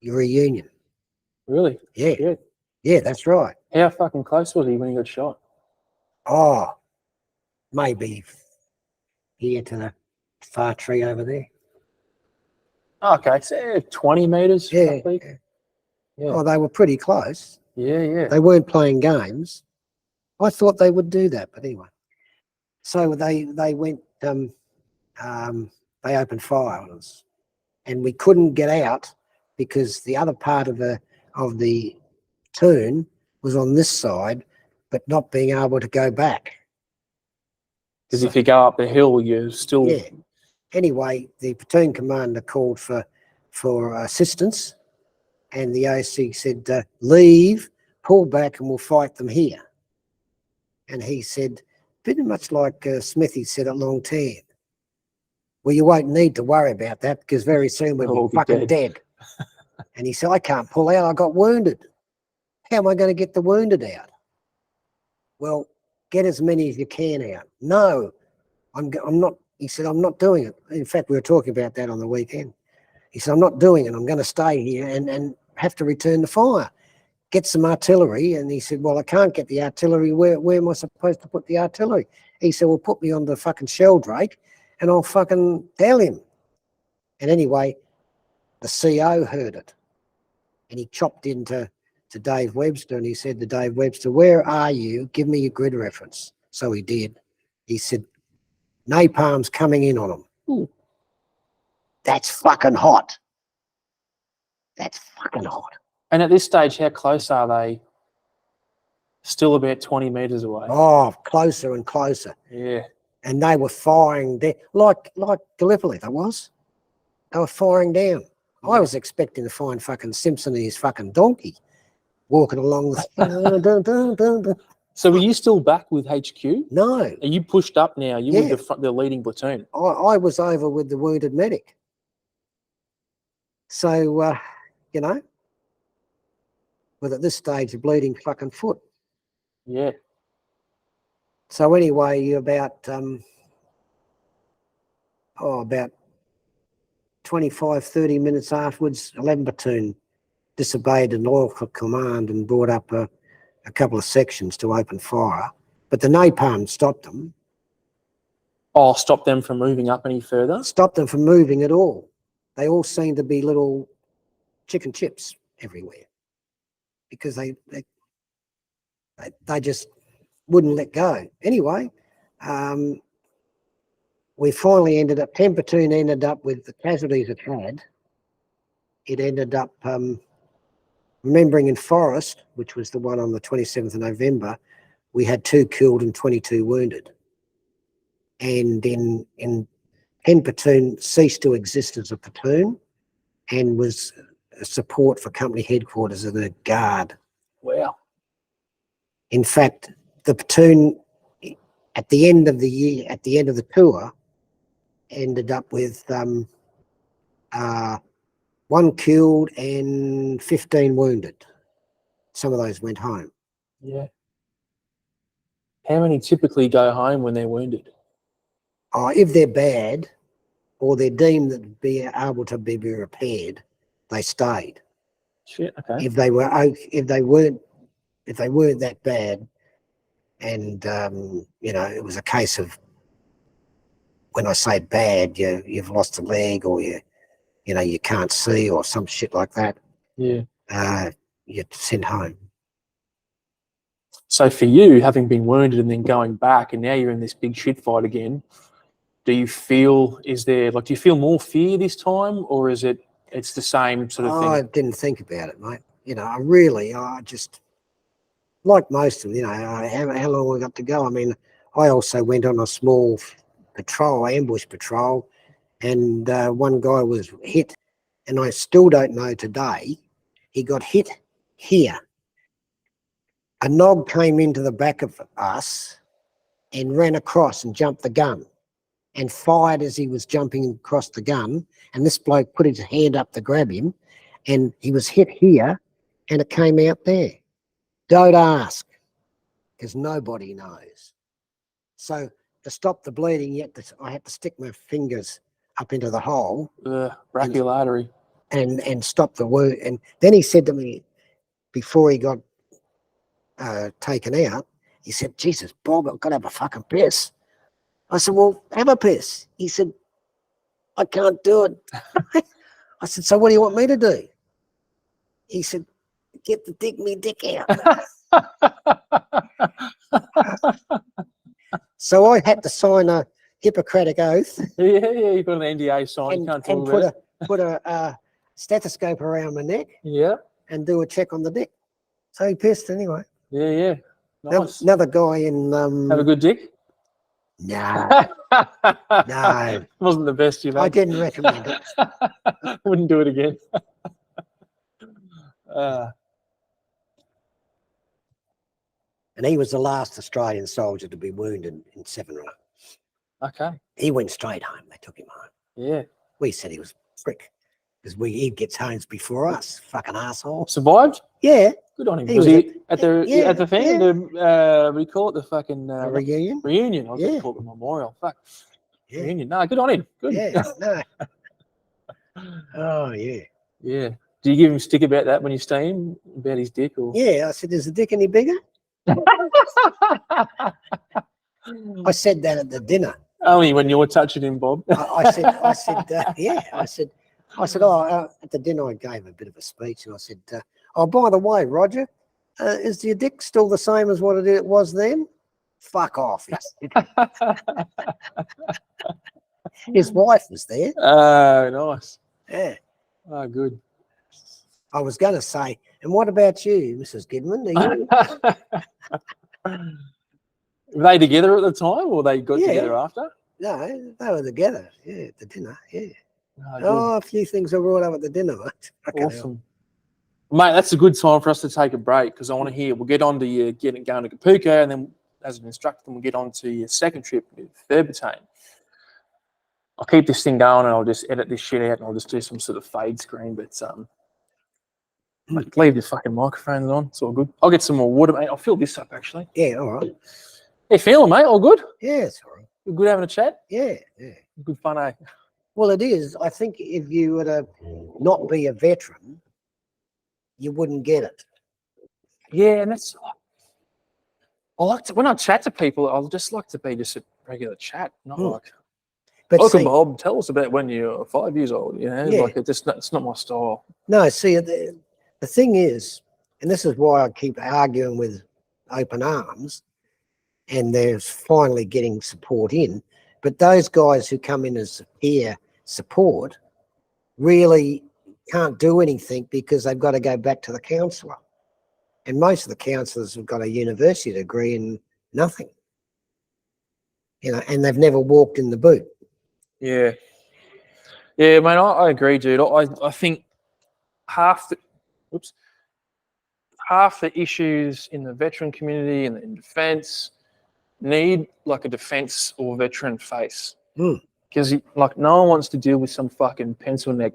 reunion. Really? Yeah. Yeah. Yeah, that's right. How fucking close was he when he got shot? Oh, maybe here to the far tree over there. Okay, so 20 metres. Yeah. Roughly. Yeah. Oh, they were pretty close. Yeah, yeah. They weren't playing games. I thought they would do that, but anyway. So they went. They opened fire on us, and we couldn't get out because the other part of the turn was on this side, but not being able to go back. Because if you go up the hill, you're still... Yeah. Anyway, the platoon commander called for assistance, and the OC said, "Leave, pull back, and we'll fight them here." And he said, pretty much like Smithy said at Long Tan, "Well, you won't need to worry about that because very soon we'll be fucking dead." And he said, "I can't pull out. I got wounded. How am I going to get the wounded out?" "Well, get as many as you can out." "No, I'm not." He said, "I'm not doing it." In fact, we were talking about that on the weekend. He said, "I'm not doing it. I'm going to stay here and have to return the fire. Get some artillery." And he said, "Well, I can't get the artillery. Where am I supposed to put the artillery?" He said, "Well, put me on the fucking shell drake and I'll fucking tell him." And anyway, the CO heard it, and he chopped into Dave Webster, and he said to Dave Webster, "Where are you? Give me your grid reference." So he did. He said, "Napalm's coming in on them." Ooh. That's fucking hot. That's fucking hot. And at this stage, how close are they? Still about 20 metres away. Oh, closer and closer. Yeah. And they were firing there, like Gallipoli, that was. They were firing down. I was expecting to find fucking Simpson and his fucking donkey walking along the... So were you still back with HQ? No. Are you pushed up now? You Yeah. were the leading platoon. I was over with the wounded medic. So, you know, with at this stage a bleeding fucking foot. Yeah. So anyway, about 25, 30 minutes afterwards, 11 platoon disobeyed an oil command and brought up a couple of sections to open fire. But the napalm stopped them. Oh, stop them from moving up any further? Stopped them from moving at all. they all seemed to be little chicken chips everywhere because they just wouldn't let go. Anyway, we finally ended up, 10 platoon ended up with the casualties it had. It ended up, remembering in Forest, which was the one on the 27th of November, we had 2 killed and 22 wounded. And in 10 platoon ceased to exist as a platoon and was a support for company headquarters as a guard. Wow. In fact, the platoon at the end of the year, at the end of the tour, ended up with 1 killed and 15 wounded. Some of those went home. Yeah. How many typically go home when they're wounded? If they're bad or they're deemed to be able to be repaired, they stayed. Shit. Okay. If they weren't that bad, and it was a case of, when I say bad, you've lost a leg or you can't see or some shit like that. Yeah. You're sent home. So for you, having been wounded and then going back, and now you're in this big shit fight again, do you feel more fear this time, or is it's the same sort of thing? I didn't think about it, mate. I just, like most of them, how long we got to go. I mean, I also went on a small patrol, ambush patrol, and one guy was hit, and I still don't know today. He got hit here. A nog came into the back of us and ran across and jumped the gun and fired as he was jumping across the gun. And this bloke put his hand up to grab him, and he was hit here, and it came out there. Don't ask, because nobody knows. So to stop the bleeding, I had to stick my fingers up into the hole, brachial artery, and stop the wound. And then he said to me, before he got taken out, he said, "Jesus, Bob, I've got to have a fucking piss." I said, "Well, have a piss." He said, "I can't do it." I said, "So what do you want me to do?" He said, "Dig me dick out." So I had to sign a Hippocratic oath. Yeah, you got an NDA sign. You can't talk about it. Put a stethoscope around my neck. Yeah. And do a check on the dick. So he pissed anyway. Yeah. Nice. Another guy in have a good dick? No. No. Wasn't the best you've had. I didn't recommend it. Wouldn't do it again. And he was the last Australian soldier to be wounded in 7 Run. Okay. He went straight home. They took him home. Yeah. We said he was a prick because he gets home before us. Fucking asshole. Survived? Yeah. Good on him. Was he at the thing? Yeah. What do you call it? The fucking reunion? Reunion. I was going to call it the memorial. Fuck. Yeah. Reunion. No, good on him. Good. Yeah. No. Oh, yeah. Yeah. Do you give him stick about that when you see him? About his dick? Or? Yeah. I said, "Is the dick any bigger?" I said that at the dinner. Only when you're touching him, Bob. I said, yeah. I said, at the dinner I gave a bit of a speech, and I said, "Oh, by the way, Roger, is your dick still the same as what it was then?" Fuck off. His wife was there. Oh, nice. Yeah. Oh, good. I was going to say, "And what about you, Mrs. Gidman?" Were they together at the time, or they got together after? No, they were together. Yeah, at the dinner. Yeah. Oh, a few things I brought up at the dinner, mate. Awesome. Mate, that's a good time for us to take a break because I want to hear. We'll get on to you going to Kapooka, and then as an instructor, we'll get on to your second trip with 3rd Battalion. I'll keep this thing going, and I'll just edit this shit out, and I'll just do some sort of fade screen. But leave the fucking microphones on. It's all good. I'll get some more water, mate. I'll fill this up actually. Yeah, all right. How you feeling, mate? All good? Yeah, it's all right. Good having a chat? Yeah. Good fun, eh? Well, it is. I think if you were to not be a veteran, you wouldn't get it. Yeah, and that's. I like to when I chat to people. I'll just like to be just a regular chat, not like. But Welcome, see, Bob. Tell us about when you're 5 years old. You know, Yeah. like it's not my style. no, see, the thing is, and this is why I keep arguing with Open Arms, and they're finally getting support in. But those guys who come in as peer support really can't do anything because they've got to go back to the counsellor. And most of the counsellors have got a university degree and nothing, and they've never walked in the boot. Yeah. Yeah, mate, I agree, dude. I think half the issues in the veteran community and in defence need like a defence or veteran face. Because like no one wants to deal with some fucking pencil neck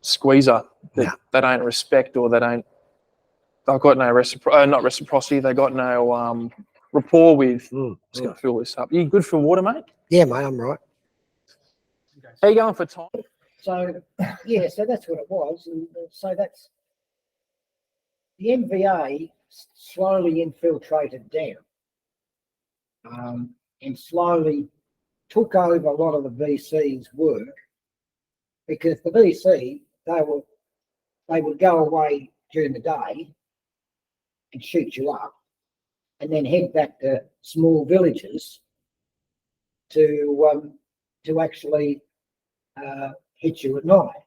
squeezer that they don't respect or they've got no not reciprocity. They got no rapport with. Just gonna fill this up. You good for water, mate? Yeah, mate, I'm right. How you going for time? So yeah, so that's what it was, and so that's the NVA slowly infiltrated down, and slowly took over a lot of the VC's work, because the VC they would go away during the day and shoot you up, and then head back to small villages to actually hit you at night.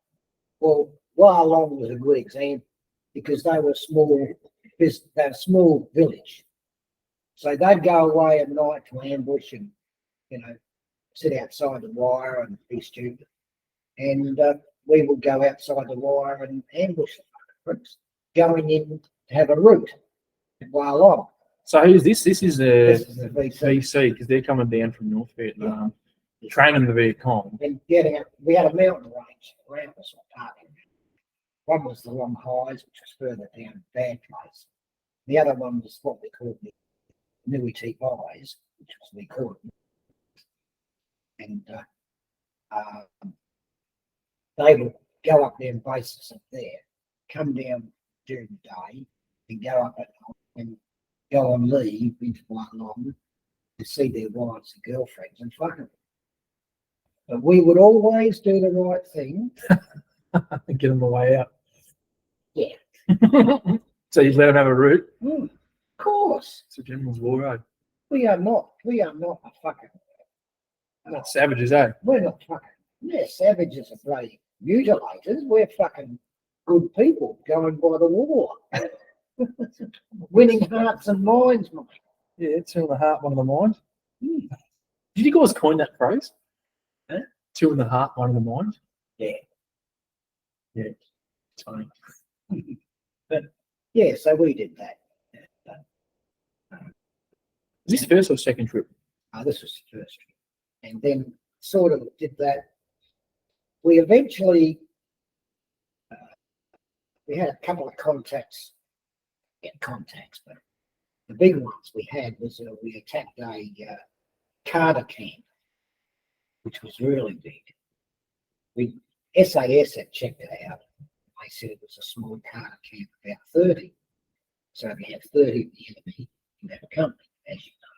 Well, Long was a good example because they were small village, so they'd go away at night to ambush and sit outside the wire and be stupid, and we would go outside the wire and ambush them, going in to have a route at Long. So who's this? This is This is the VC because they're coming down from North Vietnam, training the Viet Cong. And getting it, we had a mountain range around us. One was the Long Highs, which was further down Bad Place. The other one was what we called the Nuiti Highs, which was we called it. And they would go up there and base us up there, come down during the day, and go up at night and go on leave into Long to see their wives and girlfriends and fuck them. But we would always do the right thing. Get them the way out. Yeah. So you let them have a route? Of course. It's a general's war, eh? We are not a fucking... Not savages, eh? We're not fucking... We're savages are bloody mutilators. We're fucking good people going by the war. Winning hearts and minds, mate. Yeah, two in the heart, one in the mind. Did you guys coin that phrase? Huh? Two in the heart, one in the mind? Yeah. Yeah. It's funny. But yeah, so we did that. Is this first or second trip? This was the first trip. And then sort of did that. We eventually, we had a couple of contacts, but the big ones we had was we attacked a Carter camp, which was really big. SAS had checked it out. They said it was a small Carter camp, about 30. So if you have 30 of the enemy, you have a company, as you know.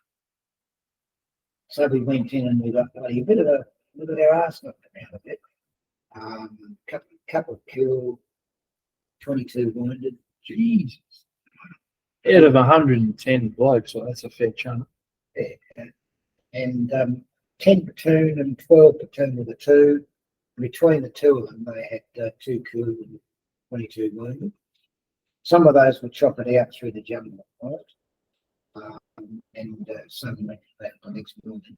So we went in and we got a bit of our arse knocked about a bit. Couple killed, 22 wounded. Jesus. Out of 110 blokes, so that's a fair chunk. Yeah. And 10 platoon and 12 platoon were the two. Between the two of them, they had 2 killed and 22 wounded. Some of those were chopped out through the jungle, right? And some went back the next morning.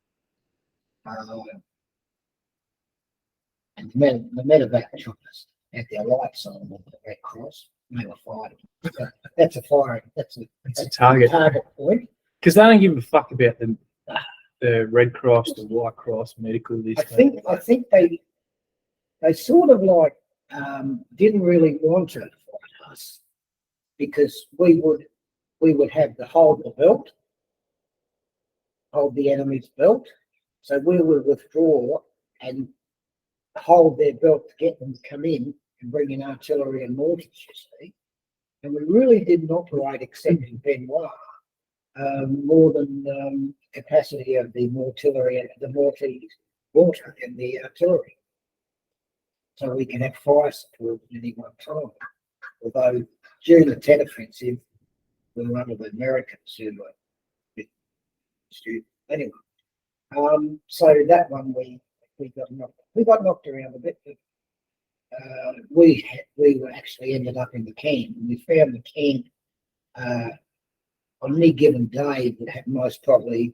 And the medevac choppers had their lights on with the Red Cross. And they were fighting. So that's a firing. That's a target point. Because they don't give a fuck about the Red Cross, the White Cross, medical. I think they sort of like didn't really want to fight us because we would have to hold the belt, hold the enemy's belt. So we would withdraw and hold their belt to get them to come in and bring in artillery and mortars, you see. And we really didn't operate except in Benoit, more than capacity of the mortillery and the water in the artillery, so we can have fire support at any one time. Although during the Tet Offensive, we were under the Americans who were a bit stupid. Anyway, so that one we got knocked around a bit, but we were actually ended up in the camp, and we found the camp on any given day would have most probably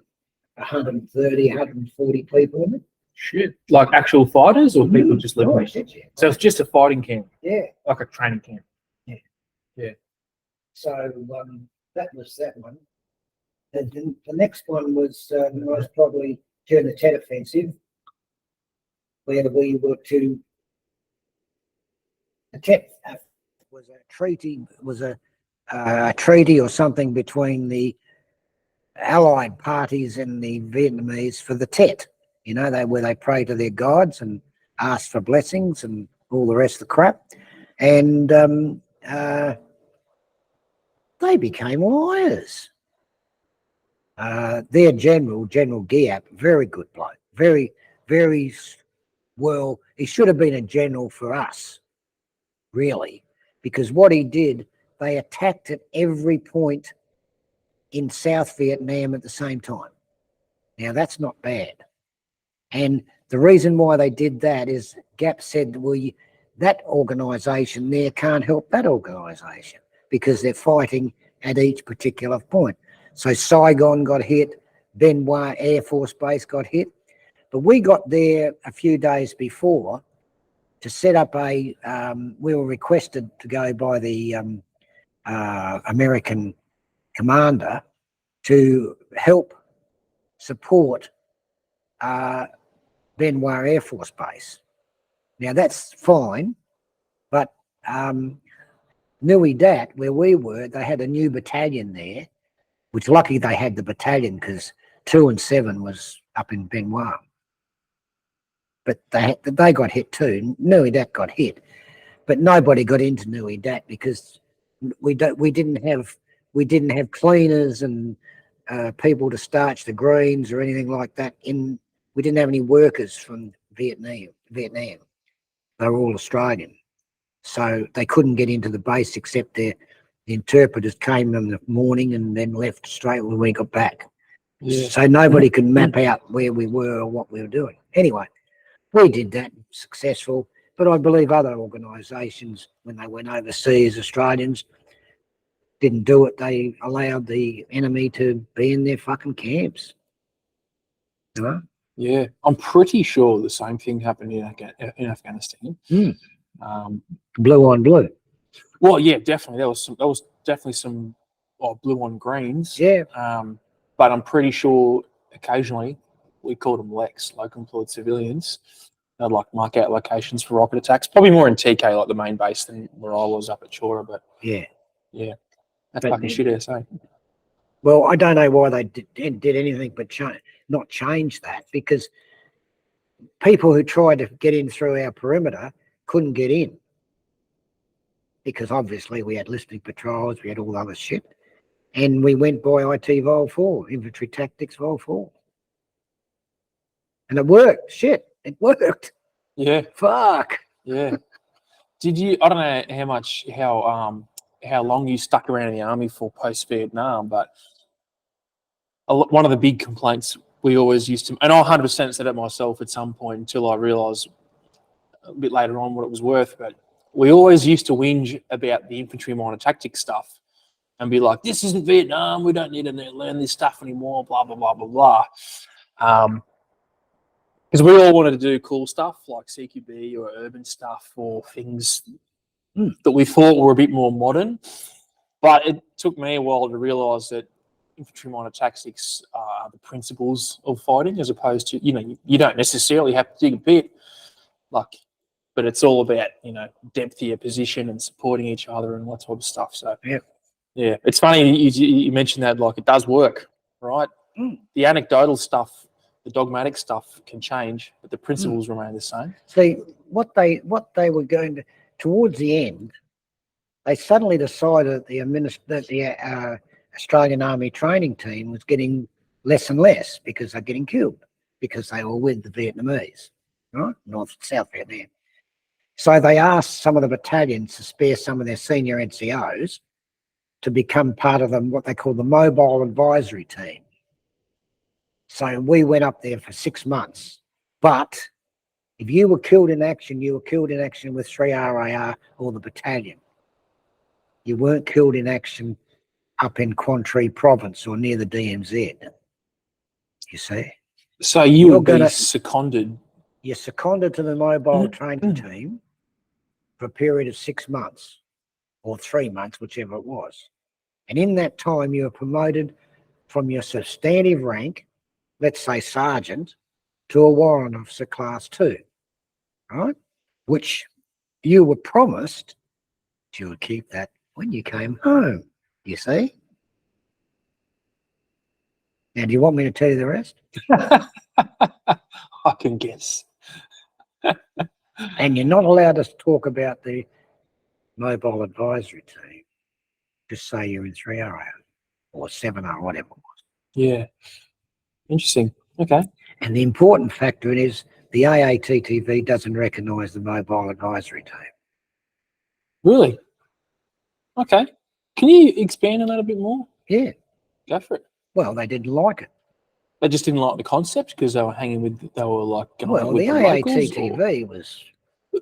130, 140 people in it. Shit. Like actual fighters or people just living there? Shit, yeah. So it's just a fighting camp, Yeah. like a training camp. So that was that one. And then the next one was most probably during the Tet Offensive, where we were to. The Tet was a treaty, a treaty or something between the Allied parties and the Vietnamese for the Tet. You know, where they pray to their gods and ask for blessings and all the rest of the crap. And they became liars. Their General Giap, very good bloke, very, very well. He should have been a general for us, really, because what he did, they attacked at every point in South Vietnam at the same time. Now, that's not bad. And the reason why they did that is Gap said, well, that organisation there can't help that organisation because they're fighting at each particular point. So Saigon got hit, Ben Hoa Air Force Base got hit. But we got there a few days before to set up we were requested to go by the American commander to help support Ben Hoa Air Force Base. Now that's fine, but Nui Dat, where we were, they had a new battalion there, which lucky they had the battalion because 2 and 7 was up in Ben Hoa. But they got hit too. Nui Dat got hit, but nobody got into Nui Dat because we didn't have cleaners and people to starch the greens or anything like that. We didn't have any workers from Vietnam. They were all Australian, so they couldn't get into the base except the interpreters came in the morning and then left straight when we got back. Yeah. So nobody could map out where we were or what we were doing. Anyway, we did that, successful. But I believe other organisations, when they went overseas, Australians didn't do it. They allowed the enemy to be in their fucking camps. You know? Yeah, I'm pretty sure the same thing happened in Afghanistan. Blue on blue. Well, yeah, definitely. There was definitely some blue on greens. Yeah. But I'm pretty sure occasionally we called them LECs, local employed civilians. They'd like mark out locations for rocket attacks. Probably more in TK, like the main base, than where I was up at Chora. But yeah, that's fucking shit, SA. Well, I don't know why they did anything but not change that, because people who tried to get in through our perimeter couldn't get in because obviously we had listening patrols, we had all the other shit, and we went by IT Vol 4, Infantry Tactics Vol 4. And it worked. Shit, it worked. Yeah. Fuck. Yeah. Did you? I don't know how long you stuck around in the army for post Vietnam, but one of the big complaints we always used to, and I 100% said it myself at some point until I realised a bit later on what it was worth, but we always used to whinge about the infantry minor tactics stuff and be like, "This isn't Vietnam. We don't need to learn this stuff anymore." Blah blah blah blah blah. Because we all wanted to do cool stuff like CQB or urban stuff or things that we thought were a bit more modern. But it took me a while to realise that infantry minor tactics are the principles of fighting, as opposed to, you don't necessarily have to dig a pit, but it's all about, depth of your position and supporting each other and that sort of stuff. So, yeah, it's funny you mentioned that, it does work, right? The anecdotal stuff, the dogmatic stuff can change, but the principles remain the same. See, what they were going to, towards the end, they suddenly decided that the Australian Army training team was getting less and less because they're getting killed. because they were with the Vietnamese, right? North and South Vietnam. So they asked some of the battalions to spare some of their senior NCOs to become part of what they call the Mobile Advisory Team. So we went up there for 6 months. But if you were killed in action, you were killed in action with 3 RAR or the battalion. You weren't killed in action up in Quang Tri province or near the DMZ. You see? So you would be seconded. You're seconded to the mobile training team for a period of 6 months or 3 months, whichever it was. And in that time, you were promoted from your substantive rank, let's say sergeant, to a warrant officer class 2, right? Which you were promised you would keep that when you came home, you see? Now, do you want me to tell you the rest? I can guess. And you're not allowed to talk about the mobile advisory team. Just say you're in 3RO or 7R, whatever it was. Yeah. Interesting. Okay. And the important factor is the AATTV doesn't recognise the mobile advisory team. Really? Okay. Can you expand on that a bit more? Yeah. Go for it. Well, they didn't like it. They just didn't like the concept because they were hanging with, they were like going Well, with the AATTV was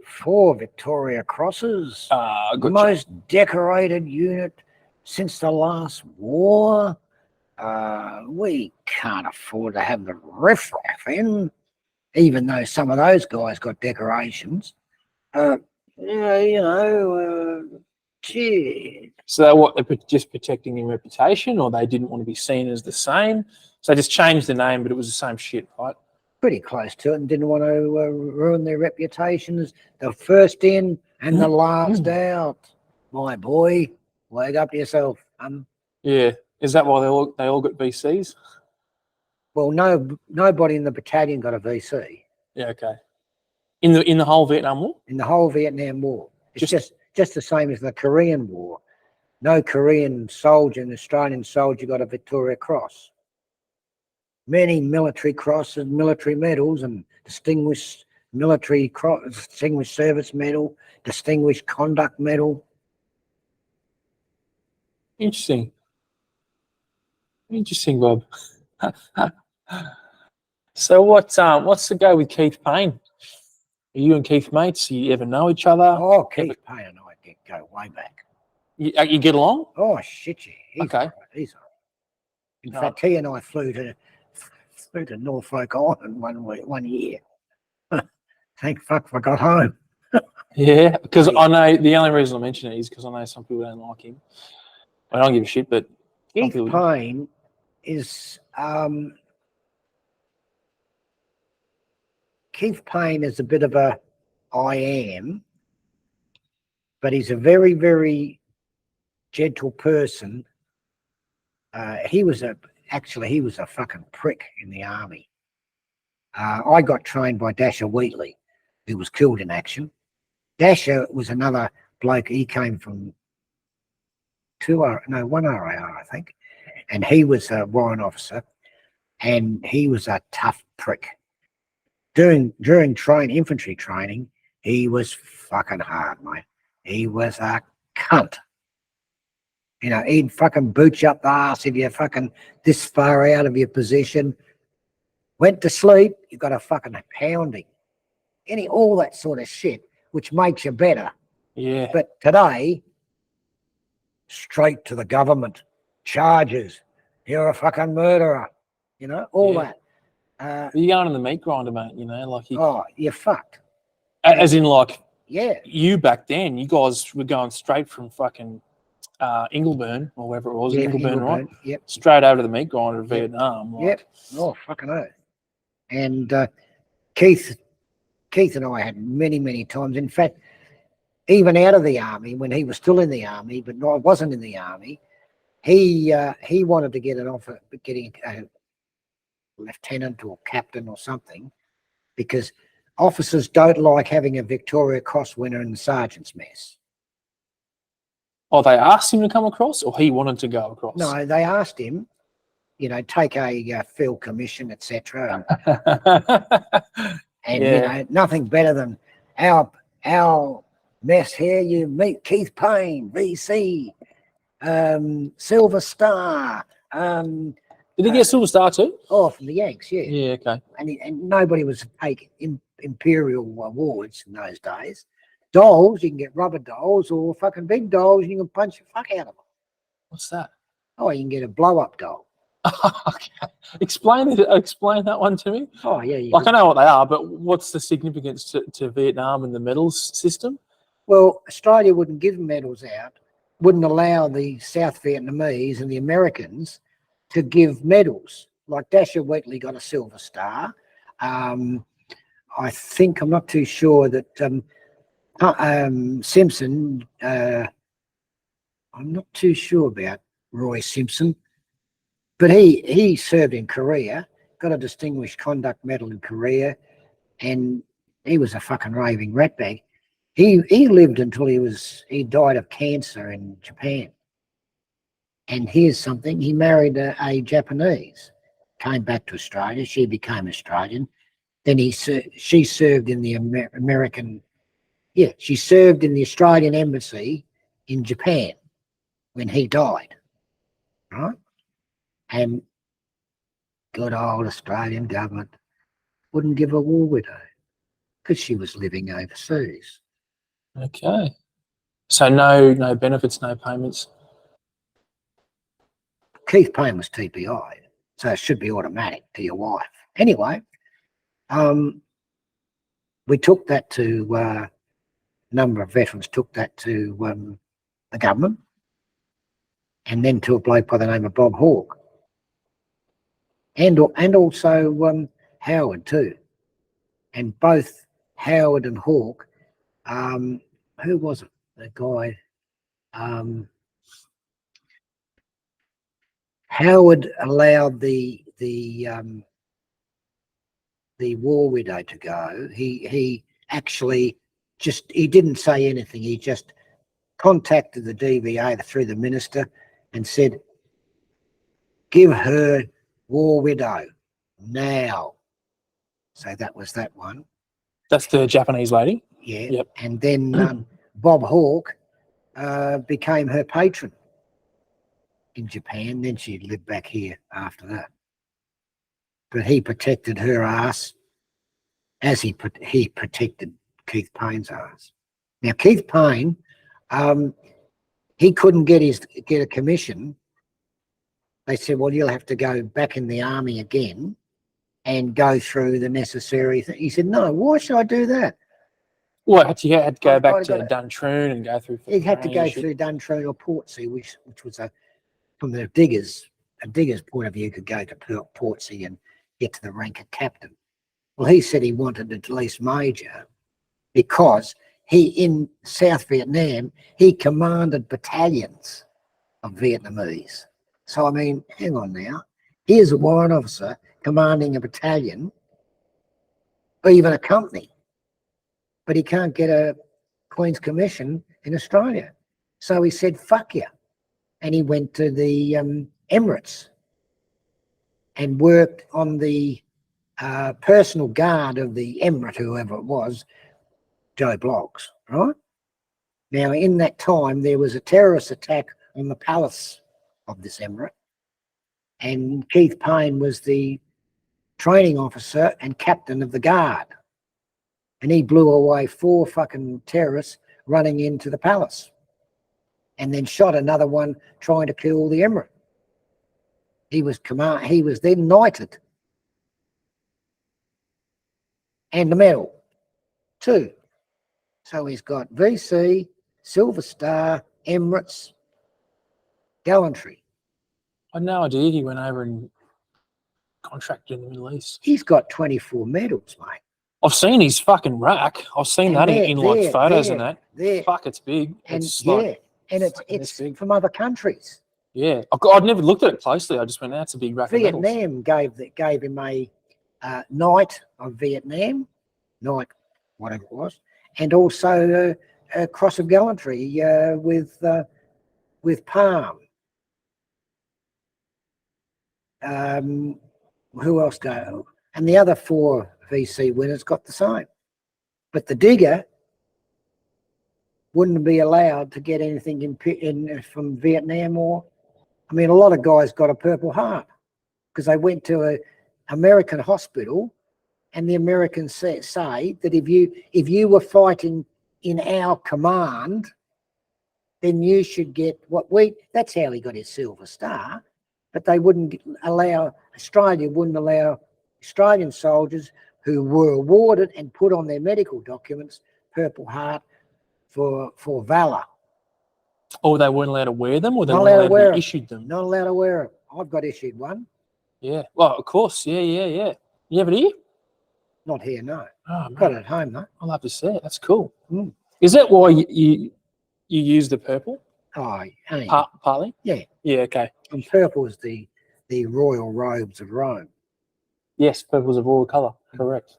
4 Victoria Crosses, gotcha. most decorated unit since the last war. We can't afford to have the riffraff in, even though some of those guys got decorations. Gee. So they what? They're just protecting their reputation, or they didn't want to be seen as the same. So they just changed the name, but it was the same shit, right? Pretty close to it, and didn't want to ruin their reputations. The first in and the last out. My boy, wake up to yourself. Yeah. Is that why they all got VCs? Well, nobody in the battalion got a VC. Yeah. Okay. In the whole Vietnam War. In the whole Vietnam War, it's just the same as the Korean War. No Korean soldier, an Australian soldier, got a Victoria Cross. Many military crosses, military medals, and distinguished distinguished service medal, distinguished conduct medal. Interesting. Interesting, Bob. So what's the go with Keith Payne? Are you and Keith mates? Do you ever know each other? Oh, Keith Payne and I go way back. You get along? Oh shit, yeah. He's okay. All right. He's all right. In fact, he and I flew to Norfolk Island one year. Thank fuck I got home. Yeah, because I know the only reason I mention it is because I know some people don't like him. I don't give a shit, but Keith Payne is Keith Payne is a bit of a I am, but he's a very, very gentle person. He was a fucking prick in the army. I got trained by Dasher Wheatley, who was killed in action. Dasher was another bloke. He came from 1 RAR, I think, and he was a warrant officer, and he was a tough prick. During infantry training, he was fucking hard, mate. He was a cunt. You know, he'd fucking boot you up the arse if you're fucking this far out of your position. Went to sleep, you got a fucking pounding. All that sort of shit, which makes you better. Yeah. But today, straight to the government, charges. You're a fucking murderer. You know, all that. You're going in the meat grinder, mate, you know, like you're fucked. As in, like, yeah, you back then, you guys were going straight from fucking Ingleburn or wherever it was, Ingleburn, right? Yep. Straight over to the meat grinder of Vietnam. Like. Yep. Oh, fucking oath. And Keith and I had many, many times. In fact, even out of the army, when he was still in the army, but I wasn't in the army, he wanted to get an offer, getting a lieutenant or captain or something, because officers don't like having a Victoria Cross winner in the sergeant's mess. Oh, they asked him to come across, or he wanted to go across? No, they asked him, take a field commission, etc. And Yeah. nothing better than our mess here. You meet Keith Payne, VC, Silver Star. Did he get Silver Star too? Oh, from the Yanks, yeah. Yeah, okay. And nobody was taking imperial awards in those days. Dolls, you can get rubber dolls, or fucking big dolls, you can punch the fuck out of them. What's that? Oh, you can get a blow-up doll. Okay. Explain that one to me. Oh, yeah. Like, I know what they are, but what's the significance to Vietnam and the medals system? Well, Australia wouldn't give medals out, wouldn't allow the South Vietnamese and the Americans to give medals. Like Dasher Wheatley got a Silver Star. I think, I'm not too sure that Simpson, I'm not too sure about Roy Simpson, but he served in Korea, got a Distinguished Conduct Medal in Korea, and he was a fucking raving ratbag. He lived until he died of cancer in Japan. And here's something, he married a Japanese, came back to Australia, she became Australian. Then she served in the she served in the Australian embassy in Japan when he died, right? And good old Australian government wouldn't give a war widow because she was living overseas. Okay. So no benefits, no payments. Keith Payne was TPI, so it should be automatic to your wife. Anyway, we took that to a number of veterans took that to the government, and then to a bloke by the name of Bob Hawke, and also Howard too. And both Howard and Hawke, who was it? The guy, Howard allowed the war widow to go. He actually he didn't say anything. He just contacted the DVA through the minister and said, give her war widow now. So that was that one. That's the Japanese lady? Yeah. Yep. And then Bob Hawke became her patron in Japan. Then she lived back here after that. But he protected her ass as he protected Keith Payne's ass. Now, Keith Payne, he couldn't get a commission. They said, well, you'll have to go back in the army again and go through the necessary thing. He said, no, why should I do that? What, you had to go back to Duntroon and go through? He had to go through Duntroon or Portsea, which was from a digger's point of view, could go to Portsea and get to the rank of captain. Well, he said he wanted at least major because in South Vietnam, he commanded battalions of Vietnamese. So, I mean, hang on now. Here's a warrant officer commanding a battalion or even a company, but he can't get a Queen's Commission in Australia. So he said, fuck you. And he went to the Emirates and worked on the personal guard of the Emirate, whoever it was, Joe Bloggs, right? Now, in that time, there was a terrorist attack on the palace of this Emirate, and Keith Payne was the training officer and captain of the guard, and he blew away 4 fucking terrorists running into the palace, and then shot another one trying to kill the Emirate. He was then knighted, and the medal too. So he's got VC, Silver Star, Emirates, gallantry. I had no idea he went over and contracted in the Middle East. He's got 24 medals, mate. I've seen his fucking rack. I've seen that in like photos and that. There. Fuck, it's big. And it's it's big. from other countries. Yeah, I'd never looked at it closely. I just went, that's a big rack of medals. Vietnam gave him a Knight of Vietnam, Knight, whatever it was, and also a Cross of Gallantry with Palm. Who else go? And the other 4 VC winners got the same. But the digger wouldn't be allowed to get anything from Vietnam or, I mean, a lot of guys got a Purple Heart because they went to an American hospital, and the Americans say that if you were fighting in our command, then you should get that's how he got his Silver Star. But they Australia wouldn't allow Australian soldiers who were awarded and put on their medical documents Purple Heart for valor. Or they weren't allowed to wear them, or they Not weren't allowed to allowed wear to be it. issued them. Not allowed to wear it. I've got issued one. Yeah. Well, of course. Yeah. You have it here? Not here, no. Oh, Got man. it at home, though. I'll have to see it. That's cool. Mm. Is that why you use the purple? Oh, hey. Partly? Yeah. Yeah, okay. And purple is the royal robes of Rome. Yes, purple's a royal colour. Correct.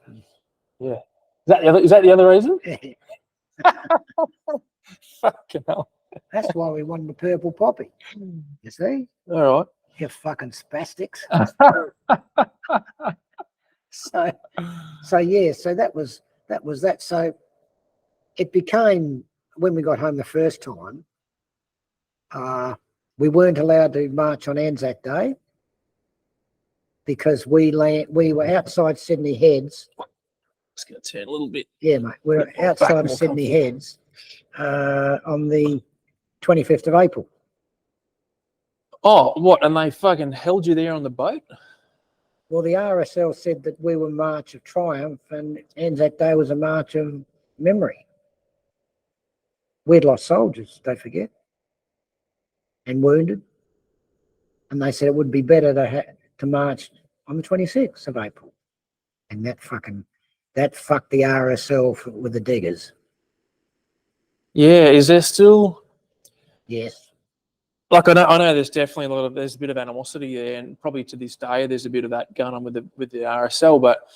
Yeah. Is that the other reason? Fucking hell. That's why we won the purple poppy. You see? All right. You fucking spastics. So that was that. So it became, when we got home the first time, we weren't allowed to march on Anzac Day because we were outside Sydney Heads. Just going to turn a little bit. Yeah, mate. We're outside of Sydney Heads on the 25th of April. Oh, what? And they fucking held you there on the boat? Well, the RSL said that we were March of Triumph and Anzac Day was a march of memory. We'd lost soldiers, don't forget, and wounded. And they said it would be better to march on the 26th of April. And that fucked the RSL with the diggers. Yeah, is there still... Yes. Like I know there's definitely there's a bit of animosity there, and probably to this day there's a bit of that going on with the RSL. But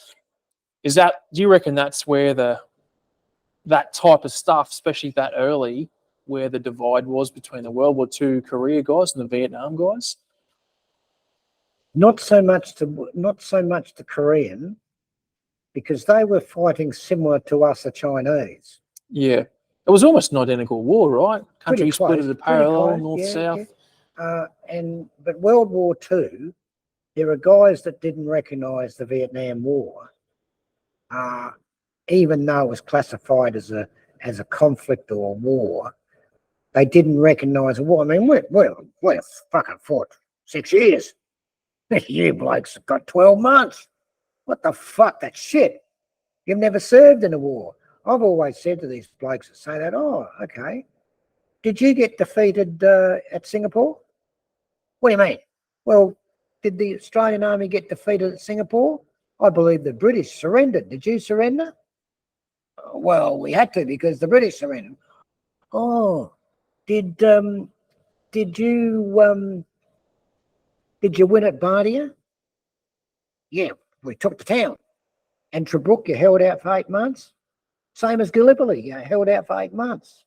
do you reckon that's where that type of stuff, especially that early, where the divide was between the World War II Korea guys and the Vietnam guys? Not so much the Korean, because they were fighting similar to us, the Chinese. Yeah. It was almost an identical war, right? Country split at a parallel, north-south. But World War II, there are guys that didn't recognise the Vietnam War, even though it was classified as a conflict or a war. They didn't recognise a war. I mean, we fucking fought 6 years. You blokes got 12 months. What the fuck? That's shit. You've never served in a war. I've always said to these blokes that say that, oh, okay. Did you get defeated at Singapore? What do you mean? Well, did the Australian Army get defeated at Singapore? I believe the British surrendered. Did you surrender? Well, we had to because the British surrendered. Oh, did you win at Bardia? Yeah, we took the town. And Tobruk, you held out for 8 months. Same as Gallipoli, you held out for 8 months.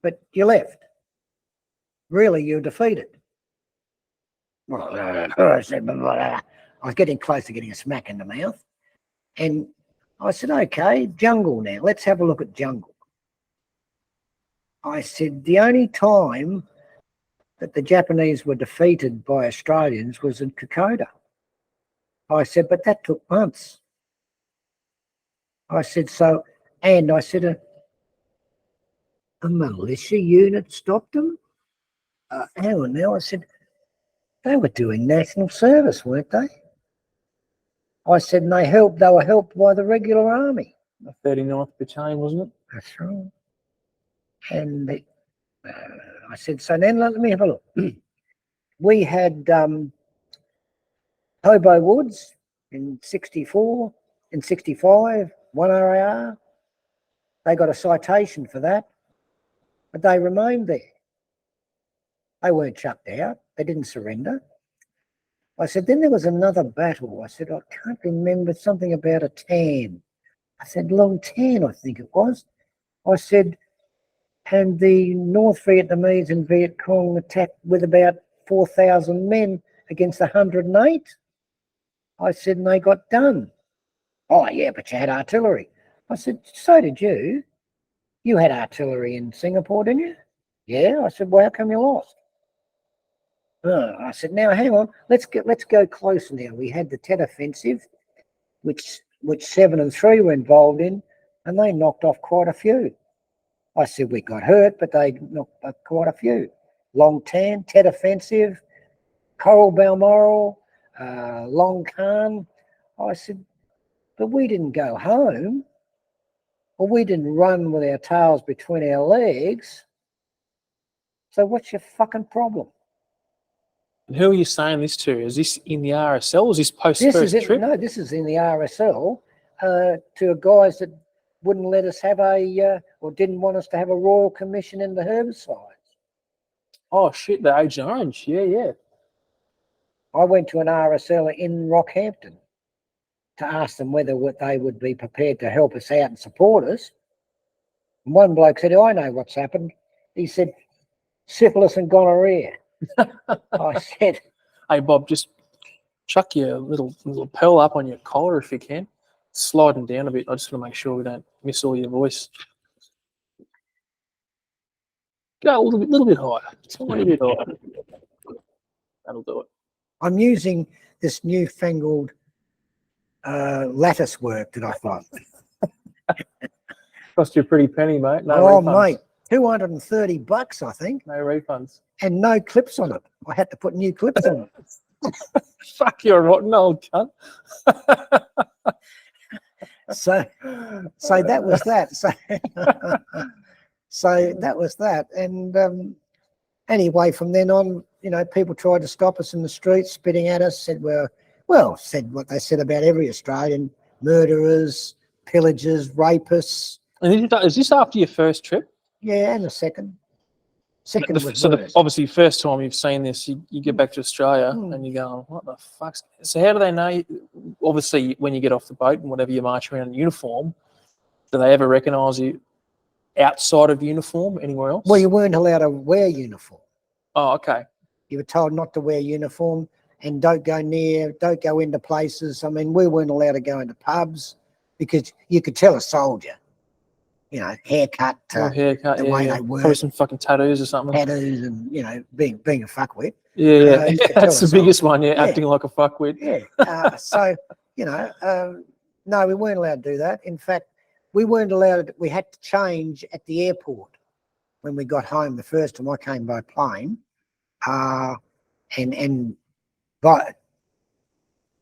But you left. Really, you're defeated. Well, I said, I was getting close to getting a smack in the mouth. And I said, okay, jungle now. Let's have a look at jungle. I said, the only time that the Japanese were defeated by Australians was in Kokoda. I said, but that took months. I said, a militia unit stopped them? Hang on now. I said, they were doing national service, weren't they? I said, and they were helped by the regular army. The 39th Battalion, wasn't it? That's right. And I said, so then let me have a look. We had Hobo Woods in 64, in 65, 1 RAR. They got a citation for that, but they remained there. They weren't chucked out. They didn't surrender. I said, then there was another battle. I said, I can't remember, something about a tan. I said, Long Tan, I think it was. I said, and the North Vietnamese and Viet Cong attacked with about 4,000 men against 108. I said, and they got done. Oh, yeah, but you had artillery. I said, so did you. You had artillery in Singapore, didn't you? Yeah. I said, well, how come you lost? Oh, I said, now hang on, let's go closer now. We had the Tet Offensive, which 7 and 3 were involved in, and they knocked off quite a few. I said, we got hurt, but they knocked off quite a few. Long Tan, Tet Offensive, Coral Balmoral, Long Khan. I said, but we didn't go home, or we didn't run with our tails between our legs. So what's your fucking problem? And who are you saying this to? Is this in the RSL? Or is this post first trip? No, this is in the RSL to guys that wouldn't let us have or didn't want us to have a royal commission in the herbicides. Oh shit, the Agent Orange. Yeah. I went to an RSL in Rockhampton to ask them whether they would be prepared to help us out and support us. And one bloke said, I know what's happened. He said, syphilis and gonorrhea. I said, Hey Bob, just chuck your little lapel up on your collar if you can. Sliding down a bit. I just want to make sure we don't miss all your voice. Go a little bit higher. Tiny bit higher. That'll do it. I'm using this newfangled lattice work that I thought. Cost you a pretty penny, mate. No Oh, refunds. mate, $230, I think, No refunds. and no clips on it. I had to put new clips on it. Fuck, you're a rotten old cunt. So that was that. So that was that. And anyway, from then on, people tried to stop us in the streets, spitting at us, said what they said about every Australian: murderers, pillagers, rapists. And is this after your first trip? Yeah, and the second. Second was So worse. obviously, first time you've seen this, you get back to Australia and you're going, what the fuck's... So how do they know? Obviously, when you get off the boat and whatever, you march around in uniform, do they ever recognise you outside of uniform anywhere else? Well, you weren't allowed to wear uniform. Oh, okay. You were told not to wear uniform and don't go into places. I mean, we weren't allowed to go into pubs because you could tell a soldier, haircut, Haircut, the way they were, probably some fucking tattoos or something. tattoos, and being a fuckwit. Yeah. You could tell That's the us biggest one. Yeah. Acting like a fuckwit. Yeah. So no, we weren't allowed to do that. In fact, we weren't allowed. We had to change at the airport when we got home. The first time I came by plane,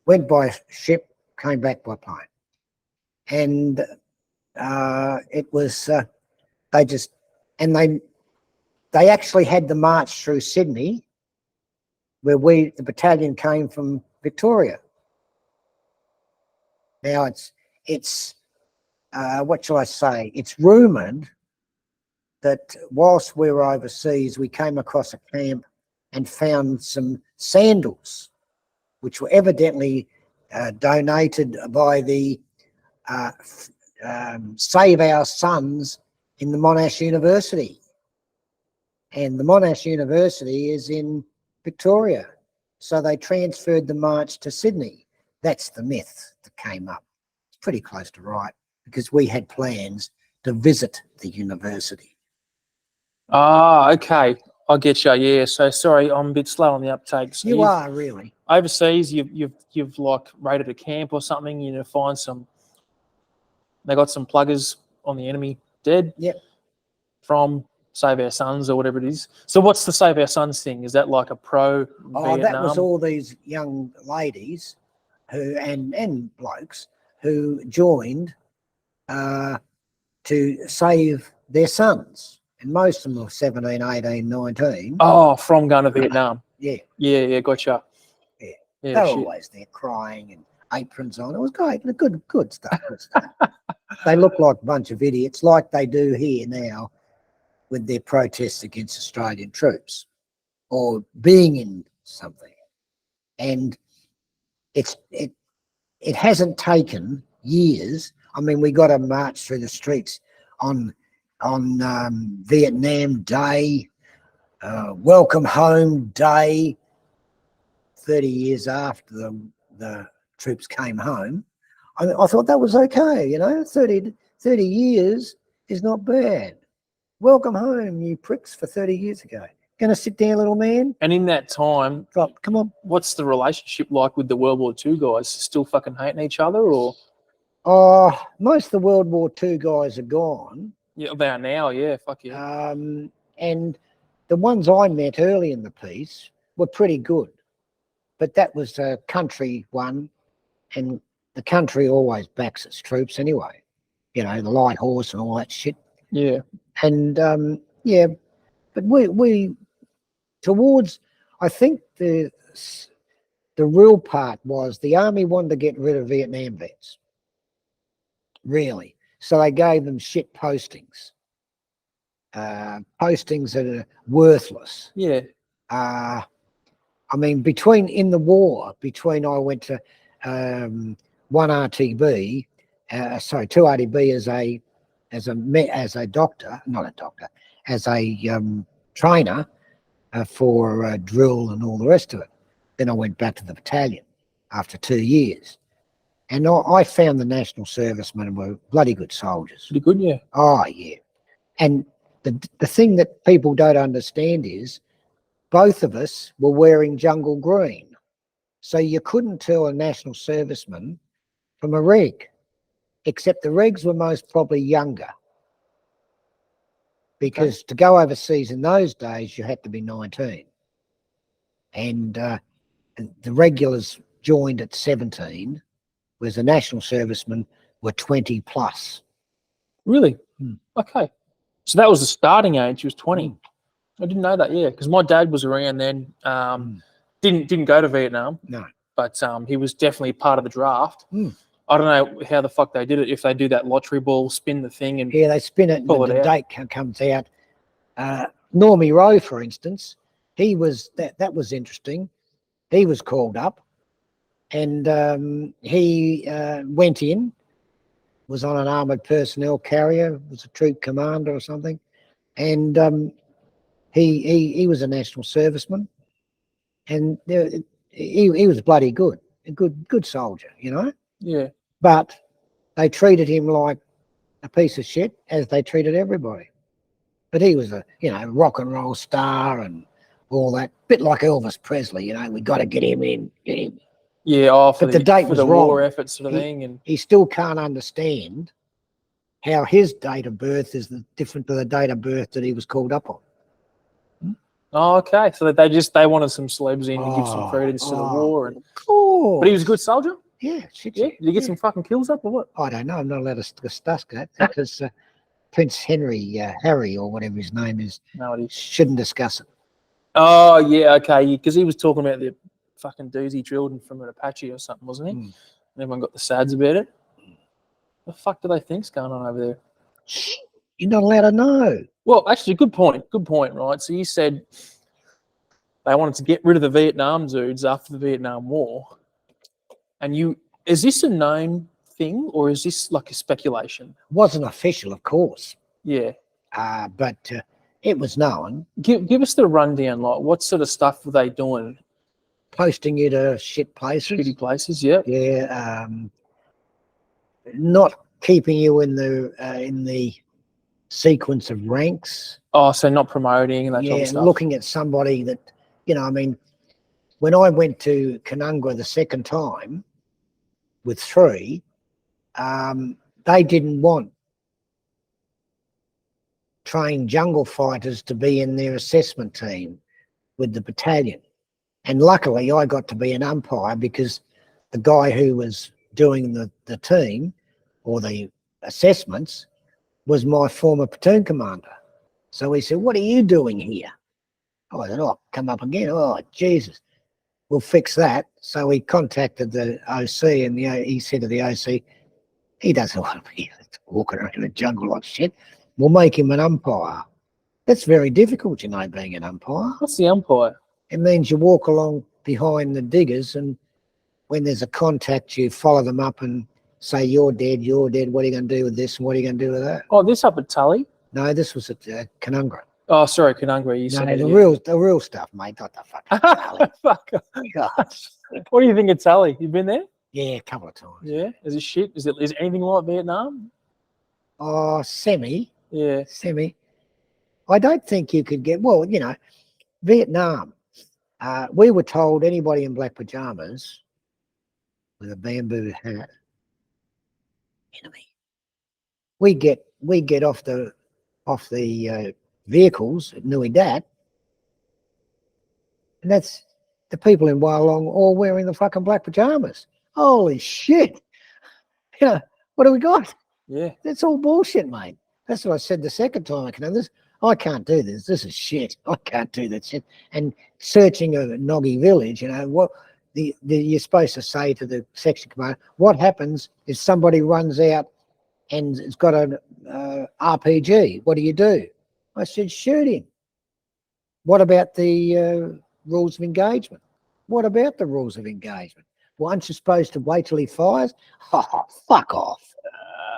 went by ship, came back by plane, and it was they actually had the march through Sydney, where the battalion came from Victoria. Now it's what shall I say? It's rumoured that whilst we were overseas, we came across a camp and found some sandals, which were evidently donated by the Save Our Sons in the Monash University. And the Monash University is in Victoria. So they transferred the march to Sydney. That's the myth that came up. It's pretty close to right, because we had plans to visit the university. Ah, okay. I get you. Yeah. So sorry, I'm a bit slow on the uptake. So You are really. overseas. You've like raided a camp or something. Find some. They got some pluggers on the enemy dead. Yep. From Save Our Sons or whatever it is. So what's the Save Our Sons thing? Is that like a pro Vietnam? That was all these young ladies who and blokes who joined to save their sons. And most of them were 17, 18, 19. Oh, from going to Vietnam. Yeah. Yeah, gotcha. Yeah. Yeah, They're shit. always there crying and aprons on. It was great. Good stuff. Good stuff. They look like a bunch of idiots, like they do here now with their protests against Australian troops or being in something. And it hasn't taken years. I mean, we got to march through the streets on Vietnam Day, welcome home day, 30 years after the troops came home. I thought that was okay, you know, 30 years is not bad. Welcome home, you pricks, for 30 years ago. Gonna sit down, little man? And in that time, Come on. what's the relationship like with the World War II guys? Still fucking hating each other, or? Most of the World War II guys are gone. Yeah, they are now, yeah, fuck yeah. And the ones I met early in the piece were pretty good. But that was a country one, and the country always backs its troops anyway. You know, the light horse and all that shit. Yeah. And yeah, but we towards, I think the real part was the army wanted to get rid of Vietnam vets. Really. So they gave them shit postings. Postings that are worthless. Yeah. I mean, in the war, I went to one RTB, sorry, two RTB as a doctor, not a doctor, as a trainer for drill and all the rest of it. Then I went back to the battalion after 2 years. And I found the national servicemen were bloody good soldiers. Pretty good, yeah. Oh, yeah. And the thing that people don't understand is both of us were wearing jungle green. So you couldn't tell a national serviceman from a reg, except the regs were most probably younger. Because to go overseas in those days, you had to be 19. And the regulars joined at 17, whereas the national servicemen were 20 plus. Really? Okay. So that was the starting age. He was 20. I didn't know that, yeah, because my dad was around then. Didn't go to Vietnam. No. But he was definitely part of the draft. I don't know how the fuck they did it, if they do that lottery ball, spin the thing and yeah, they spin it and the date comes out. Normie Rowe, for instance, he was that was interesting. He was called up and he went in, was on an armoured personnel carrier, was a troop commander or something, and he was a national serviceman, and he was bloody good, a good soldier, you know. Yeah. But they treated him like a piece of shit, as they treated everybody. But he was a rock and roll star and all that, bit like Elvis Presley, you know. We got to get him in, get him. Yeah, but the date was wrong. War effort sort of thing, and he still can't understand how his date of birth is different to the date of birth that he was called up on. Oh, okay. So they wanted some celebs in to give some credence to the war, and but he was a good soldier. Yeah, shit. Yeah. Did he get some fucking kills up or what? I don't know. I'm not allowed to discuss that because Prince Harry or whatever his name is, shouldn't discuss it. Oh yeah, okay. Because he was talking about the fucking dudes he drilled from an Apache or something, wasn't he? And everyone got the sads about it. The fuck do they think's going on over there? You're not allowed to know. Well, actually, good point, right? So you said they wanted to get rid of the Vietnam dudes after the Vietnam War. And is this a known thing or is this like a speculation? Wasn't official, of course. Yeah. But it was known. Give us the rundown, like what sort of stuff were they doing? Posting you to shit places. Shitty places, yeah. Yeah. Not keeping you in the sequence of ranks. Oh, so not promoting and that sort of stuff. Looking at somebody that, I mean, when I went to Kanungra the second time with 3, they didn't want trained jungle fighters to be in their assessment team with the battalion. And luckily I got to be an umpire because the guy who was doing the team or the assessments was my former platoon commander. So he said, "What are you doing here?" I said, "Oh, come up again." "Oh, Jesus, we'll fix that." So he contacted the OC and he said to the OC, "He doesn't want to be walking around in the jungle like shit. We'll make him an umpire." That's very difficult, being an umpire. What's the umpire? It means you walk along behind the diggers, and when there's a contact, you follow them up and say, you're dead, what are you going to do with this and what are you going to do with that?" Oh, this up at Tully? No, this was at Kanungra. Oh, sorry, Canangri. You No, said the real stuff, mate. Not the fucking Tally. Fuck. God. What do you think of Tally? You been there? Yeah, a couple of times. Yeah. Is it shit? Is it anything like Vietnam? Oh, semi. Yeah. I don't think you could get, well, Vietnam. We were told anybody in black pajamas with a bamboo hat, enemy. We get off the vehicles at Nui Dat, and that's the people in Wallong all wearing the fucking black pajamas. Holy shit! What do we got? Yeah. That's all bullshit, mate. That's what I said the second time. I can't do this. This is shit. I can't do that shit. And searching a Noggy village, what you're supposed to say to the section commander, what happens if somebody runs out and it's got an RPG? What do? I said, shoot him. What about the rules of engagement? What about the rules of engagement? Well, aren't you supposed to wait till he fires? Oh, fuck off.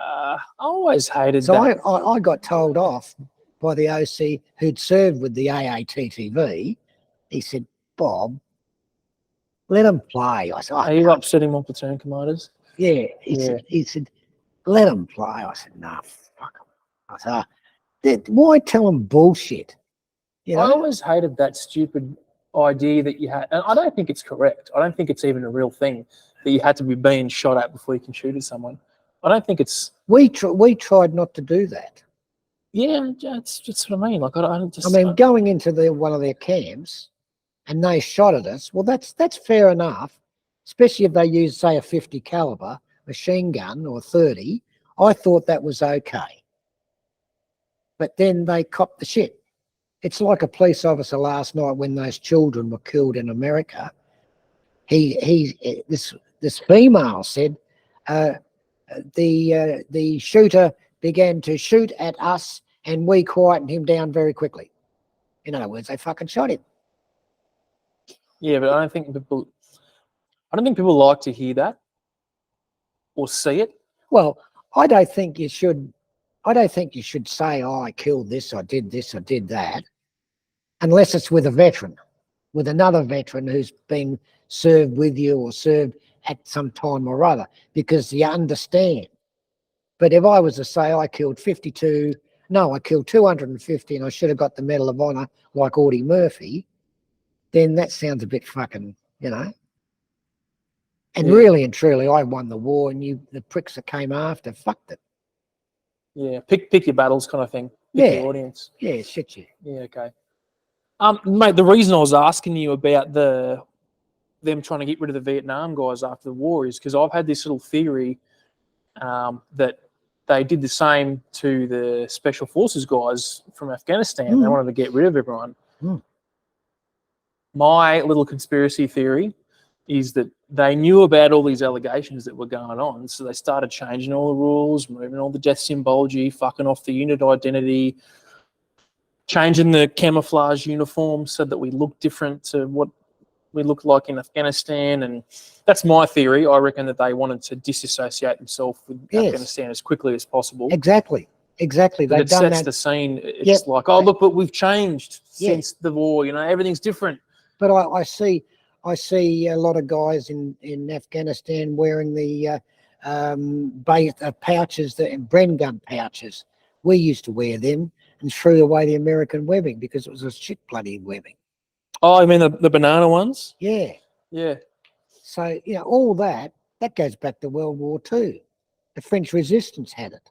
I always hated So that. I got told off by the OC who'd served with the AATTV. He said, Bob, let him play. I said, Are you upsetting my platoon commanders? yeah. He said, let him play. I said, nah, fuck him. I said, why tell him bullshit? I always hated that stupid idea that you had, and I don't think it's correct. I don't think it's even a real thing that you had to be being shot at before you can shoot at someone. I don't think it's. We tried not to do that. Yeah, that's what I mean. Like going into one of their camps, and they shot at us. Well, that's fair enough, especially if they use, say, a 50 caliber machine gun or 30. I thought that was okay, but then they copped the shit. It's like a police officer last night when those children were killed in America. This female said the shooter began to shoot at us and we quietened him down very quickly. In other words, they fucking shot him. Yeah, but I don't think people like to hear that or see it. Well, I don't think you should say, oh, I killed this, I did that, unless it's with a veteran, with another veteran who's been served with you or served at some time or other, because you understand. But if I was to say I killed 250 and I should have got the Medal of Honor like Audie Murphy, then that sounds a bit fucking, And really and truly, I won the war, and the pricks that came after fucked it. Yeah, pick your battles, kind of thing. Pick your audience. Yeah, shit you. Yeah, okay. Mate, the reason I was asking you about them trying to get rid of the Vietnam guys after the war is because I've had this little theory that they did the same to the Special Forces guys from Afghanistan. They wanted to get rid of everyone. My little conspiracy theory is that they knew about all these allegations that were going on, so they started changing all the rules, moving all the death symbology, fucking off the unit identity, changing the camouflage uniform so that we look different to what we look like in Afghanistan. And that's my theory. I reckon that they wanted to disassociate themselves with Afghanistan as quickly as possible. Exactly. They've it done sets that. The scene. It's like, oh, look, but we've changed since the war. Everything's different. But I see a lot of guys in Afghanistan wearing the pouches, the Bren gun pouches. We used to wear them and threw away the American webbing because it was a shit bloody webbing. Oh, I mean the banana ones? Yeah. Yeah. So, all that goes back to World War II. The French resistance had it.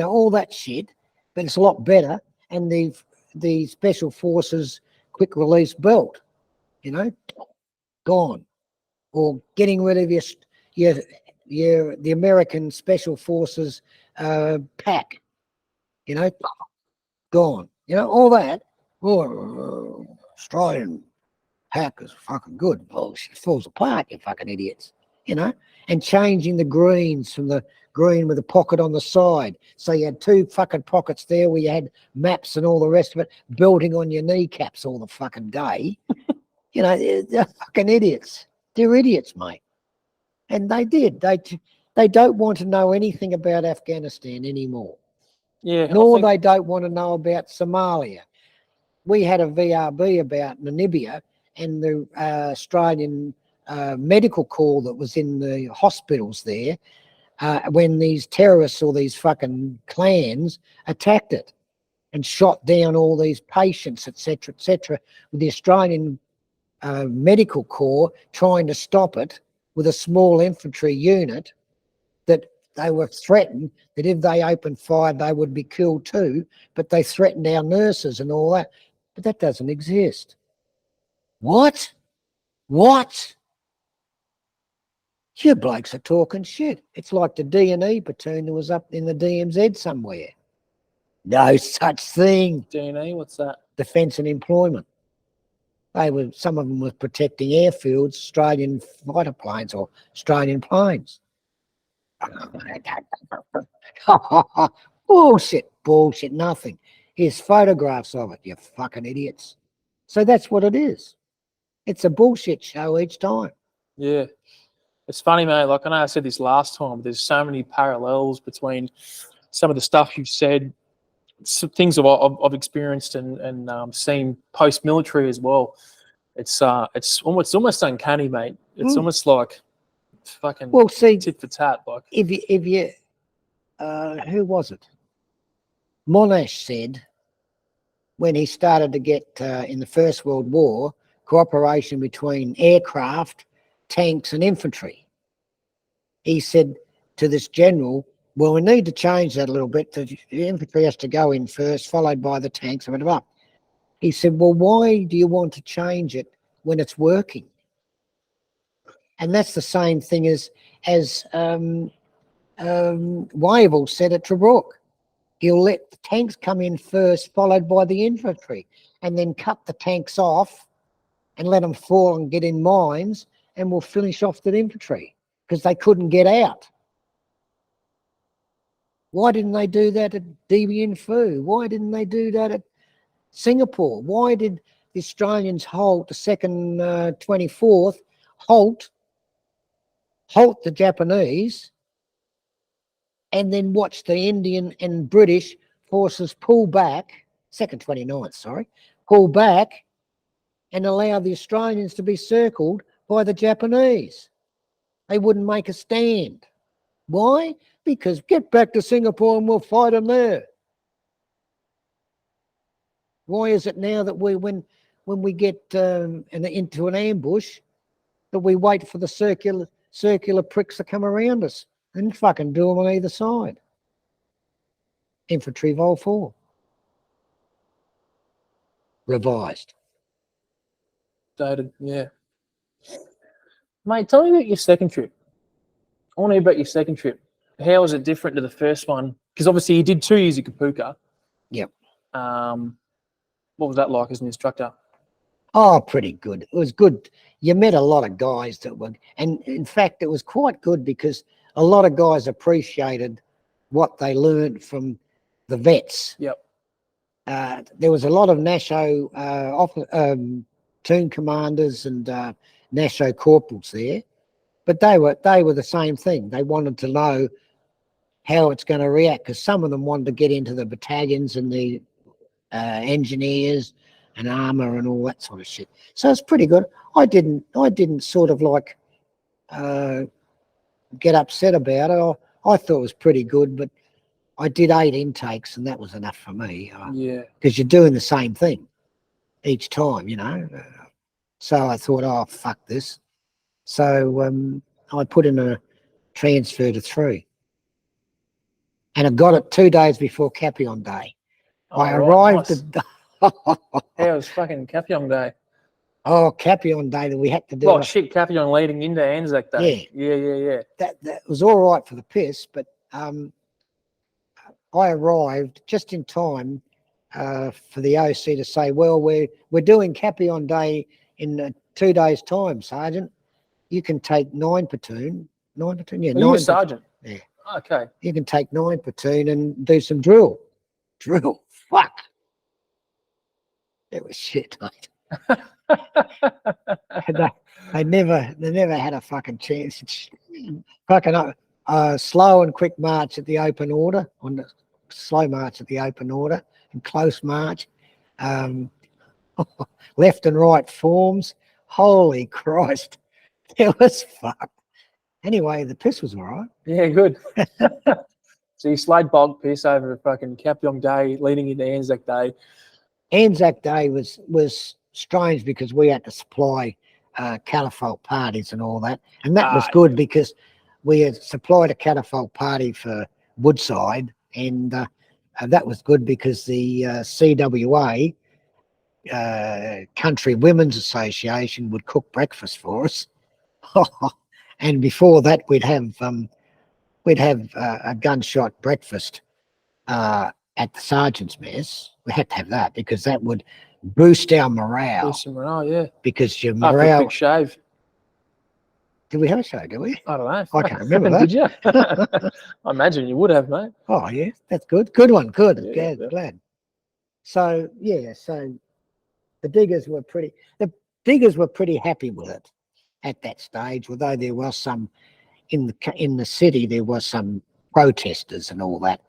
All that shit, but it's a lot better. And the Special Forces quick release belt, gone. Or getting rid of the American Special Forces pack, gone. All that. Oh, Australian pack is fucking good. Oh, she falls apart, you fucking idiots. And changing the greens from the green with a pocket on the side. So you had two fucking pockets there where you had maps and all the rest of it belting on your kneecaps all the fucking day. They're fucking idiots. They're idiots, mate. And they did. They don't want to know anything about Afghanistan anymore. Yeah. Nor they don't want to know about Somalia. we had a VRB about Namibia and the Australian medical corps that was in the hospitals there when these terrorists or these fucking clans attacked it and shot down all these patients, etc., with the Australian medical corps trying to stop it with a small infantry unit, that they were threatened that if they opened fire, they would be killed too, but they threatened our nurses and all that. But that doesn't exist. What? What? You blokes are talking shit. It's like the D&E platoon that was up in the DMZ somewhere. No such thing. D&E, what's that? Defence and employment. Some of them were protecting airfields, Australian fighter planes or Australian planes. Bullshit, nothing. Here's photographs of it, you fucking idiots. So that's what it is. It's a bullshit show each time. Yeah. It's funny, mate. Like, I know I said this last time, but there's so many parallels between some of the stuff you've said, some things I've experienced and seen post-military as well. It's almost uncanny, mate. It's almost like fucking tit for tat. Like, if you who was it? Monash said when he started to get in the First World War, cooperation between aircraft, tanks and infantry. He said to this general, well, we need to change that a little bit. The infantry has to go in first, followed by the tanks. He said, well, why do you want to change it when it's working? And that's the same thing as Wavell said at Tobruk. He'll let the tanks come in first, followed by the infantry, and then cut the tanks off and let them fall and get in mines, and we'll finish off the infantry because they couldn't get out. Why didn't they do that at Dien Phu? Why didn't they do that at Singapore? Why did the Australians halt the 2nd 24th, halt the Japanese, and then watch the Indian and British forces pull back, 2nd 29th, sorry, pull back and allow the Australians to be circled by the Japanese? They wouldn't make a stand. Why? Because get back to Singapore and we'll fight them there. Why is it now that when we get into an ambush, that we wait for the circular pricks to come around us and fucking do them on either side? Infantry Vol 4. Revised. dated, yeah. Mate, tell me about your second trip. I want to hear about your second trip. How was it different to the first one? Because obviously you did 2 years at Kapooka. Yep. What was that like as an instructor? Oh, pretty good. It was good. You met a lot of guys that were, and in fact, it was quite good because a lot of guys appreciated what they learned from the vets. Yep. There was a lot of NASHO platoon commanders and NASHO corporals there, but they were the same thing. They wanted to know how it's going to react because some of them wanted to get into the battalions and the engineers and armour and all that sort of shit. So it's pretty good. I didn't sort of like get upset about it. I thought it was pretty good, but I did 8 intakes and that was enough for me. Yeah. Because you're doing the same thing each time, you know. So I thought, oh, fuck this. So I put in a transfer to 3. And I got it 2 days before Kapooka Day. Oh, I arrived nice. at... How was fucking Kapooka Day? Oh, Kapooka Day that we had to do. Oh, shit, Kapooka leading into Anzac Day. Yeah. That was all right for the piss, but I arrived just in time for the OC to say, well, we're doing Kapooka Day in 2 days' time, Sergeant. You can take 9 platoon. 9 platoon? Yeah, Well, you were sergeant? Yeah. Okay. You can take 9 platoon and do some drill. Drill. Fuck. It was shit, mate. they never had a fucking chance. Fucking slow and quick march at the open order, on the slow march at the open order, and close march. left and right forms. Holy Christ. It was fucked. Anyway, the piss was all right. Yeah, good. So you slide bulk piss over fucking Kapooka Day leading into Anzac Day. Anzac Day was strange because we had to supply catafalque parties and all that. And that was good because we had supplied a catafalque party for Woodside, and that was good because the CWA, Country Women's Association, would cook breakfast for us. And before that, we'd have a gunshot breakfast at the sergeant's mess. We had to have that because that would boost our morale. Boost some morale, yeah. Because your After a morale. quick shave. Did we have a show? Did we? I don't know. I can't remember that. Did you? I imagine you would have, mate. Oh yeah, that's good. Good one. Good. Yeah, Glad. So yeah, so the diggers were pretty happy with it at that stage, although there was some in the city, there was some protesters and all that.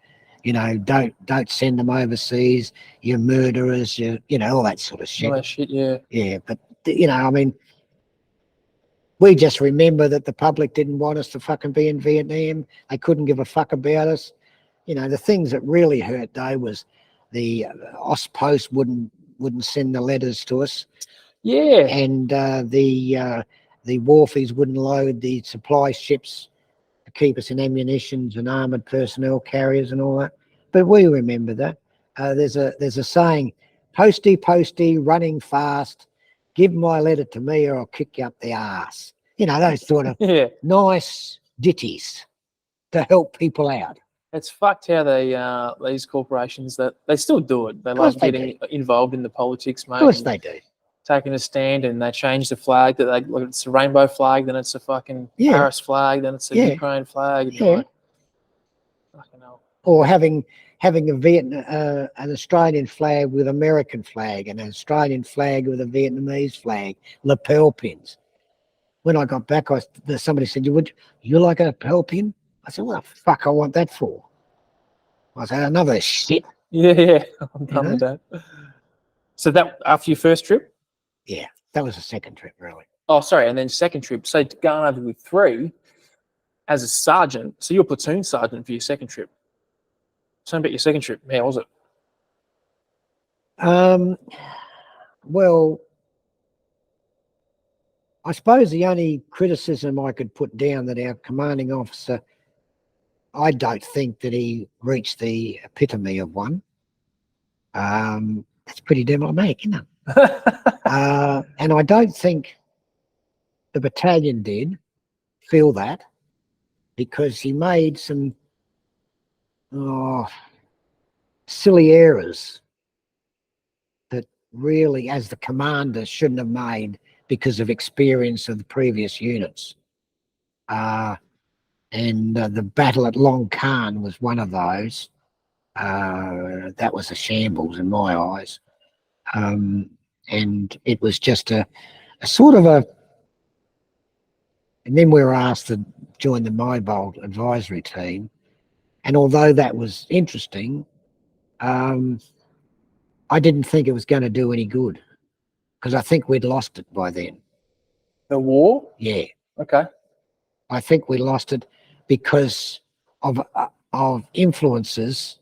You know, don't send them overseas. You're murderers. You know, all that sort of shit. All that shit, yeah. Yeah, but you know, I mean, we just remember that the public didn't want us to fucking be in Vietnam. They couldn't give a fuck about us. You know, the things that really hurt though was the Ostpost wouldn't send the letters to us. Yeah. And the wharfies wouldn't load the supply ships to keep us in ammunitions and armoured personnel carriers and all that. But we remember that. There's a saying, posty, running fast, give my letter to me or I'll kick you up the arse. You know, those sort of nice ditties to help people out. It's fucked how they these corporations that they still do it. They love getting involved in the politics, mate. Of course they do. Taking a stand, and they change the flag that they look. It's a rainbow flag, then it's a fucking Paris flag, then it's a Ukraine flag. Yeah. Fucking hell. Or having an Australian flag with American flag and an Australian flag with a Vietnamese flag, lapel pins. When I got back, somebody said, "You like a lapel pin?" I said, "What the fuck I want that for?" I said, "Another shit." Yeah, I'm done with that. So that after your first trip? Yeah, that was the second trip, really. Oh, sorry, and then second trip. So going over with 3 as a sergeant. So you're platoon sergeant for your second trip. Tell me about your second trip. How was it? Well, I suppose the only criticism I could put down that our commanding officer, I don't think that he reached the epitome of one. That's pretty diplomatic, isn't it? And I don't think the battalion did feel that, because he made some silly errors that really, as the commander, shouldn't have made because of experience of the previous units. And the battle at Long Khan was one of those. That was a shambles in my eyes. And it was just a sort of a, and then we were asked to join the mobile advisory team. And although that was interesting, I didn't think it was going to do any good, because I think we'd lost it by then. The war? Yeah. Okay. I think we lost it because of influences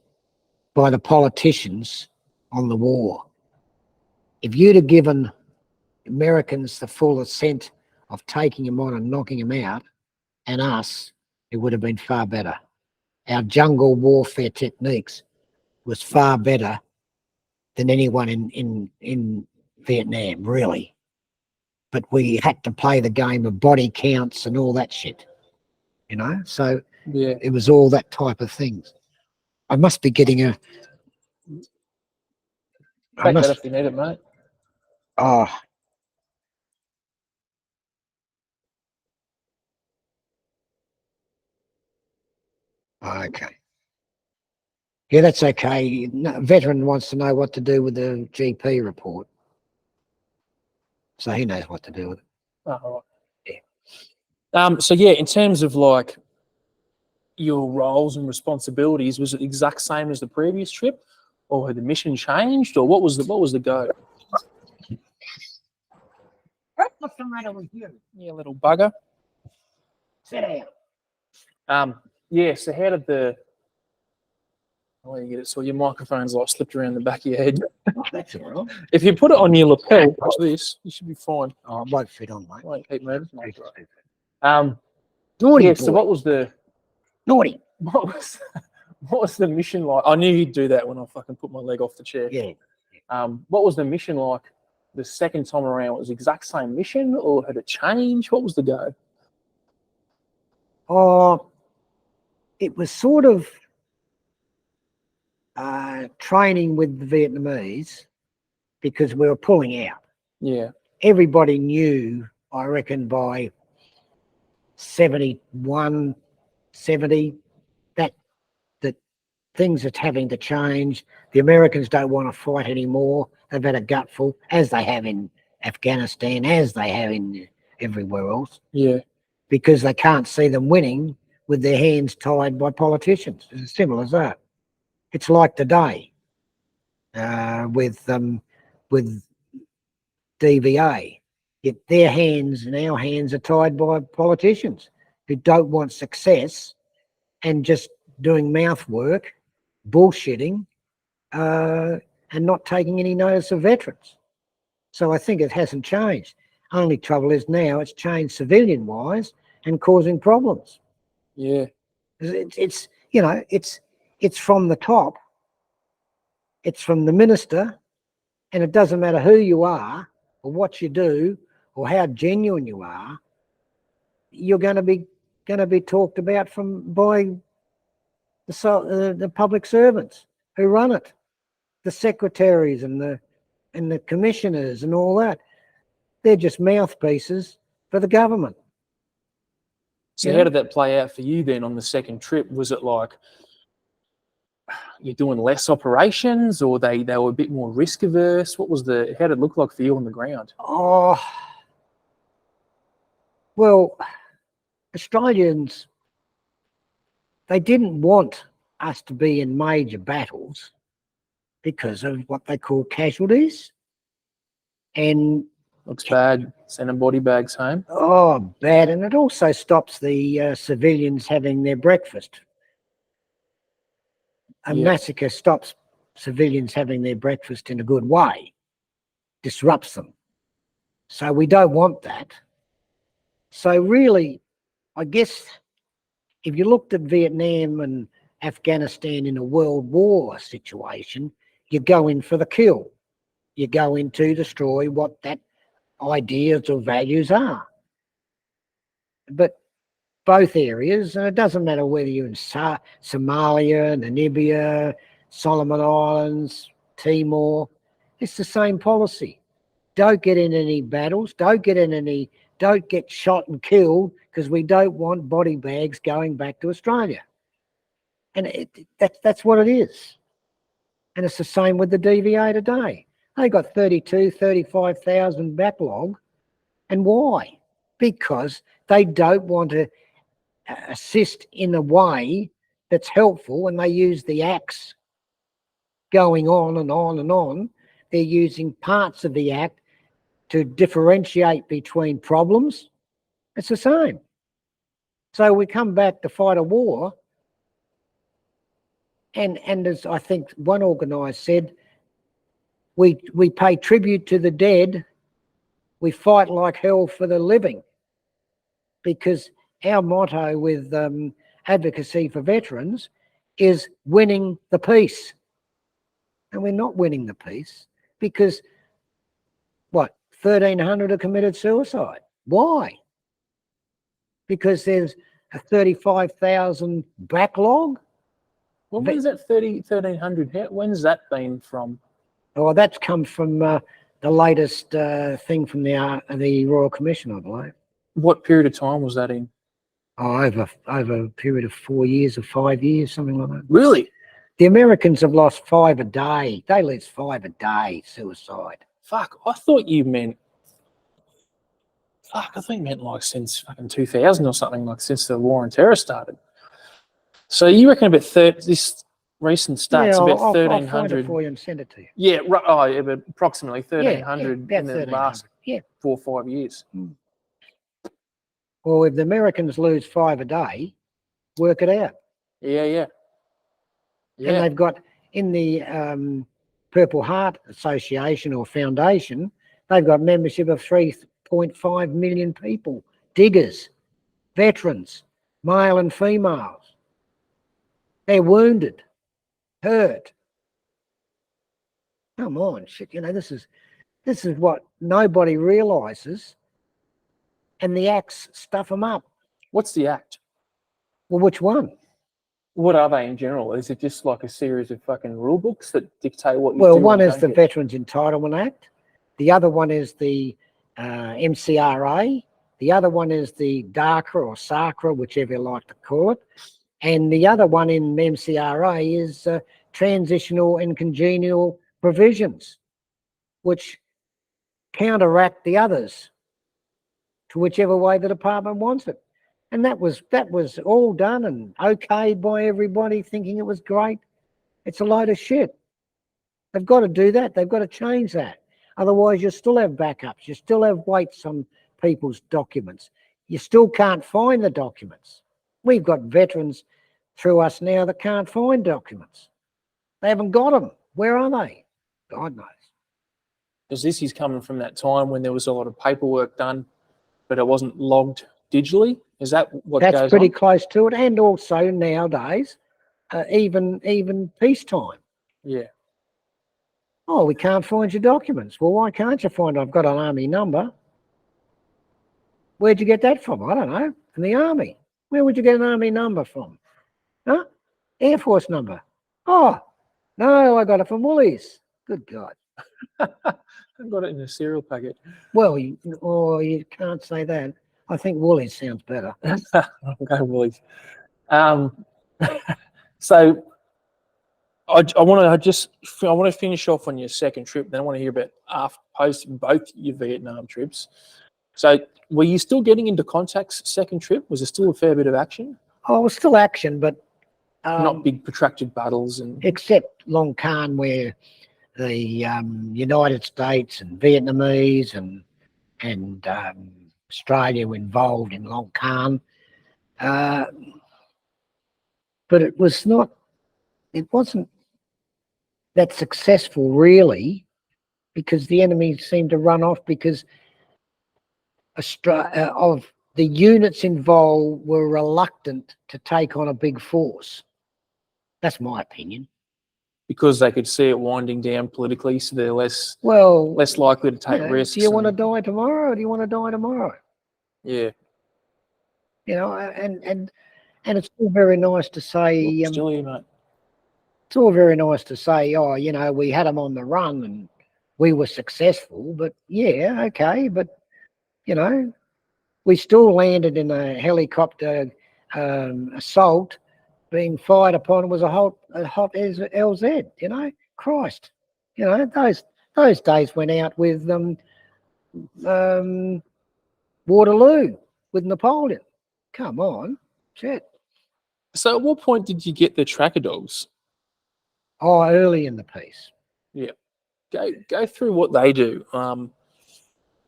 by the politicians on the war. If you'd have given Americans the full assent of taking them on and knocking them out, and us, it would have been far better. Our jungle warfare techniques was far better than anyone in Vietnam, really. But we had to play the game of body counts and all that shit, you know? So yeah, it was all that type of things. I must be getting a... Take that if you need it, mate. Oh. Okay. Yeah, that's okay. No, veteran wants to know what to do with the GP report. So he knows what to do with it. Oh, all right. Yeah. So yeah, in terms of like your roles and responsibilities, was it the exact same as the previous trip, or had the mission changed, or what was the go? What's the matter with you? You little bugger. Sit down. Yeah, so how did the... Oh, you get it. So your microphone's like slipped around the back of your head. Oh, that's all right. If you put it on your lapel, watch this, you should be fine. Oh, it won't fit on, mate. Won't keep moving. Naughty Yeah, boy. so what was the... Naughty. What was the mission like? I knew you'd do that when I fucking put my leg off the chair. Yeah. What was the mission like the second time around? Was it the exact same mission or had it changed? What was the go? Oh, it was sort of training with the Vietnamese because we were pulling out. Yeah. Everybody knew, I reckon, by 71, 70, that things are having to change. The Americans don't want to fight anymore. They've had a gutful, as they have in Afghanistan, as they have in everywhere else. Yeah. Because they can't see them winning with their hands tied by politicians. It's as simple as that. It's like today with DVA. Their hands and our hands are tied by politicians who don't want success and just doing mouth work, bullshitting, and not taking any notice of veterans. So I think it hasn't changed. Only trouble is now it's changed civilian-wise and causing problems. Yeah. It's you know, it's from the top, it's from the minister, and it doesn't matter who you are or what you do or how genuine you are, you're going to be talked about by the public servants who run it, the secretaries and the commissioners and all that. They're just mouthpieces for the government. So how did that play out for you then on the second trip? Was it like you're doing less operations or they were a bit more risk averse? How did it look like for you on the ground? Oh, well, Australians, they didn't want us to be in major battles because of what they call casualties. And Looks bad, sending body bags home. oh, bad. And it also stops the civilians having their breakfast. A massacre stops civilians having their breakfast in a good way, disrupts them. So we don't want that. So really, I guess if you looked at Vietnam and Afghanistan in a world war situation, you go in for the kill. You go in to destroy what that ideas or values are. But both areas, and it doesn't matter whether you're in Somalia, Namibia, Solomon Islands, Timor, it's the same policy. Don't get in any battles, don't get shot and killed because we don't want body bags going back to Australia. And that's what it is. And it's the same with the DVA today. They got 35,000 backlog. And why? Because they don't want to assist in a way that's helpful, and they use the axe going on and on and on. They're using parts of the act to differentiate between problems. It's the same. So we come back to fight a war, and as I think one organiser said, we pay tribute to the dead, we fight like hell for the living, because our motto with advocacy for veterans is winning the peace. And we're not winning the peace because, 1,300 have committed suicide. Why? Because there's a 35,000 backlog. Well, when's that 1,300? When's that been from? Oh, that's come from the latest thing from the Royal Commission, I believe. What period of time was that in? Oh, over a period of 4 years or 5 years, something like that. Really? The Americans have lost 5 a day. They lose 5 a day suicide. Fuck, I thought you meant... Fuck, I think you meant like since fucking 2000 or something, like since the war on terror started. So you reckon about this recent stats, about 1,300... I'll find it for you and send it to you. Yeah, right. Oh, yeah, but approximately 1,300 in the last Yeah. 4 or 5 years. Well, if the Americans lose 5 a day, work it out. Yeah. And they've got in the Purple Heart Association or Foundation, they've got membership of 3.5 million people, diggers, veterans, male and females. They're wounded, hurt. Come on, shit, this is what nobody realises, and the acts stuff them up. What's the act? Well, which one? What are they in general? Is it just like a series of fucking rule books that dictate what you do? Well, one is don't the get? Veterans Entitlement Act. The other one is the MCRA. The other one is the DACA or SACRA, whichever you like to call it. And the other one in MCRA is transitional and congenial provisions, which counteract the others to whichever way the department wants it. And that was all done and okayed by everybody, thinking it was great. It's a load of shit. They've got to do that. They've got to change that. Otherwise, you still have backups. You still have weights on people's documents. You still can't find the documents. We've got veterans through us now that can't find documents. They haven't got them. Where are they? God knows. Because this is coming from that time when there was a lot of paperwork done, but it wasn't logged digitally. Is that what goes on? That's pretty close to it. And also nowadays, even peacetime. Yeah. Oh, we can't find your documents. Well, why can't you find it? I've got an army number. Where'd you get that from? I don't know. From the army. Where would you get an army number from? Huh? Air Force number. Oh, no, I got it from Woolies. Good God. I got it in a cereal packet. Well, you can't say that. I think Woolies sounds better. I'll go Woolies. So I want to finish off on your second trip. Then I want to hear about post both your Vietnam trips. So were you still getting into contacts second trip? Was there still a fair bit of action? Oh, it was still action, but not big protracted battles and except Long Khan, where the United States and Vietnamese and Australia were involved in Long Khan. But it wasn't that successful really, because the enemy seemed to run off because of the units involved were reluctant to take on a big force. That's my opinion. because they could see it winding down politically, so they're less likely to take risks. Do you want to die tomorrow, or do you want to die tomorrow? Yeah. And it's all very nice to say. Still here, mate. It's all very nice to say, oh, we had them on the run and we were successful. But yeah, okay, but we still landed in a helicopter assault, being fired upon. It was a hot as LZ. Christ, those days went out with Waterloo with Napoleon. Come on, shit. So at what point did you get the tracker dogs? Oh, early in the piece. Yeah. Go through what they do, and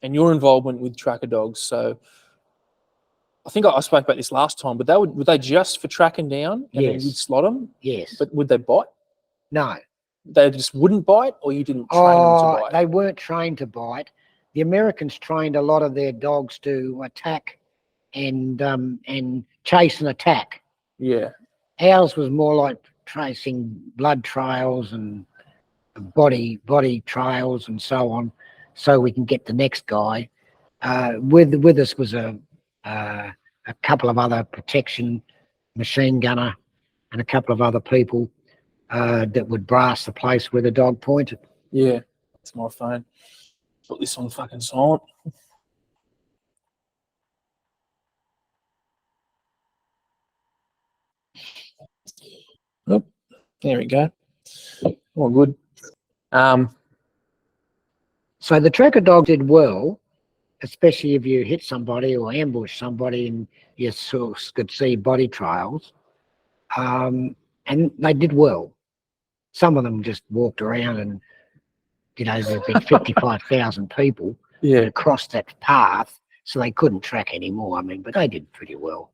your involvement with tracker dogs. So I think I spoke about this last time, but were they just for tracking down and then you'd slot them? Yes. But would they bite? No. They just wouldn't bite, or you didn't train them to bite? They weren't trained to bite. The Americans trained a lot of their dogs to attack and chase and attack. Yeah. Ours was more like tracing blood trails and body trails and so on, so we can get the next guy. With us was a couple of other protection machine gunner and a couple of other people that would brass the place where the dog pointed. Yeah, it's my phone. Put this on fucking silent. Oh, there we go. All good. So the tracker dog did well, especially if you hit somebody or ambush somebody and you sort of could see body trails. And they did well. Some of them just walked around and, there'd be 55,000 people. Yeah. across that path, so they couldn't track anymore. I mean, but they did pretty well.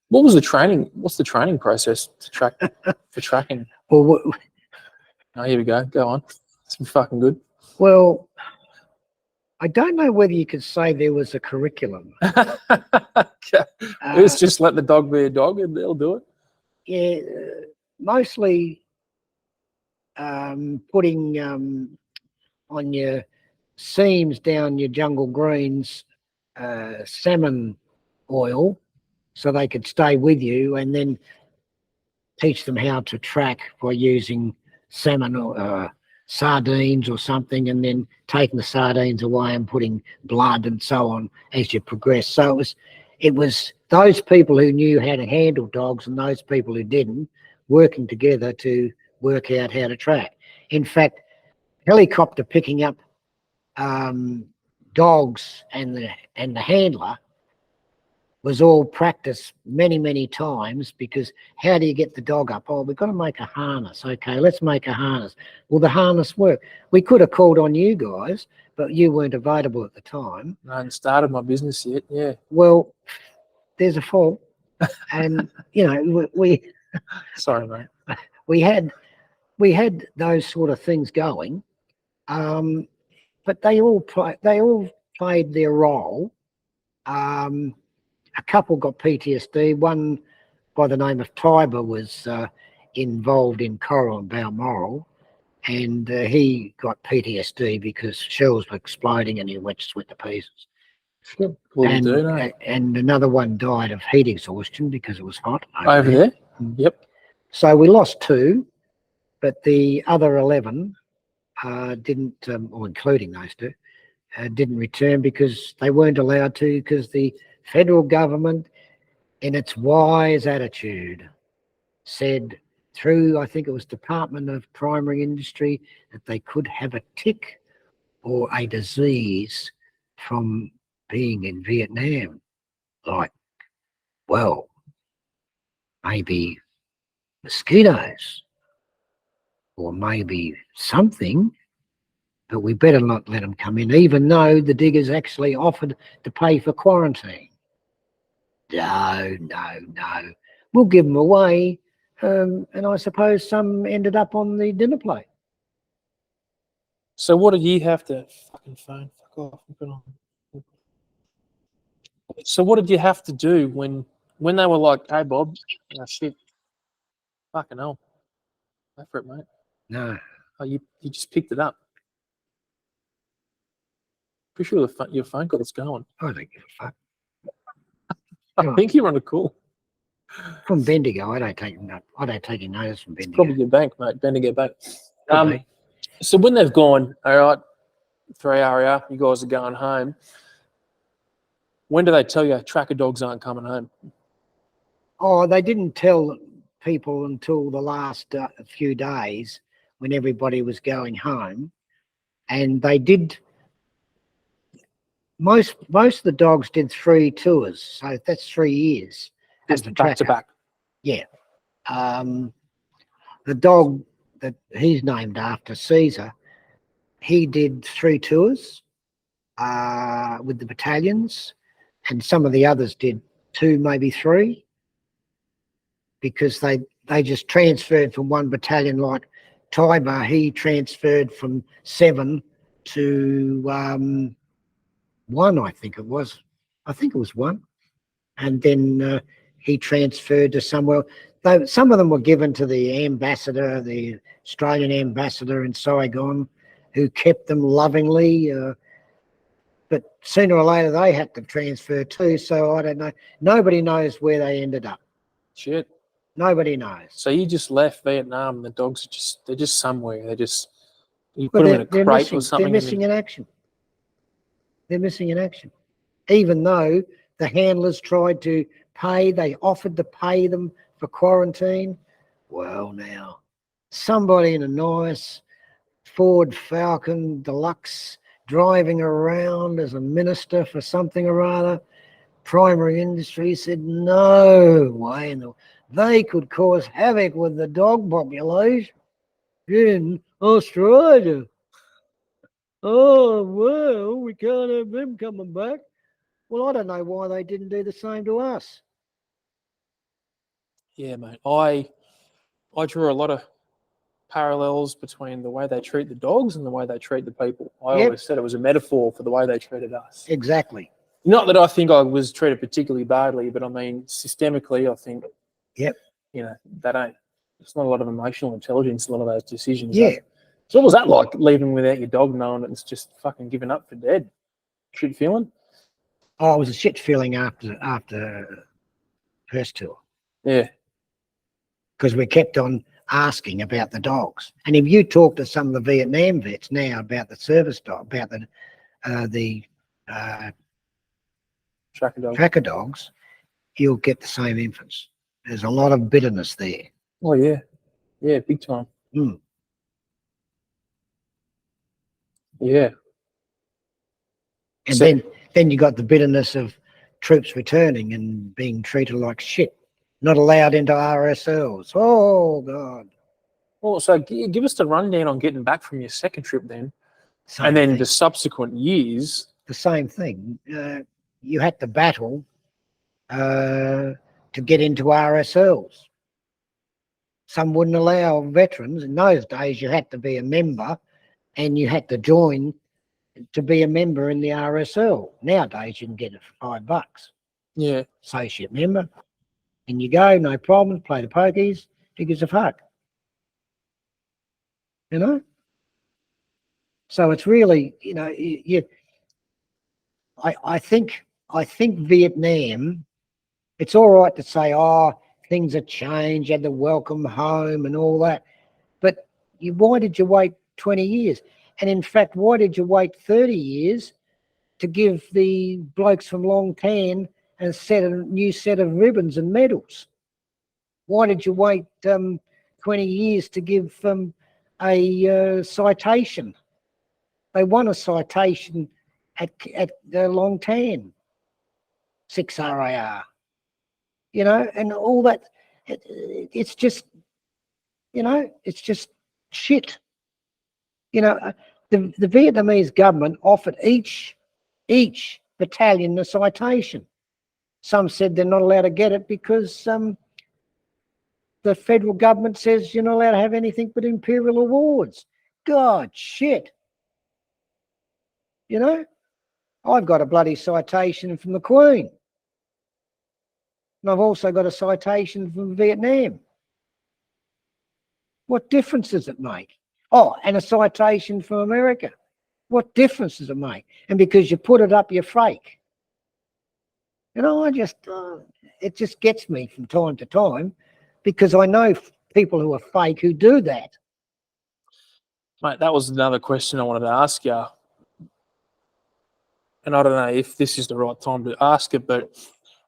What was the training? What's the training process to track for tracking? Well, Oh, here we go. Go on. It's been fucking good. well, I don't know whether you could say there was a curriculum. It's just let the dog be a dog and they'll do it. Yeah, mostly putting on your seams down your jungle greens salmon oil so they could stay with you, and then teach them how to track by using salmon or sardines or something, and then taking the sardines away and putting blood and so on as you progress. So it was those people who knew how to handle dogs and those people who didn't, working together to work out how to track. In fact, helicopter picking up dogs and the handler was all practiced many times, because how do you get the dog up? Oh, we've got to make a harness. Okay, let's make a harness. Will the harness work? We could have called on you guys, but you weren't available at the time. I hadn't started my business yet. Yeah. Well, there's a fault. And, you know, we Sorry, mate. we had those sort of things going, but they all played their role. A couple got PTSD. One by the name of Tiber was involved in Coral and Balmoral, and he got PTSD because shells were exploding and he went split to pieces. Well, And another one died of heat exhaustion because it was hot over there. Yep. So we lost 2, but the other 11 didn't, or including those 2, didn't return because they weren't allowed to, because the federal government, in its wise attitude, said through, I think it was Department of Primary Industry, that they could have a tick or a disease from being in Vietnam. Like, well, maybe mosquitoes or maybe something, but we better not let them come in, even though the diggers actually offered to pay for quarantine. No. We'll give them away. And I suppose some ended up on the dinner plate. So what did you have to fucking phone? Fuck off. So what did you have to do when they were like, "Hey, Bob, oh, shit, fucking hell, go for it, mate." No. Oh, you just picked it up. Pretty sure your phone call is going. I don't give a fuck. I think you're on a call. From Bendigo, I don't take any notice from Bendigo. Probably your bank, mate. Bendigo Bank. Okay. So when they've gone, all right, 3 hour up, you guys are going home. When do they tell you tracker dogs aren't coming home? Oh, they didn't tell people until the last few days when everybody was going home, and they did. Most of the dogs did 3 tours, so that's 3 years as the back to tracker. back. Yeah. The dog that he's named after, Caesar, he did 3 tours with the battalions, and some of the others did 2, maybe 3, because they just transferred from one battalion. Like Tiber, he transferred from 7 to 1, I think it was. I think it was 1. And then he transferred to somewhere. Though some of them were given to the ambassador, the Australian ambassador in Saigon, who kept them lovingly. But sooner or later they had to transfer too. So I don't know. Nobody knows where they ended up. Shit. Nobody knows. So you just left Vietnam and the dogs are they're just somewhere. You put them in a crate or something. They're missing in action. They're missing in action. Even though the handlers tried to pay, they offered to pay them for quarantine. Well, now, somebody in a nice Ford Falcon Deluxe driving around as a minister for something or other, Primary Industry said, no way. They could cause havoc with the dog population in Australia. Oh, well, we can't have them coming back. Well, I don't know why they didn't do the same to us. Yeah, mate. I drew a lot of parallels between the way they treat the dogs and the way they treat the people. I Yep. always said it was a metaphor for the way they treated us. Exactly. Not that I think I was treated particularly badly, but I mean, systemically, I think, Yep. you know, they don't, there's not a lot of emotional intelligence in a lot of those decisions. Yeah. So what was that like, leaving without your dog, knowing that it's just fucking given up for dead? Shit feeling? Oh, it was a shit feeling after first tour, Yeah. because we kept on asking about the dogs. And if you talk to some of the Vietnam vets now about the service dog, about the Tracker dog. tracker dogs, you'll get the same inference. There's a lot of bitterness there. Oh, yeah. Yeah, big time. Mm. Yeah. And So- then you got the bitterness of troops returning and being treated like shit, not allowed into RSLs. Oh God! Well, so give us the rundown on getting back from your second trip then, Same and then thing. the subsequent years. The same thing. You had to battle to get into RSLs. Some wouldn't allow veterans. In those days, you had to be a member, and you had to join to be a member in the RSL. Nowadays, you can get it for $5. Yeah. Associate member, and you go, no problems, play the pokies, who gives a fuck? You know? So it's really, you know, I think Vietnam, it's all right to say, oh, things have changed, you had to welcome home and all that. But why did you wait 20 years? And in fact, why did you wait 30 years to give the blokes from Long Tan a new set of ribbons and medals? Why did you wait 20 years to give them a citation? They won a citation at Long Tan, 6 RAR, you know, and all that. It's just, you know, it's just shit. You know, the Vietnamese government offered each battalion a citation. Some said they're not allowed to get it because the federal government says you're not allowed to have anything but imperial awards. God, shit. You know, I've got a bloody citation from the Queen. And I've also got a citation from Vietnam. What difference does it make? Oh, and a citation from America. What difference does it make? And because you put it up, you're fake. You know, it just gets me from time to time, because I know people who are fake who do that. Mate, that was another question I wanted to ask you. And I don't know if this is the right time to ask it, but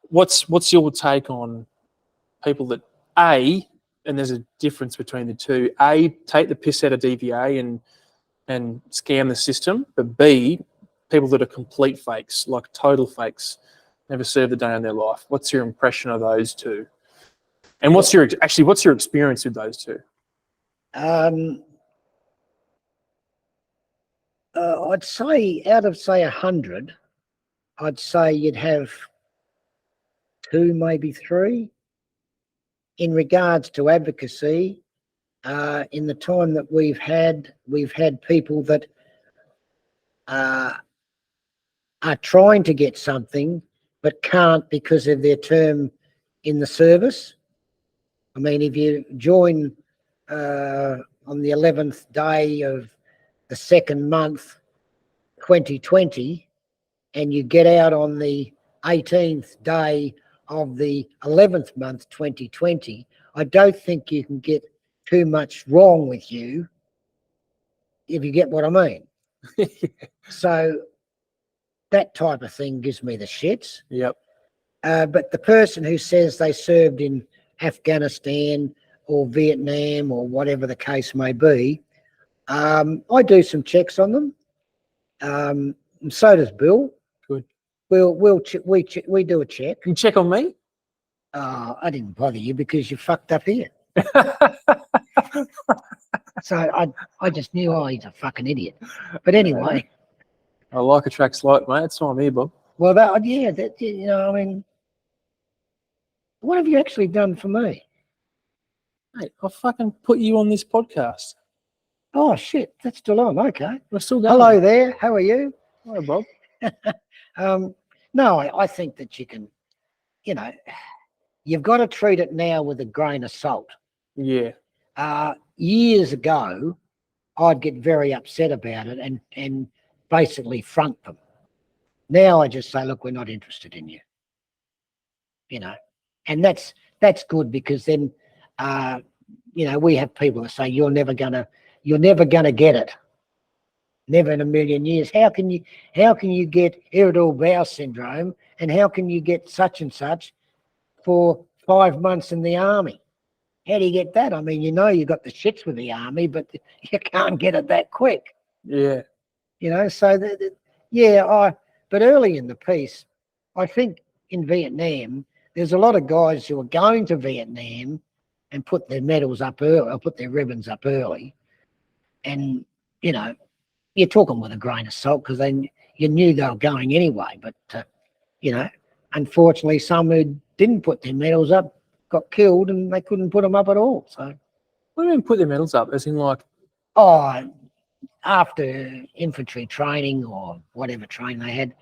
what's your take on people that and there's a difference between the two, take the piss out of DVA and scam the system, but B, people that are complete fakes, like total fakes, never served a day in their life. What's your impression of those two? And what's your experience with those two? I'd say out of, say, 100, I'd say you'd have 2, maybe 3. In regards to advocacy, in the time that we've had people that are trying to get something but can't because of their term in the service. I mean, if you join on the 11th day of the second month, 2020, and you get out on the 18th day of the 11th month, 2020, I don't think you can get too much wrong with you, if you get what I mean. So that type of thing gives me the shits. Yep. But the person who says they served in Afghanistan or Vietnam or whatever the case may be, I do some checks on them. And so does Bill. Good. We do a check. Can you check on me? I didn't bother you because you fucked up here. So I just knew, oh, he's a fucking idiot. But anyway, I like attracts like, mate. That's why I'm here, Bob. well, I mean, what have you actually done for me? Mate, I fucking put you on this podcast. Oh, shit, that's still on. Okay. We're still going. Hello there. How are you? Hello, Bob. No, I think that you can, you've got to treat it now with a grain of salt. Yeah. Years ago, I'd get very upset about it and basically front them. Now I just say, look, we're not interested in you. And that's good, because then we have people that say you're never gonna get it. Never in a million years. How can you get irritable bowel syndrome, and how can you get such and such for 5 months in the army? How do you get that? I mean, you got the shits with the army, but you can't get it that quick. Yeah. So but early in the piece, I think in Vietnam, there's a lot of guys who are going to Vietnam and put their medals up early, or put their ribbons up early. And, you're talking with a grain of salt, because then you knew they were going anyway. But, unfortunately, some who didn't put their medals up got killed, and they couldn't put them up at all. So, what do you mean put their medals up? As in, like, after infantry training or whatever training they had,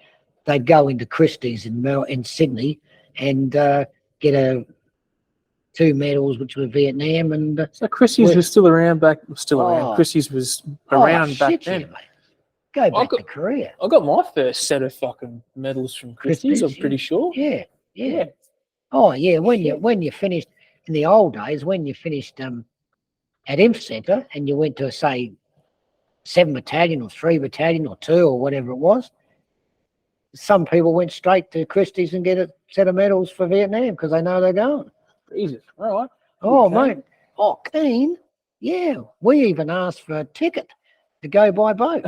they'd go into Christie's in Sydney and get 2 medals, which were Vietnam. And so Christie's was still around back. Christie's was around back then. Yeah, mate. Go back to Korea. I got my first set of fucking medals from Christie's. I'm pretty sure. Yeah. Oh yeah. When you finished in the old days, when you finished at Inf Centre and you went to, say, 7 Battalion or 3 Battalion or 2 or whatever it was, some people went straight to Christie's and get a set of medals for Vietnam because they know they're going. Jesus. All right. Oh, mate. Oh, keen. Yeah. We even asked for a ticket to go by boat.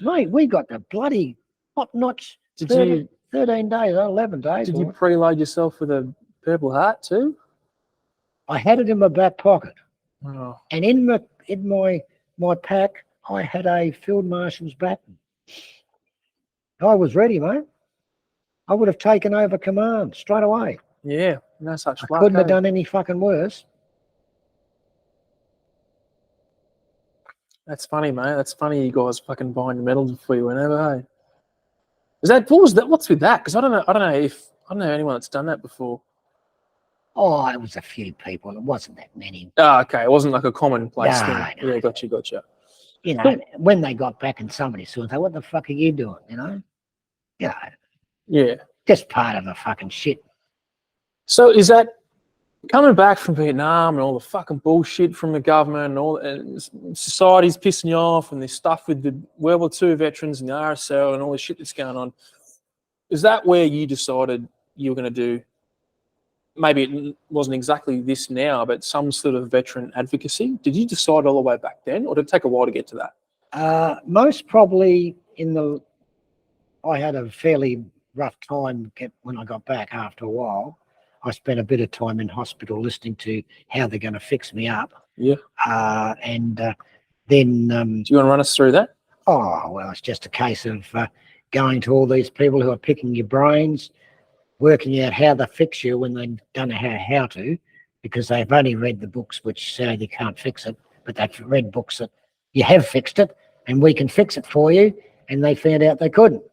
Mate, we got the bloody top-notch 13 days, 11 days. Did you preload yourself with a Purple Heart too? I had it in my back pocket. Oh. And in my pack, I had a Field Marshal's baton. I was ready, mate. I would have taken over command straight away. Yeah, no such luck. I couldn't have done any fucking worse. That's funny, mate. That's funny. You guys fucking buying the medals before you went over, hey? Is that what was that? What's with that? Because I don't know anyone that's done that before. Oh, it was a few people. It wasn't that many. Oh, okay. It wasn't like a commonplace thing. No. Yeah, gotcha. When they got back and somebody saw it, they, what the fuck are you doing? Yeah. Just part of the fucking shit. So is that coming back from Vietnam and all the fucking bullshit from the government and society's pissing you off, and this stuff with the World War II veterans and the RSL and all the shit that's going on? Is that where you decided you were going to do, maybe it wasn't exactly this now, but some sort of veteran advocacy? Did you decide all the way back then, or did it take a while to get to that? Most probably I had a fairly rough time when I got back after a while. I spent a bit of time in hospital listening to how they're going to fix me up. Yeah. Then... do you want to run us through that? Oh, well, it's just a case of going to all these people who are picking your brains, working out how to fix you when they don't know how to, because they've only read the books which say they can't fix it, but they've read books that you have fixed it and we can fix it for you, and they found out they couldn't.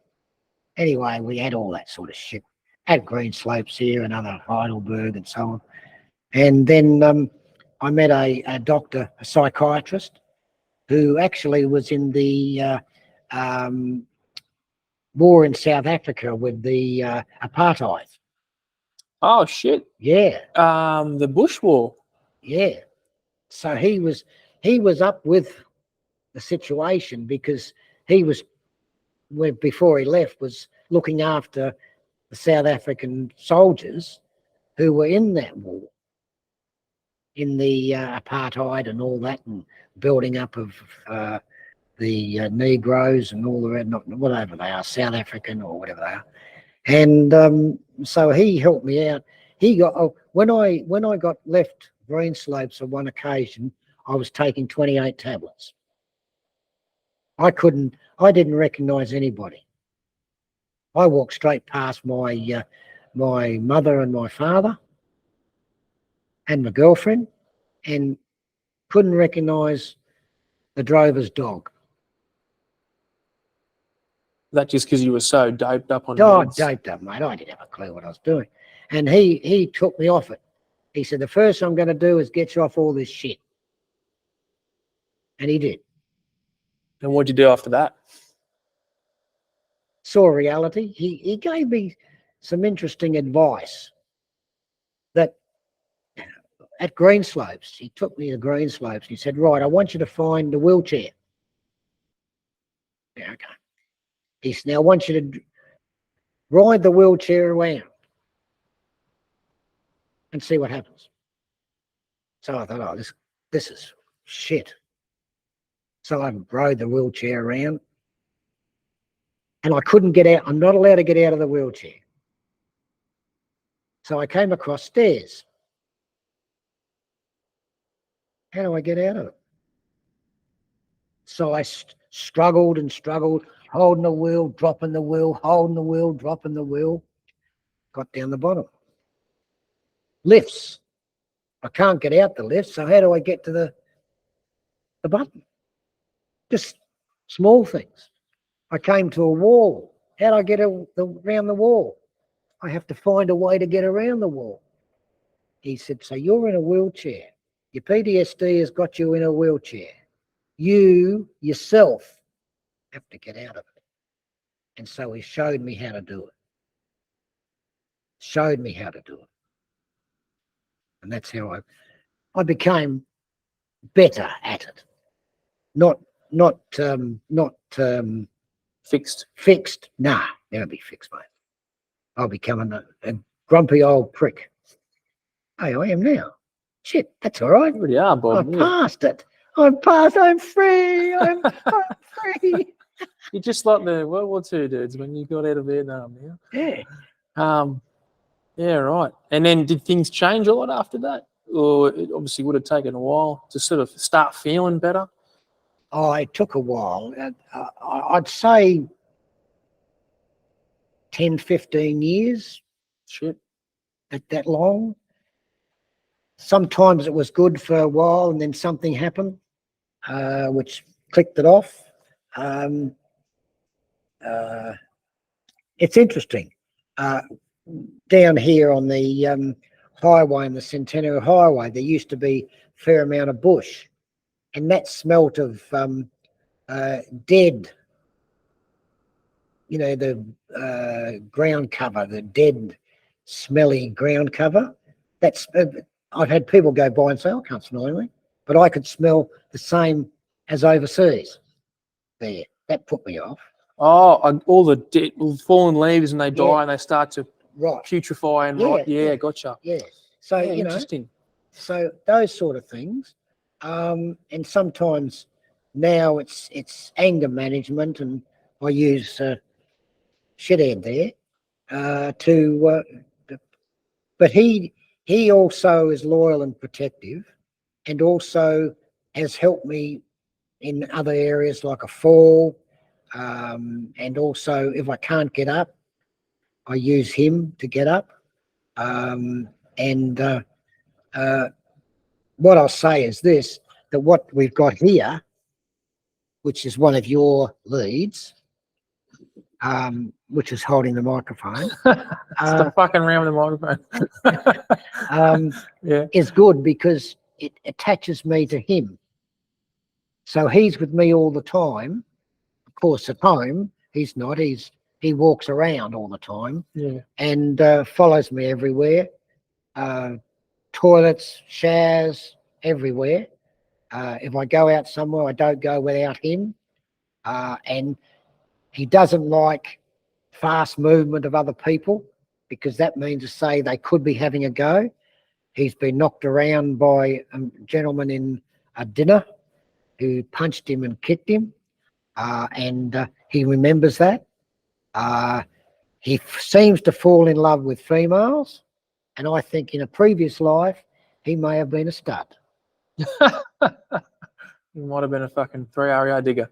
Anyway, we had all that sort of shit at Green Slopes here and other Heidelberg and so on. And then I met a doctor, a psychiatrist, who actually was in the war in South Africa with the apartheid. Oh, shit. Yeah. The Bush War. Yeah. So he was up with the situation, because he was, before he left, was looking after the South African soldiers who were in that war, in the apartheid and all that, and building up of the Negroes and all the red, whatever they are, South African or whatever they are. And so he helped me out. He got when I got left Green Slopes on one occasion, I was taking 28 tablets. I didn't recognize anybody. I walked straight past my mother and my father and my girlfriend and couldn't recognize the drover's dog. That just because you were so doped up on Oh, meds. doped up, mate. I didn't have a clue what I was doing. And he took me off it. He said, the first I'm going to do is get you off all this shit. And he did. And what'd you do after that? Saw reality. He gave me some interesting advice that at Greenslopes, he took me to Greenslopes. He said, right, I want you to find the wheelchair. Yeah, okay. He said, now I want you to ride the wheelchair around and see what happens. So I thought, oh, this is shit. So I rode the wheelchair around and I couldn't get out. I'm not allowed to get out of the wheelchair. So I came across stairs. How do I get out of it? So I struggled and struggled, holding the wheel, dropping the wheel, holding the wheel, dropping the wheel. Got down the bottom. Lifts. I can't get out the lift, so how do I get to the button? Just small things. I came to a wall. How do I get around the wall? I have to find a way to get around the wall. He said, so you're in a wheelchair. Your PTSD has got you in a wheelchair. You yourself have to get out of it. And so he showed me how to do it. Showed me how to do it. And that's how I became better at it. Not Fixed. fixed. Nah, never be fixed, mate. I'll become a grumpy old prick. Hey, I am now. Shit, that's all right. You really are, Bob. I passed it. I'm past. I'm free. I'm free. You're just like the World War II dudes when you got out of Vietnam now. Yeah. Yeah, right. And then did things change a lot after that? Or it obviously would have taken a while to sort of start feeling better? Oh, it took a while. I'd say 10, 15 years. Shit. That long. Sometimes it was good for a while and then something happened, which clicked it off. It's interesting. Down here on the highway, in the Centennial Highway, there used to be a fair amount of bush, and that smelt of dead, the ground cover, the dead, smelly ground cover. I've had people go by and say, I can't smell anything, but I could smell the same as overseas there. That put me off. Oh, all the fallen leaves and they die Yeah. and they start to Right. putrefy and Yeah, rot. Yeah, yeah. gotcha. Yeah. So, Yeah, interesting. So those sort of things. And sometimes now it's anger management, and I use shithead there but he also is loyal and protective, and also has helped me in other areas like a fall, and also if I can't get up, I use him to get up. And what I'll say is this, that what we've got here, which is one of your leads, which is holding the microphone, Stop fucking around with the microphone. Yeah. is good because it attaches me to him. So he's with me all the time. Of course, at home, he's not. He walks around all the time. Yeah. And follows me everywhere. Toilets, showers, everywhere. If I go out somewhere, I don't go without him. And he doesn't like fast movement of other people, because that means to say they could be having a go. He's been knocked around by a gentleman in a dinner who punched him and kicked him, and he remembers that. He seems to fall in love with females, and I think in a previous life he may have been a stud. He might have been a fucking 3 RER digger.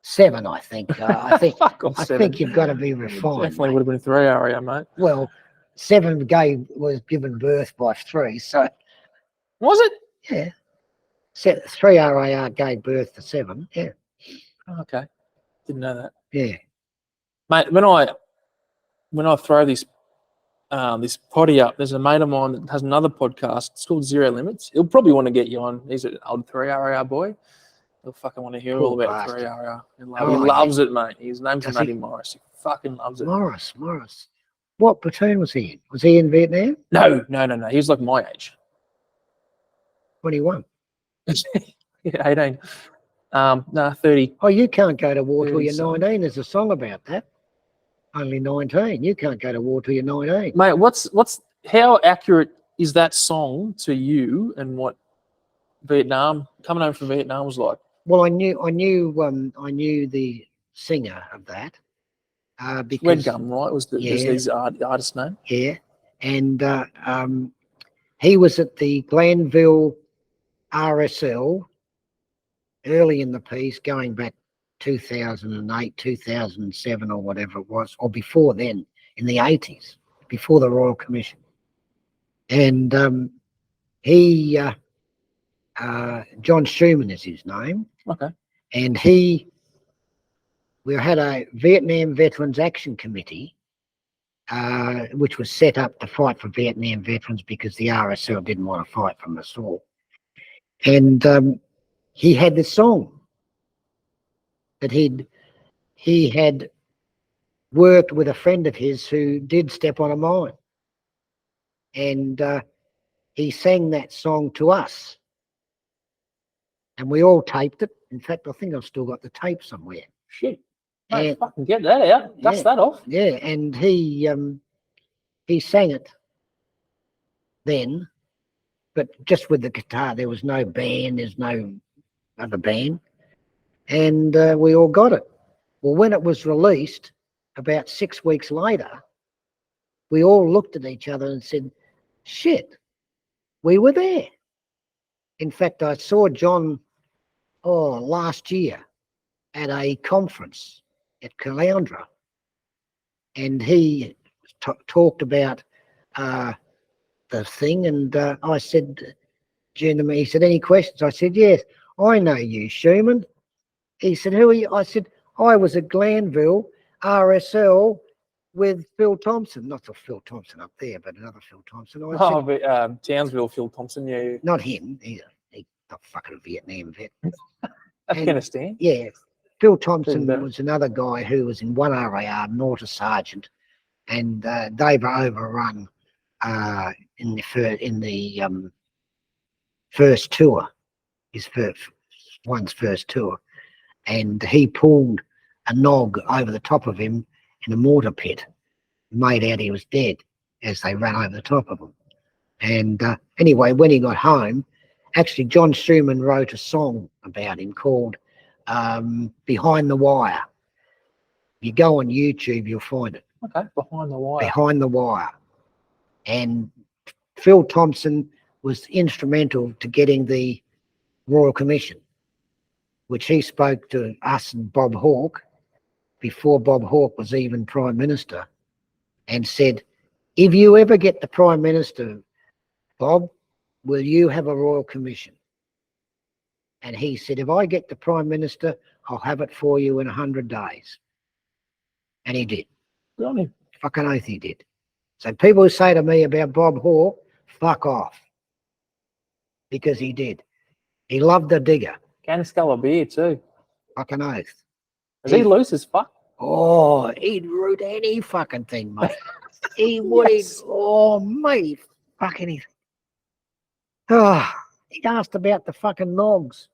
7, I think. Fuck off, I 7. think you've got to be refined. Definitely mate. would have been 3 RER, mate. Well, 7 was given birth by 3, so Was it? yeah. 3 RAR gave birth to 7. Yeah, Oh, okay. Didn't know that. yeah. Mate, when I throw this potty up, there's a mate of mine that has another podcast. It's called Zero Limits. He'll probably want to get you on. He's an old 3 RAR boy. He'll fucking want to hear all Poor about 3 bastard. RAR. He Oh, loves it, mate. His name's Does Matty he? Morris. He fucking loves it. Morris. What platoon was he in? Was he in Vietnam? No. He's like my age. 21. Yeah, 18. No, 30. Oh, you can't go to war till 30 you're something. 19. There's a song about that. Only 19. You can't go to war till you're 19. Mate, how accurate is that song to you and what Vietnam, coming home from Vietnam was like? Well, I knew the singer of that because Red Gum, right? Was yeah. his artist name? Yeah, and he was at the Glanville RSL early in the piece, going back 2008, 2007, or whatever it was, or before then, in the 80s, before the Royal Commission. And John Schumann is his name. Okay. And we had a Vietnam Veterans Action Committee, which was set up to fight for Vietnam veterans because the RSL didn't want to fight from us all. And he had this song that he had worked with a friend of his who did step on a mine. And he sang that song to us. And we all taped it. In fact, I think I've still got the tape somewhere. Shit. Mate, And- fucking get that out. Dust Yeah. that off. Yeah, and he sang it then, but just with the guitar. There was no band, there's no other band. And we all got it. Well, when it was released, about 6 weeks later, we all looked at each other and said, shit, we were there. In fact, I saw John last year at a conference at Caloundra, and he talked about the thing, and I said, gentlemen, he said, any questions? I said, yes, I know you, Schumann. He said, who are you? I said, I was at Glanville RSL with Phil Thompson, not the Phil Thompson up there, but another Phil Thompson. I said, But Townsville, Phil Thompson, yeah. not him, he's a fucking Vietnam vet. Afghanistan. Yeah, Phil Thompson Didn't was another guy who was in 1 RAR, not a sergeant, and they were overrun in the first tour, his first tour, and he pulled a nog over the top of him in a mortar pit, made out he was dead as they ran over the top of him. And anyway, when he got home, actually John Schumann wrote a song about him called Behind the Wire. If you go on YouTube, you'll find it. Okay, Behind the Wire. Behind the Wire. And Phil Thompson was instrumental to getting the Royal Commission, which he spoke to us and Bob Hawke before Bob Hawke was even Prime Minister, and said, if you ever get the Prime Minister, Bob, will you have a Royal Commission? And he said, if I get the Prime Minister, I'll have it for you in 100 days. And he did. Good on him. Fucking oath he did. So people who say to me about Bob Hawke, fuck off. Because he did. He loved the digger. Can scull a beer too. Fucking oath. Is he loose as fuck? Oh, he'd root any fucking thing, mate. He would. Yes. Mate, fucking anything. Oh, he asked about the fucking nogs.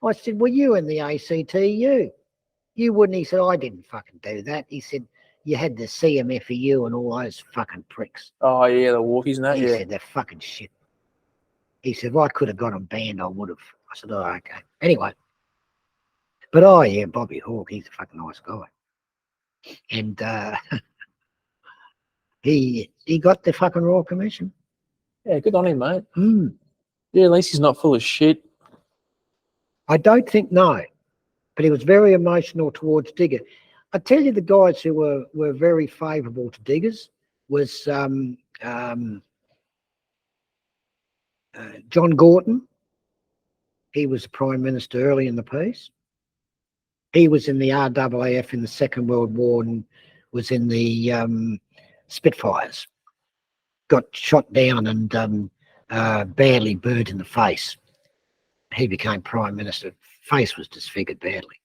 I said, were you in the ACTU? You wouldn't. He said, I didn't fucking do that. He said, you had the CMFEU and all those fucking pricks. Oh yeah, the walkies and that. He Yeah. said, they're fucking shit. He said, if I could have got them banned, I would have. I said, oh, okay. Anyway. But oh yeah, Bobby Hawke, he's a fucking nice guy. And he got the fucking Royal Commission. Yeah, good on him, mate. Yeah, at least he's not full of shit. I don't think no, but he was very emotional towards Digger. I tell you, the guys who were very favourable to Diggers was John Gorton. He was the Prime Minister early in the piece. He was in the RAAF in the Second World War and was in the Spitfires. Got shot down and badly burnt in the face. He became Prime Minister. Face was disfigured badly.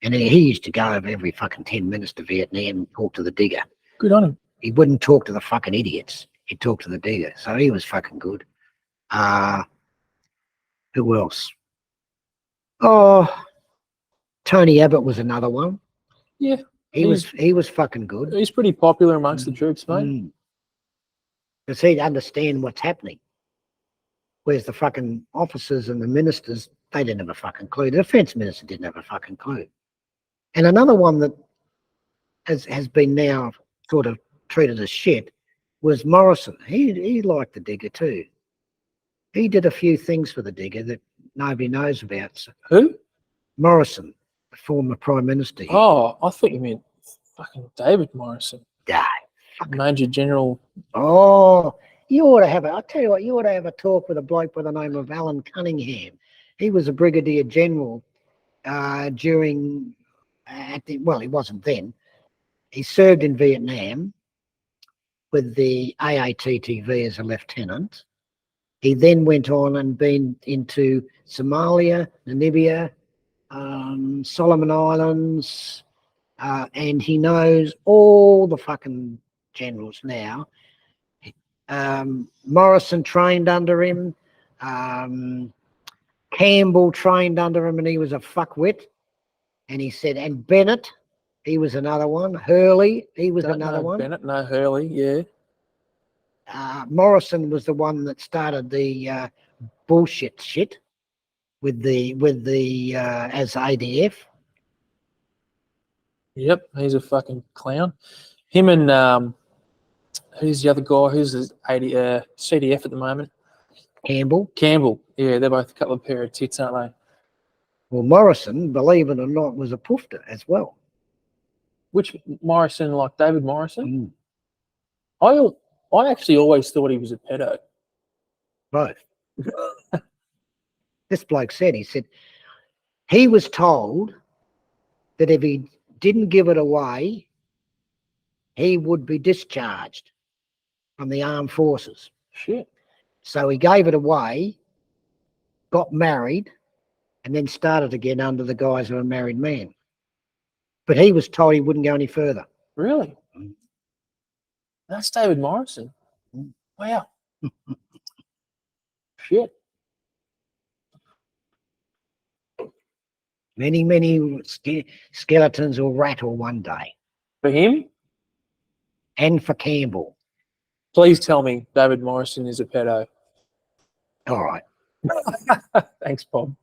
And he used to go over every fucking 10 minutes to Vietnam and talk to the Digger. Good on him. He wouldn't talk to the fucking idiots. He'd talk to the Digger. So he was fucking good. Who else? Oh, Tony Abbott was another one. Yeah. He was fucking good. He's pretty popular amongst the troops, mate. Because he'd understand what's happening. Whereas the fucking officers and the ministers, they didn't have a fucking clue. The defence minister didn't have a fucking clue. And another one that has been now sort of treated as shit was Morrison. He liked the Digger too. He did a few things for the Digger that nobody knows about. So, Who? Morrison, the former Prime Minister. Oh, I thought you meant fucking David Morrison. Yeah. Major General. Oh, you ought to have I'll tell you what, you ought to have a talk with a bloke by the name of Alan Cunningham. He was a Brigadier General during, well, he wasn't then. He served in Vietnam with the AATTV as a lieutenant. He then went on and been into Somalia, Namibia, Solomon Islands, and he knows all the fucking generals now. Morrison trained under him. Campbell trained under him, and he was a fuckwit. And he said, and Bennett, he was another one. Hurley, he was another one. Bennett, no Hurley, yeah. Morrison was the one that started the bullshit shit with the as ADF. Yep, he's a fucking clown. Him and who's the other guy? Who's the CDF at the moment? Campbell. Yeah, they're both a couple of pair of tits, aren't they? Well, Morrison, believe it or not, was a poofter as well. Which Morrison, like David Morrison? I actually always thought he was a pedo. Both. This bloke said, he was told that if he didn't give it away, he would be discharged from the armed forces. Shit. So he gave it away, got married, and then started again under the guise of a married man. But he was told he wouldn't go any further. Really? That's David Morrison. Wow. Shit. Many skeletons will rattle one day. For him? And for Campbell. Please tell me David Morrison is a pedo. All right. Thanks, Bob.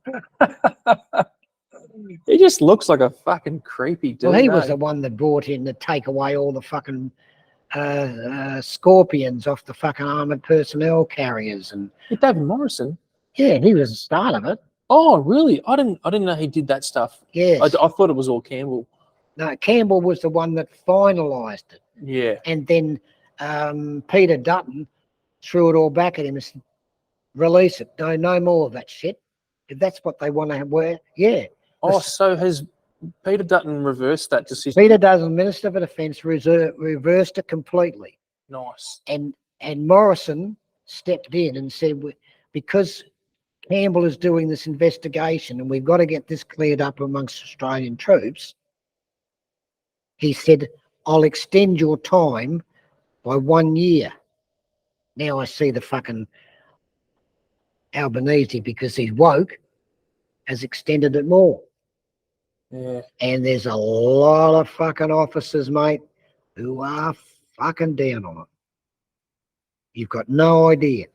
He just looks like a fucking creepy dude. Well, he was the one that brought in to take away all the fucking scorpions off the fucking armoured personnel carriers. And David Morrison? Yeah, he was the start of it. Oh, really? I didn't know he did that stuff. Yes. I thought it was all Campbell. No, Campbell was the one that finalised it. Yeah. And then Peter Dutton threw it all back at him and said, release it. No more of that shit. If that's what they want to wear, yeah. Oh, so has Peter Dutton reversed that decision? Peter Dutton, Minister for Defence, reversed it completely. Nice. And Morrison stepped in and said, because Campbell is doing this investigation and we've got to get this cleared up amongst Australian troops, he said, I'll extend your time by 1 year. Now I see the fucking Albanese, because he's woke, has extended it more. Yeah. And there's a lot of fucking officers, mate, who are fucking down on it. You've got no idea.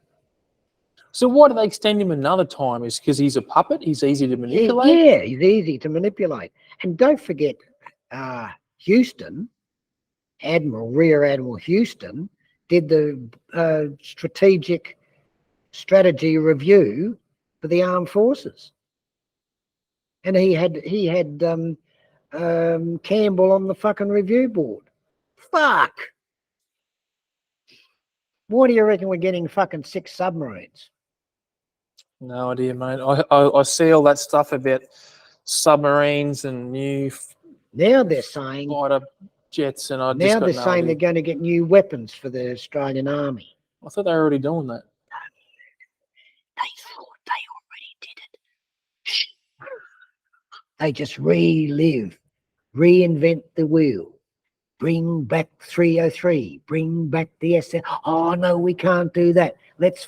So why do they extend him another time? Is because he's a puppet? He's easy to manipulate? Yeah, he's easy to manipulate. And don't forget, Houston, Rear Admiral Houston, did the strategic strategy review for the armed forces, and he had Campbell on the fucking review board. Fuck. Why do you reckon we're getting fucking 6 submarines? No idea, mate. I see all that stuff about submarines and new Now they're saying fighter jets, and I just now got they're no saying idea. they're going to get new weapons for the Australian Army. I thought they were already doing that. They thought they already did it. They just reinvent the wheel. Bring back 303. Bring back the SN. Oh no, we can't do that. Let's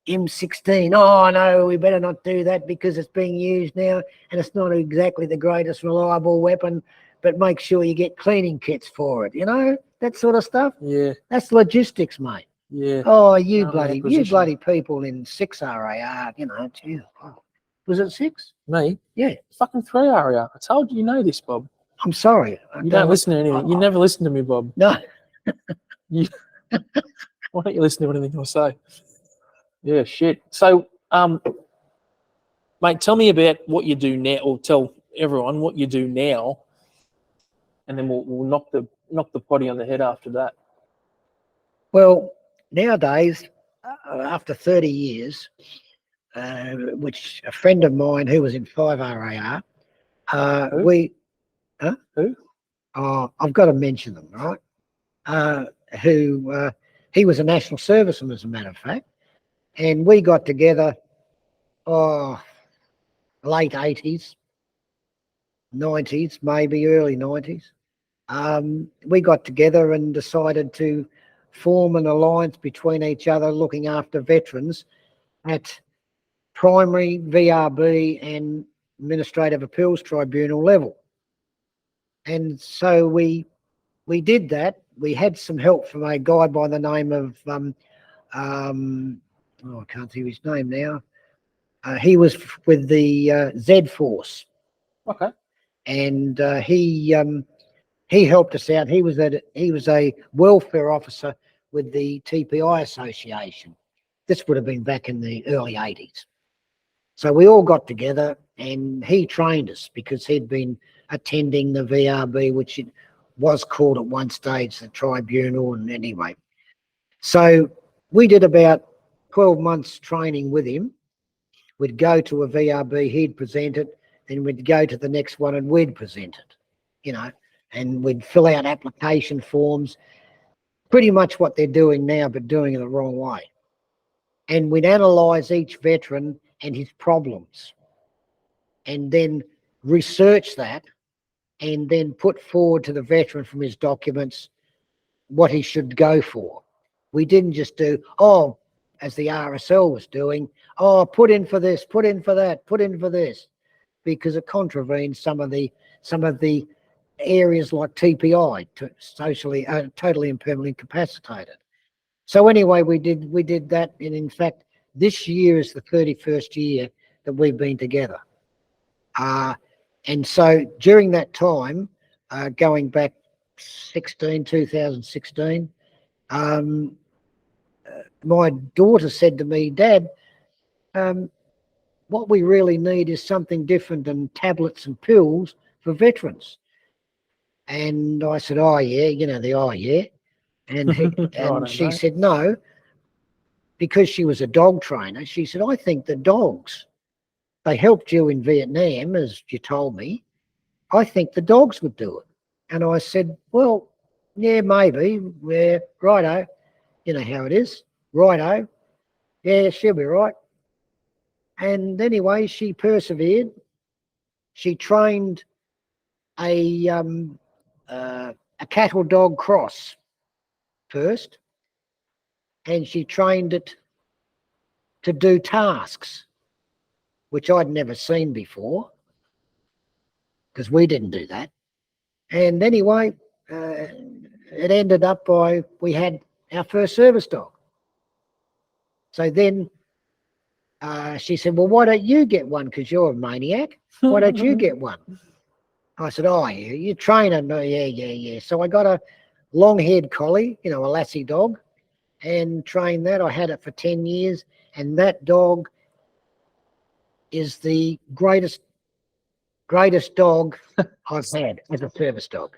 M16. Oh no, we better not do that because it's being used now and it's not exactly the greatest reliable weapon, but make sure you get cleaning kits for it, you know, that sort of stuff. Yeah, That's logistics, mate. yeah. Oh, you No, bloody acquisition. people in 6 RAR, you know, gee, oh. Was it 6? Me? Yeah. Fucking 3 area. I told you, you know this, Bob. I'm sorry. You don't listen to anything. You never listen to me, Bob. No. Why don't you listen to anything I say? Yeah, shit. So, mate, tell me about what you do now, or tell everyone what you do now, and then we'll knock the potty on the head after that. Well, nowadays, after 30 years, which a friend of mine who was in 5 RAR, Who? Huh? Who? Oh, I've got to mention them, right? He was a national serviceman, as a matter of fact, and we got together, late 80s, 90s, maybe early 90s. We got together and decided to form an alliance between each other, looking after veterans at primary, VRB and Administrative Appeals Tribunal level. And so we did that. We had some help from a guy by the name of I can't see his name now. He was with the Z Force. Okay. And he helped us out. He was a welfare officer with the TPI Association. This would have been back in the early 80s. So we all got together and he trained us because he'd been attending the VRB, which it was called at one stage the tribunal, and anyway. So we did about 12 months training with him. We'd go to a VRB, he'd present it, then we'd go to the next one and we'd present it, you know, and we'd fill out application forms, pretty much what they're doing now, but doing it the wrong way. And we'd analyse each veteran and his problems and then research that and then put forward to the veteran from his documents what he should go for. We didn't just do, as the RSL was doing, put in for this, put in for that, put in for this, because it contravenes some of the areas like TPI, socially totally and permanently incapacitated. So anyway, we did that, and in fact, this year is the 31st year that we've been together. And so during that time, going back 2016, my daughter said to me, Dad, what we really need is something different than tablets and pills for veterans. And I said, oh yeah, you know, yeah. And, she said, no, because she was a dog trainer. She said, I think the dogs, they helped you in Vietnam, as you told me. I think the dogs would do it. And I said, well, yeah, maybe. Yeah, righto. You know how it is. Righto. Yeah, she'll be right. And anyway, she persevered. She trained a cattle dog cross first, and she trained it to do tasks, which I'd never seen before, because we didn't do that. And anyway, it ended up we had our first service dog. So then she said, well, why don't you get one? Because you're a maniac. Why don't you get one? I said, oh, yeah, you train her. No, yeah. So I got a long-haired collie, you know, a lassie dog, and trained that. I had it for 10 years, and that dog is the greatest dog I've had as a service dog.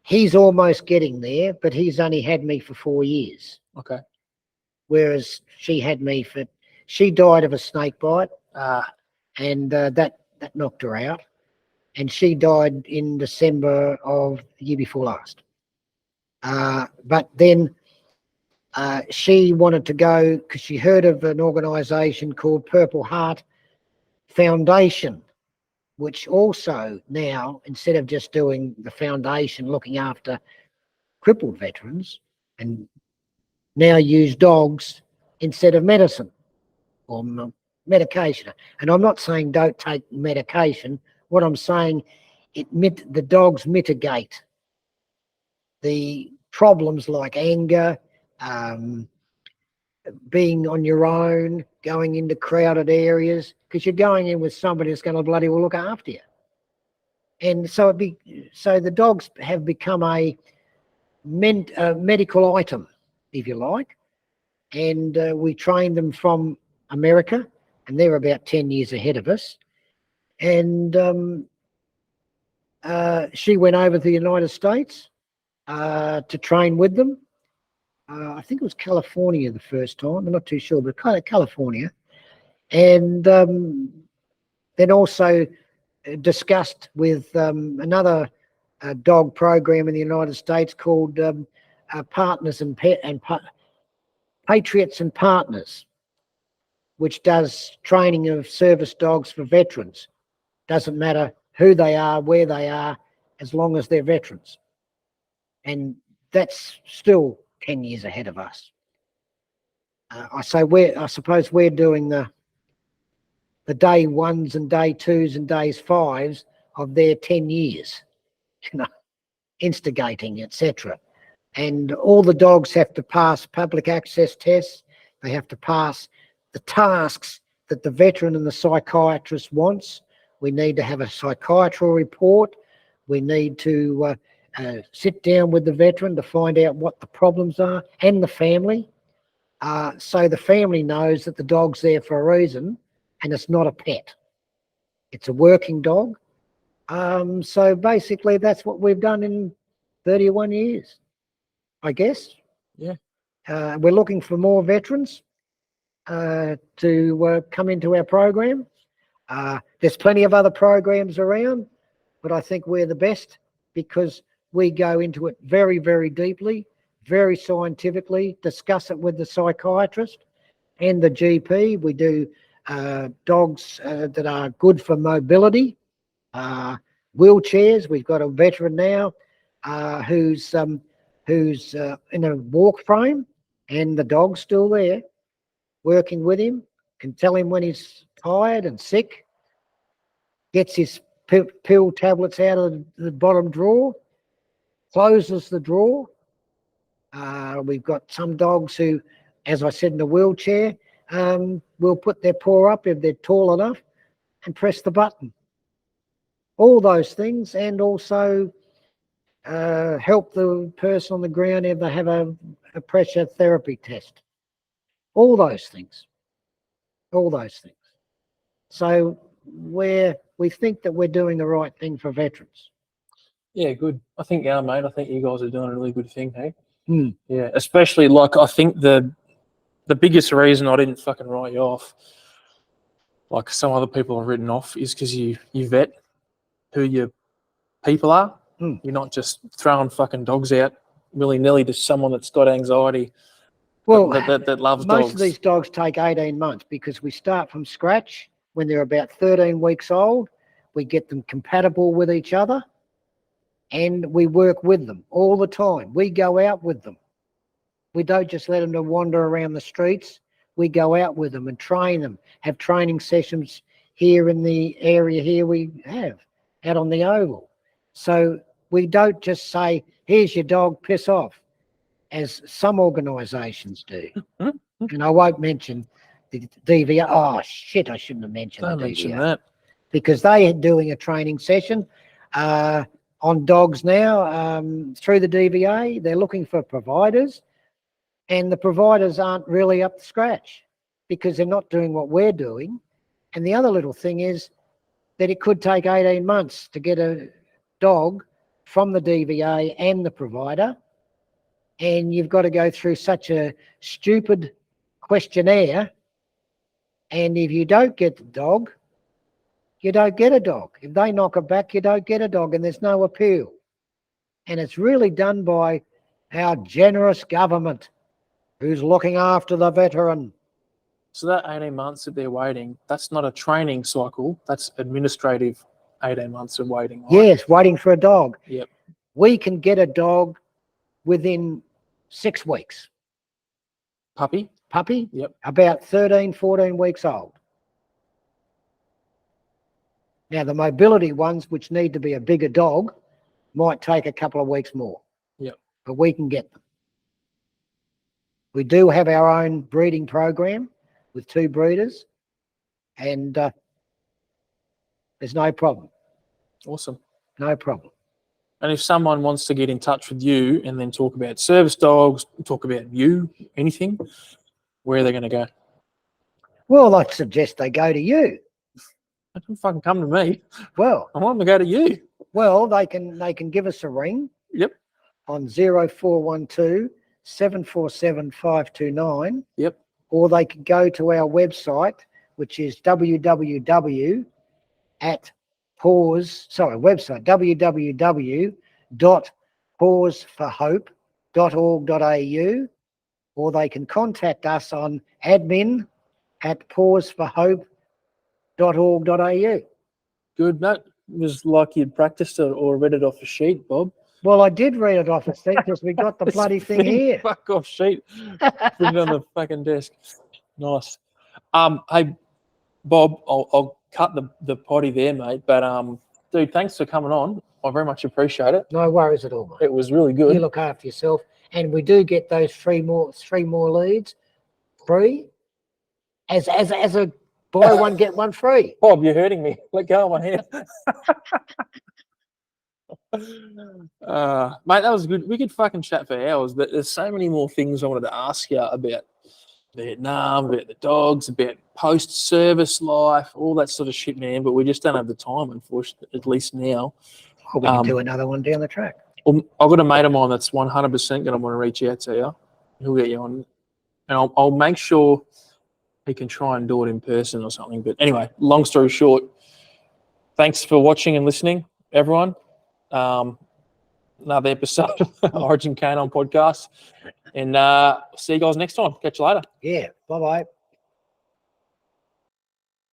He's almost getting there, but he's only had me for 4 years. Okay. Whereas she died of a snake bite, and that knocked her out. And she died in December of the year before last. But then she wanted to go because she heard of an organisation called Purple Heart Foundation, which also now, instead of just doing the foundation looking after crippled veterans, and now use dogs instead of medicine or medication. And I'm not saying don't take medication. What I'm saying, the dogs mitigate the problems like anger, being on your own, going into crowded areas, because you're going in with somebody that's going to bloody well look after you. And so the dogs have become a medical item, if you like. And we trained them from America, and they're about 10 years ahead of us. And she went over to the United States to train with them. I think it was California the first time. I'm not too sure, but kind of California. And then also discussed with another dog program in the United States called Partners and Patriots and Partners, which does training of service dogs for veterans. Doesn't matter who they are, where they are, as long as they're veterans. And that's still 10 years ahead of us. I suppose we're doing the day ones and day twos and days fives of their 10 years, instigating, etc. And all the dogs have to pass public access tests. They have to pass the tasks that the veteran and the psychiatrist wants. We need to have a psychiatrical report. We need to sit down with the veteran to find out what the problems are, and the family. So the family knows that the dog's there for a reason, and it's not a pet. It's a working dog. So basically that's what we've done in 31 years, I guess. Yeah. We're looking for more veterans to come into our program. There's plenty of other programs around, but I think we're the best because we go into it very, very deeply, very scientifically, discuss it with the psychiatrist and the GP. We do dogs that are good for mobility, wheelchairs. We've got a veteran now who's in a walk frame, and the dog's still there working with him, can tell him when he's tired and sick, gets his pill tablets out of the bottom drawer, closes the drawer. We've got some dogs who, as I said, in a wheelchair, will put their paw up if they're tall enough and press the button. All those things, and also help the person on the ground if they have a pressure therapy test. All those things. All those things. So we think that we're doing the right thing for veterans. Yeah, good. I think, mate, I think you guys are doing a really good thing, hey? Mm. Yeah, especially, like, I think the biggest reason I didn't fucking write you off, like some other people have written off, is because you vet who your people are. Mm. You're not just throwing fucking dogs out willy-nilly to someone that's got anxiety. Well, that loves most dogs. of these dogs take 18 months because we start from scratch when they're about 13 weeks old. We get them compatible with each other, and we work with them all the time. We go out with them. We don't just let them to wander around the streets. We go out with them and train them, have training sessions here in the area here we have, out on the oval. So we don't just say, here's your dog, piss off, as some organisations do. And I won't mention the DVR. Oh, shit, I shouldn't have mentioned Don't the DVR. mention that. Because they are doing a training session. I on dogs now through the DVA. They're looking for providers, and the providers aren't really up to scratch because they're not doing what we're doing. And the other little thing is that it could take 18 months to get a dog from the DVA and the provider, and you've got to go through such a stupid questionnaire, and if you don't get the dog, you don't get a dog. If they knock it back, you don't get a dog, and there's no appeal. And it's really done by our generous government who's looking after the veteran. So that 18 months that they're waiting, that's not a training cycle. That's administrative 18 months of waiting. Right? Yes, waiting for a dog. Yep. We can get a dog within 6 weeks. Puppy? Puppy? Yep. About 13, 14 weeks old. Now, the mobility ones, which need to be a bigger dog, might take a couple of weeks more. Yep. But we can get them. We do have our own breeding program with 2 breeders, and there's no problem. Awesome. No problem. And if someone wants to get in touch with you and then talk about service dogs, talk about you, anything, where are they going to go? Well, I'd suggest they go to you. They can fucking come to me. Well, I want them to go to you. well, they can give us a ring. Yep. On 0412 747 529. Yep. Or they can go to our website, which is www.pawsforhope.org.au, or they can contact us on admin@pawsforhope.org.au. Good. No, it was like you'd practiced it or read it off a sheet, Bob. Well, I did read it off a sheet because we got the bloody thing Big here. Fuck off sheet. Put it on the fucking desk. Nice. Hey, Bob, I'll cut the potty there, mate. But dude, thanks for coming on. I very much appreciate it. No worries at all, mate. It was really good. You look after yourself, and we do get those three more leads free. As a buy one get one free. Bob, you're hurting me. Let go of my hand. Mate, that was good. We could fucking chat for hours, but there's so many more things I wanted to ask you about Vietnam, about the dogs, about post-service life, all that sort of shit, man. But we just don't have the time, unfortunately, at least now. Well, we can do another one down the track. I've got a mate of mine that's 100% going to want to reach out to you. He'll get you on, and I'll make sure he can try and do it in person or something. But anyway, long story short, thanks for watching and listening, everyone. Another episode of Origin Canine Podcast, and see you guys next time. Catch you later. Yeah, bye-bye.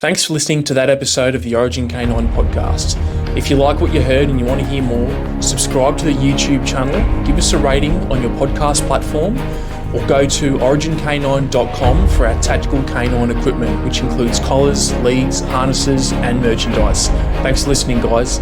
Thanks for listening to that episode of the Origin Canine Podcast. If you like what you heard and you want to hear more, subscribe to the YouTube channel, give us a rating on your podcast platform, or go to origincanine.com for our tactical canine equipment, which includes collars, leads, harnesses, and merchandise. Thanks for listening, guys.